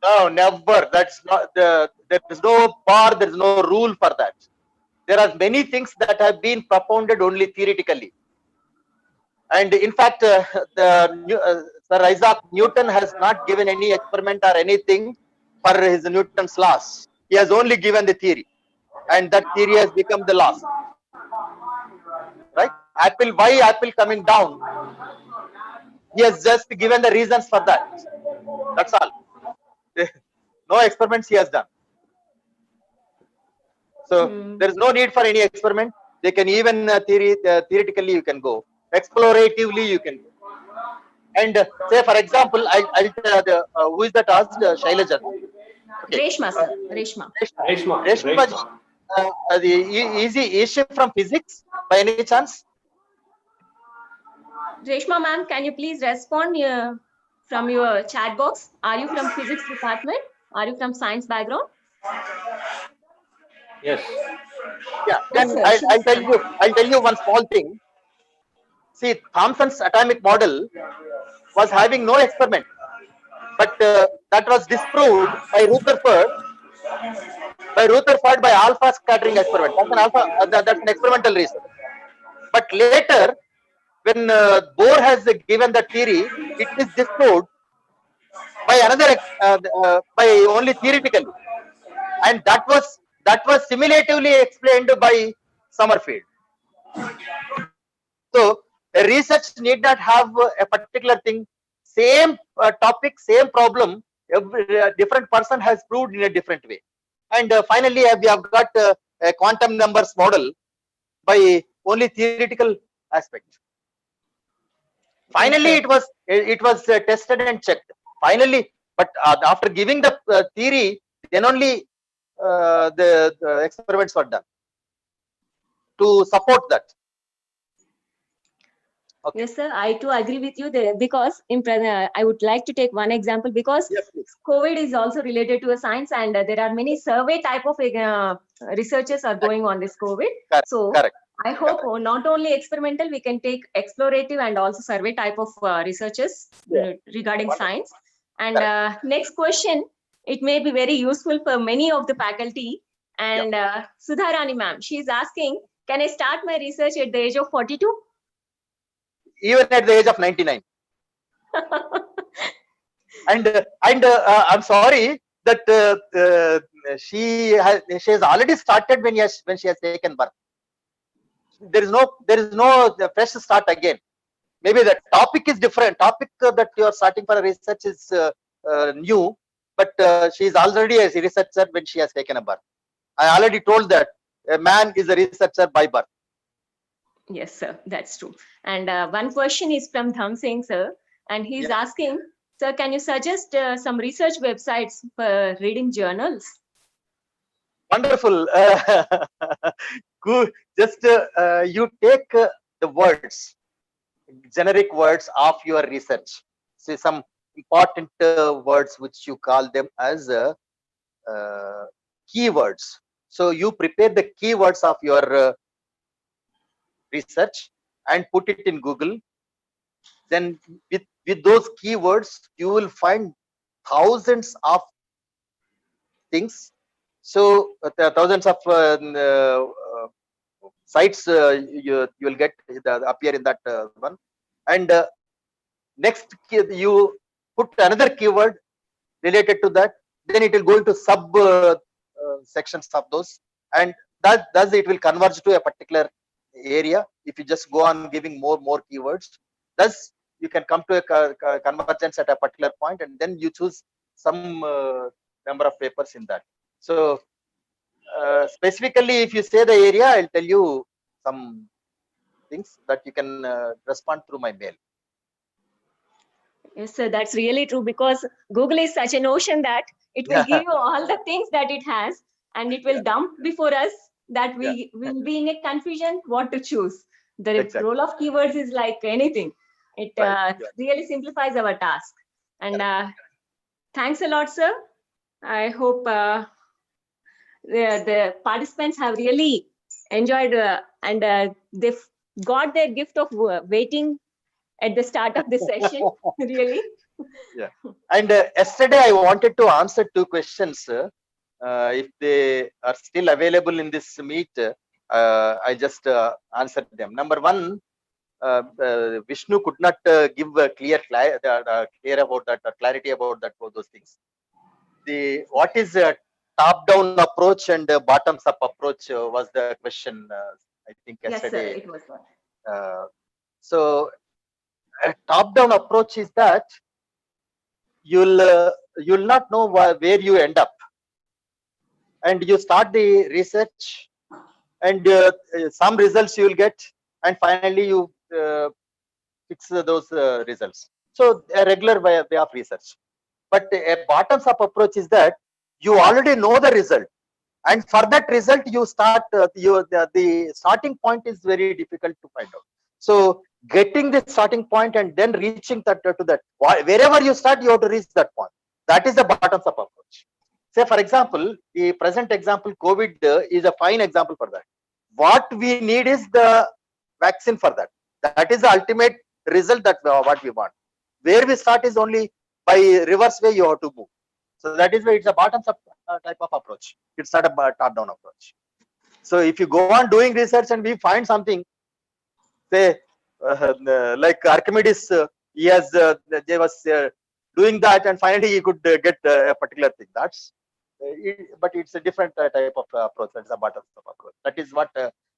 No, never. That's not there is no bar, there is no rule for that. There are many things that have been propounded only theoretically. And in fact, Sir Isaac Newton has not given any experiment or anything for his Newton's laws. He has only given the theory, and that theory has become the laws. Right? Why apple coming down? He has just given the reasons for that. That's all. No experiments he has done. So there is no need for any experiment. They can even theoretically you can go, exploratively you can go. And say for example, I'll tell who is that asked? Shailaja. Okay. Reshma, sir. Reshma. Reshma, is she from physics by any chance? Reshma ma'am, can you please respond from your chat box? Are you from physics department? Are you from science background? Yes. Yeah, Yes, and sir. I'll tell you one small thing. See, Thomson's atomic model was having no experiment, but that was disproved by Rutherford by alpha scattering experiment. That's an experimental reason. But later, when Bohr has given the theory, it is disproved by by only theoretically, and that was simulatively explained by Summerfield. So a research need not have a particular thing, same topic, same problem. Every different person has proved in a different way. And finally, we have got a quantum numbers model by only theoretical aspect. Finally, Yes, it was tested and checked. Finally, but after giving the theory, then only the experiments were done to support that. Okay. Yes, sir. I too agree with you there because I would like to take one example because Yes, please. COVID is also related to a science, and there are many survey type of researches are going on this COVID. Correct. So Correct. I hope not only experimental, we can take explorative and also survey type of researches regarding Wonderful. science. And next question, it may be very useful for many of the faculty. And Sudharani ma'am, she is asking, can I start my research at the age of 42? Even at the age of 99. And I'm sorry that she has already started when she has taken birth. There is no fresh start again. Maybe the topic is different. Topic that you are starting for research is new, but she is already a researcher when she has taken a birth. I already told that a man is a researcher by birth. Yes, sir, that's true. And one question is from Dham Singh, sir, and he's asking, sir, can you suggest some research websites for reading journals? Wonderful. Good. Just you take the words, generic words of your research. See some important words which you call them as keywords. So you prepare the keywords of your research and put it in Google. Then with those keywords, you will find thousands of things. So thousands of sites you will get appear in that one. And next you put another keyword related to that, then it will go into sub sections of those, and thus it will converge to a particular area. If you just go on giving more keywords, thus you can come to a convergence at a particular point, and then you choose some number of papers in that. So specifically, if you say the area, I'll tell you some things that you can respond through my mail. Yes, sir, that's really true because Google is such an ocean that it will give you all the things that it has, and it will dump before us that we will be in a confusion what to choose. The Exactly. role of keywords is like anything. It really simplifies our task. And thanks a lot, sir. I hope the participants have really enjoyed and they've got their gift of waiting at the start of the session. Really. Yeah. And yesterday I wanted to answer two questions. If they are still available in this meet, I just answered them. Number one, Vishnu could not give a clear about that, clarity about that, for those things. What is a top-down approach and bottoms-up approach was the question. I think yesterday. Yes, sir, it was. So a top-down approach is that you'll not know where you end up, and you start the research, and some results you will get, and finally you fix those results. So a regular way of research. But a bottoms up approach is that you already know the result, and for that result you start the starting point is very difficult to find out. So getting the starting point and then reaching that to that, wherever you start, you have to reach that point. That is the bottoms up approach. Say, for example, the present example, COVID is a fine example for that. What we need is the vaccine for that. That is the ultimate result that what we want. Where we start is only by reverse way you have to move. So that is why it's a bottoms up type of approach. It's not a top down approach. So if you go on doing research and we find something, say like Archimedes, he has they was doing that and finally he could get a particular thing. That's but it's a different type of approach. That's a bottoms up approach. That is what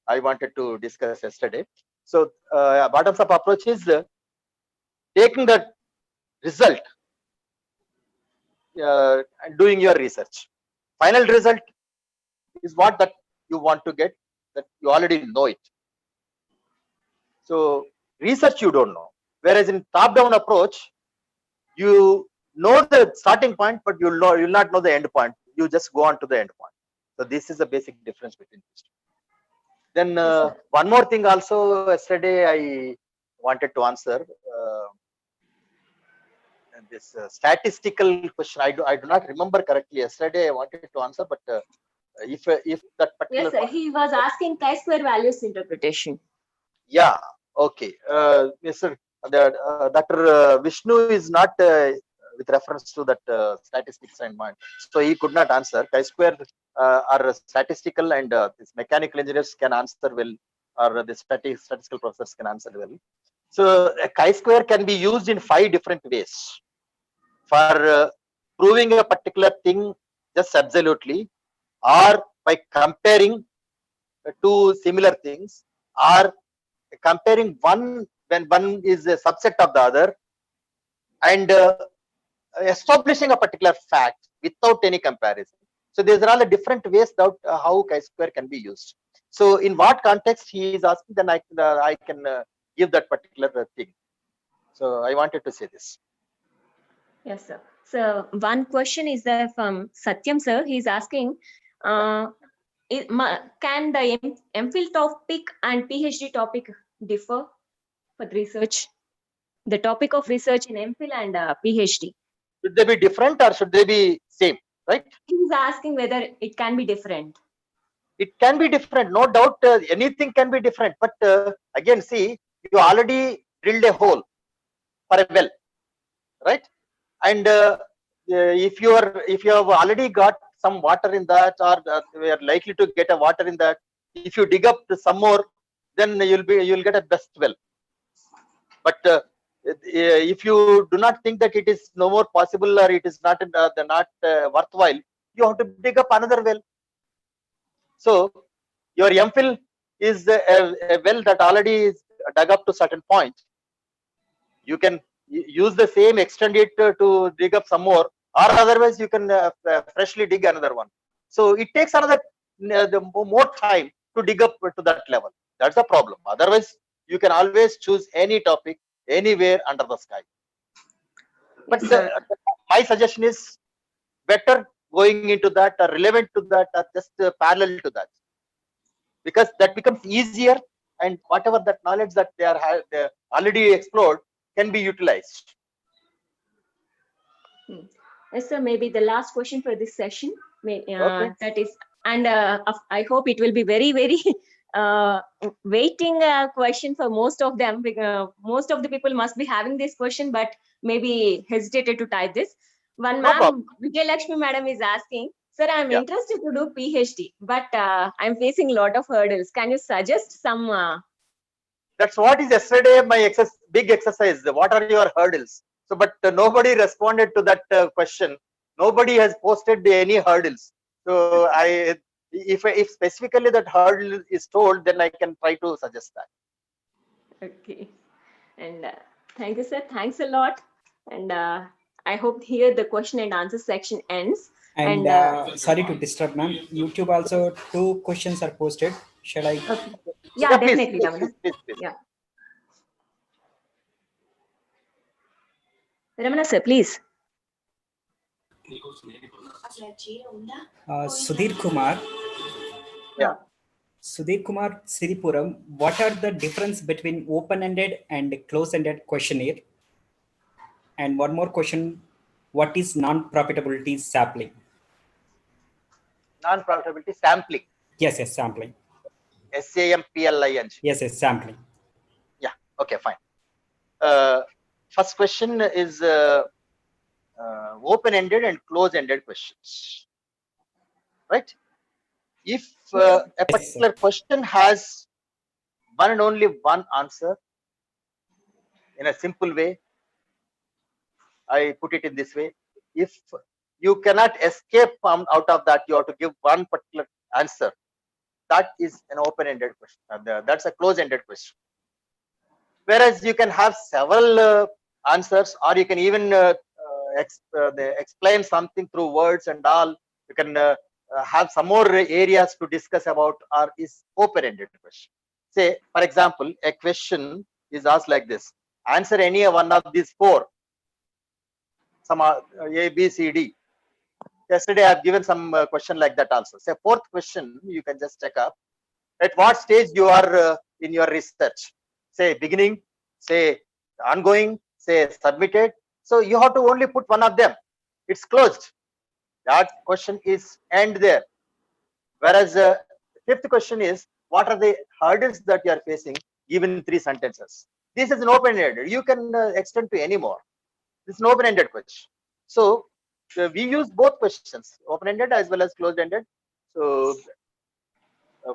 I wanted to discuss yesterday. So bottoms up approach is taking the result and doing your research. Final result is what that you want to get, that you already know it. So research you don't know. Whereas in top-down approach, you know the starting point, but you'll not know the end point. You just go on to the end point. So this is the basic difference between these two. Then one more thing also yesterday I wanted to answer. This statistical question, I do not remember correctly. Yesterday I wanted to answer, but if that particular Yes, sir. He was asking chi-square values interpretation. yeah, okay. Yes, sir. Dr. Vishnu is not with reference to that statistics and mind, so he could not answer. Chi-square are statistical, and this mechanical engineers can answer well, or the statistical professors can answer well. So a chi-square can be used in 5 different ways for proving a particular thing just absolutely, or by comparing two similar things, or comparing one when one is a subset of the other, and establishing a particular fact without any comparison. So these are all the different ways that how chi-square can be used. So in what context he is asking, then I can give that particular thing. So I wanted to say this. Yes, sir. So one question is there from Satyam, sir. He's asking, can the MPhil topic and PhD topic differ for the research? The topic of research in MPhil and PhD. Should they be different or should they be same? Right? He's asking whether it can be different. It can be different, no doubt. Anything can be different, but again, see, you already drilled a hole for a well, right? And if you have already got some water in that, or we are likely to get a water in that, if you dig up some more, then you'll get a best well. But if you do not think that it is no more possible, or it is not worthwhile, you have to dig up another well. So your MPhil is a well that already is dug up to certain point. You can use the same, extend it to dig up some more, or otherwise you can freshly dig another one. So it takes another more time to dig up to that level. That's the problem. Otherwise, you can always choose any topic anywhere under the sky. But my suggestion is better going into that, or relevant to that, or just parallel to that, because that becomes easier, and whatever that knowledge that they already explored can be utilized. Yes, sir. Maybe the last question for this session. Okay. That is, and I hope it will be very, very waiting question for most of them. Most of the people must be having this question, but maybe hesitated to type this. One ma'am, Vijay Lakshmi madam is asking, sir, I'm interested to do PhD, but I'm facing a lot of hurdles. Can you suggest some? That's what is yesterday my big exercise. What are your hurdles? So, but nobody responded to that question. Nobody has posted any hurdles. So if specifically that hurdle is told, then I can try to suggest that. Okay. And thank you, sir. Thanks a lot. And I hope here the question and answer section ends. And sorry to disturb, ma'am. YouTube also 2 questions are posted. Shall I? Okay. Yeah, definitely. Please. Yeah. Ramana, sir, please. Sudhir Kumar. Yeah. Sudhir Kumar Siripuram, what are the difference between open-ended and close-ended questionnaire? And one more question, what is non-profitability sapling? Non-profitability sampling. Yes, yes, sampling. SAMPLING. Yes, yes, sampling. Yeah. Okay. Fine. First question is open-ended and close-ended questions. Right? If a Yes, particular question has one and only one answer, in a simple way, I put it in this way: if you cannot escape from out of that, you have to give one particular answer. That is an open-ended question. That's a close-ended question. Whereas you can have several answers, or you can even explain something through words and all. You can have some more areas to discuss about, or is open-ended question. Say, for example, a question is asked like this: answer any one of these four. Some A, B, C, D. Yesterday I have given some question like that also. Say fourth question, you can just check up. At what stage you are in your research? Say beginning, say ongoing, say submitted. So you have to only put one of them. It's closed. That question is end there. Whereas fifth question is, what are the hurdles that you are facing given three sentences? This is an open-ended. You can extend to any more. This is an open-ended question. So we use both questions, open-ended as well as closed-ended. So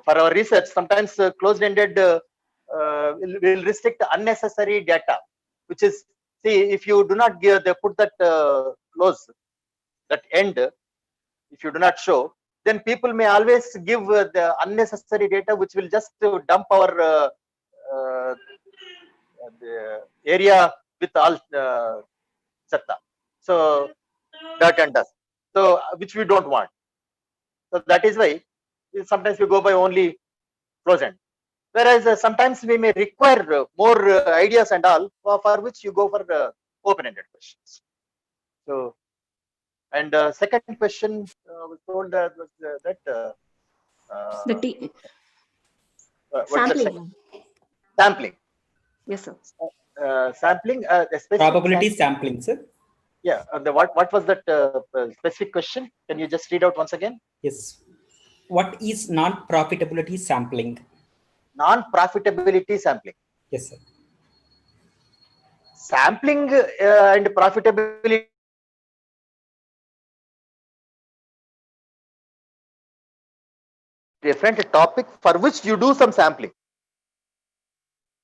for our research, sometimes closed-ended will restrict unnecessary data, which is, see, if you do not give, they put that close, that end, if you do not show, then people may always give the unnecessary data, which will just dump our the area with all chatta. So dirt and dust. So which we don't want. So that is why sometimes we go by only close end. Whereas sometimes we may require more ideas and all, for which you go for open-ended questions. So, and second question was told that was that what's the second? Sampling. Sampling. Yes, sir. Sampling. Probability sampling, sir. Yeah. What was that specific question? Can you just read out once again? Yes. What is non-profitability sampling? Non-profitability sampling. Yes, sir. Sampling and profitability different topic for which you do some sampling.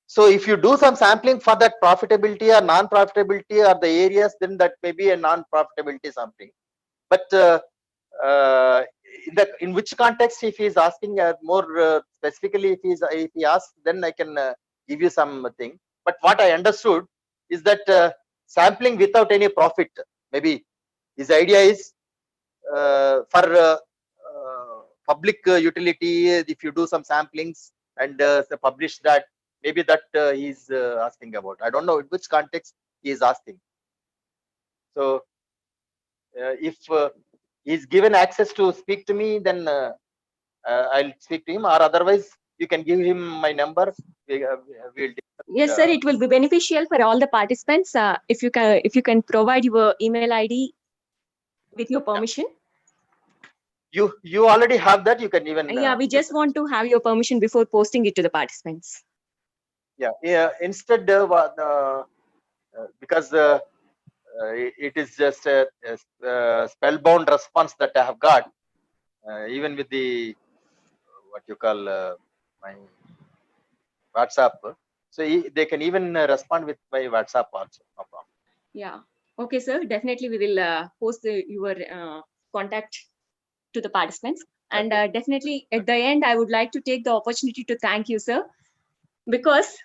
So if you do some sampling for that profitability or non-profitability or the areas, then that may be a non-profitability sampling. But in which context, if he is asking more specifically, if he asks, then I can give you something. But what I understood is that sampling without any profit, maybe his idea is for public utility. If you do some samplings and publish that, maybe that he's asking about. I don't know in which context he is asking. So if he's given access to speak to me, then I'll speak to him, or otherwise you can give him my number. We'll Yes, sir. It will be beneficial for all the participants if you can provide your email ID with your permission. You already have that. You can even Yeah, we just want to have your permission before posting it to the participants. Yeah. Instead, because it is just a spellbound response that I have got, even with the what you call my WhatsApp. So they can even respond with my WhatsApp also. No problem. Yeah. Okay, sir. Definitely, we will post your contact to the participants. And definitely, at the end, I would like to take the opportunity to thank you, sir, because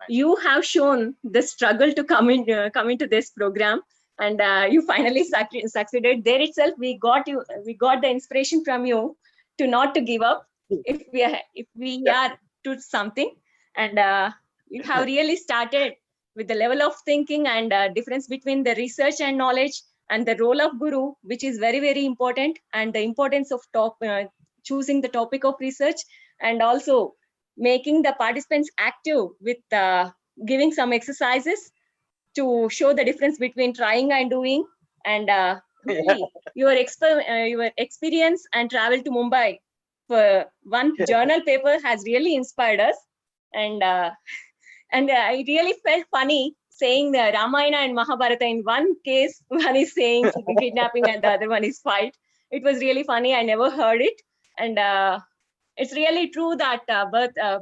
you have shown the struggle to come into this program, and you finally succeeded. There itself, we got the inspiration from you to not to give up if we are to something, and you have really started with the level of thinking and difference between the research and knowledge and the role of guru, which is very, very important, and the importance of choosing the topic of research, and also making the participants active with giving some exercises to show the difference between trying and doing, and Really, your experience and travel to Mumbai for one journal paper has really inspired us, and I really felt funny saying the Ramayana and Mahabharata in one case. One is saying kidnapping and the other one is fight. It was really funny. I never heard it, and it's really true that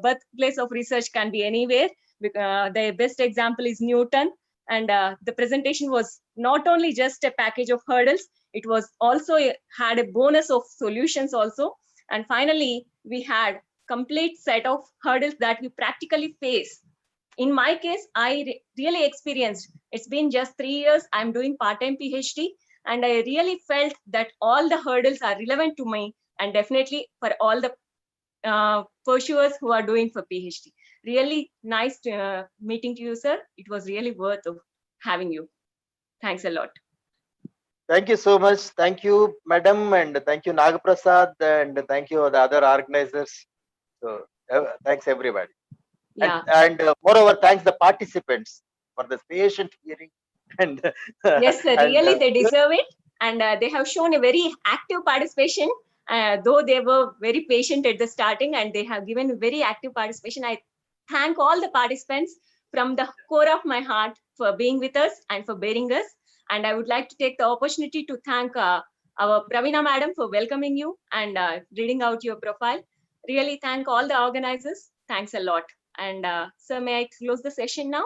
birthplace of research can be anywhere. The best example is Newton, and the presentation was not only just a package of hurdles, it was also had a bonus of solutions also. And finally, we had complete set of hurdles that we practically face. In my case, I really experienced, it's been just 3 years, I'm doing part-time PhD, and I really felt that all the hurdles are relevant to me, and definitely for all the pursuers who are doing for PhD. Really nice meeting to you, sir. It was really worth of having you. Thanks a lot. Thank you so much. Thank you, madam, and thank you, Nagaprasad, and thank you, the other organizers. So, thanks, everybody. Yeah. And moreover, thanks the participants for this patient hearing. And Yes, sir. and, Really, they deserve it. And they have shown a very active participation, though they were very patient at the starting, and they have given very active participation. I thank all the participants from the core of my heart for being with us and for bearing us. And I would like to take the opportunity to thank our Pravina madam for welcoming you and reading out your profile. Really thank all the organizers. Thanks a lot. And sir, may I close the session now?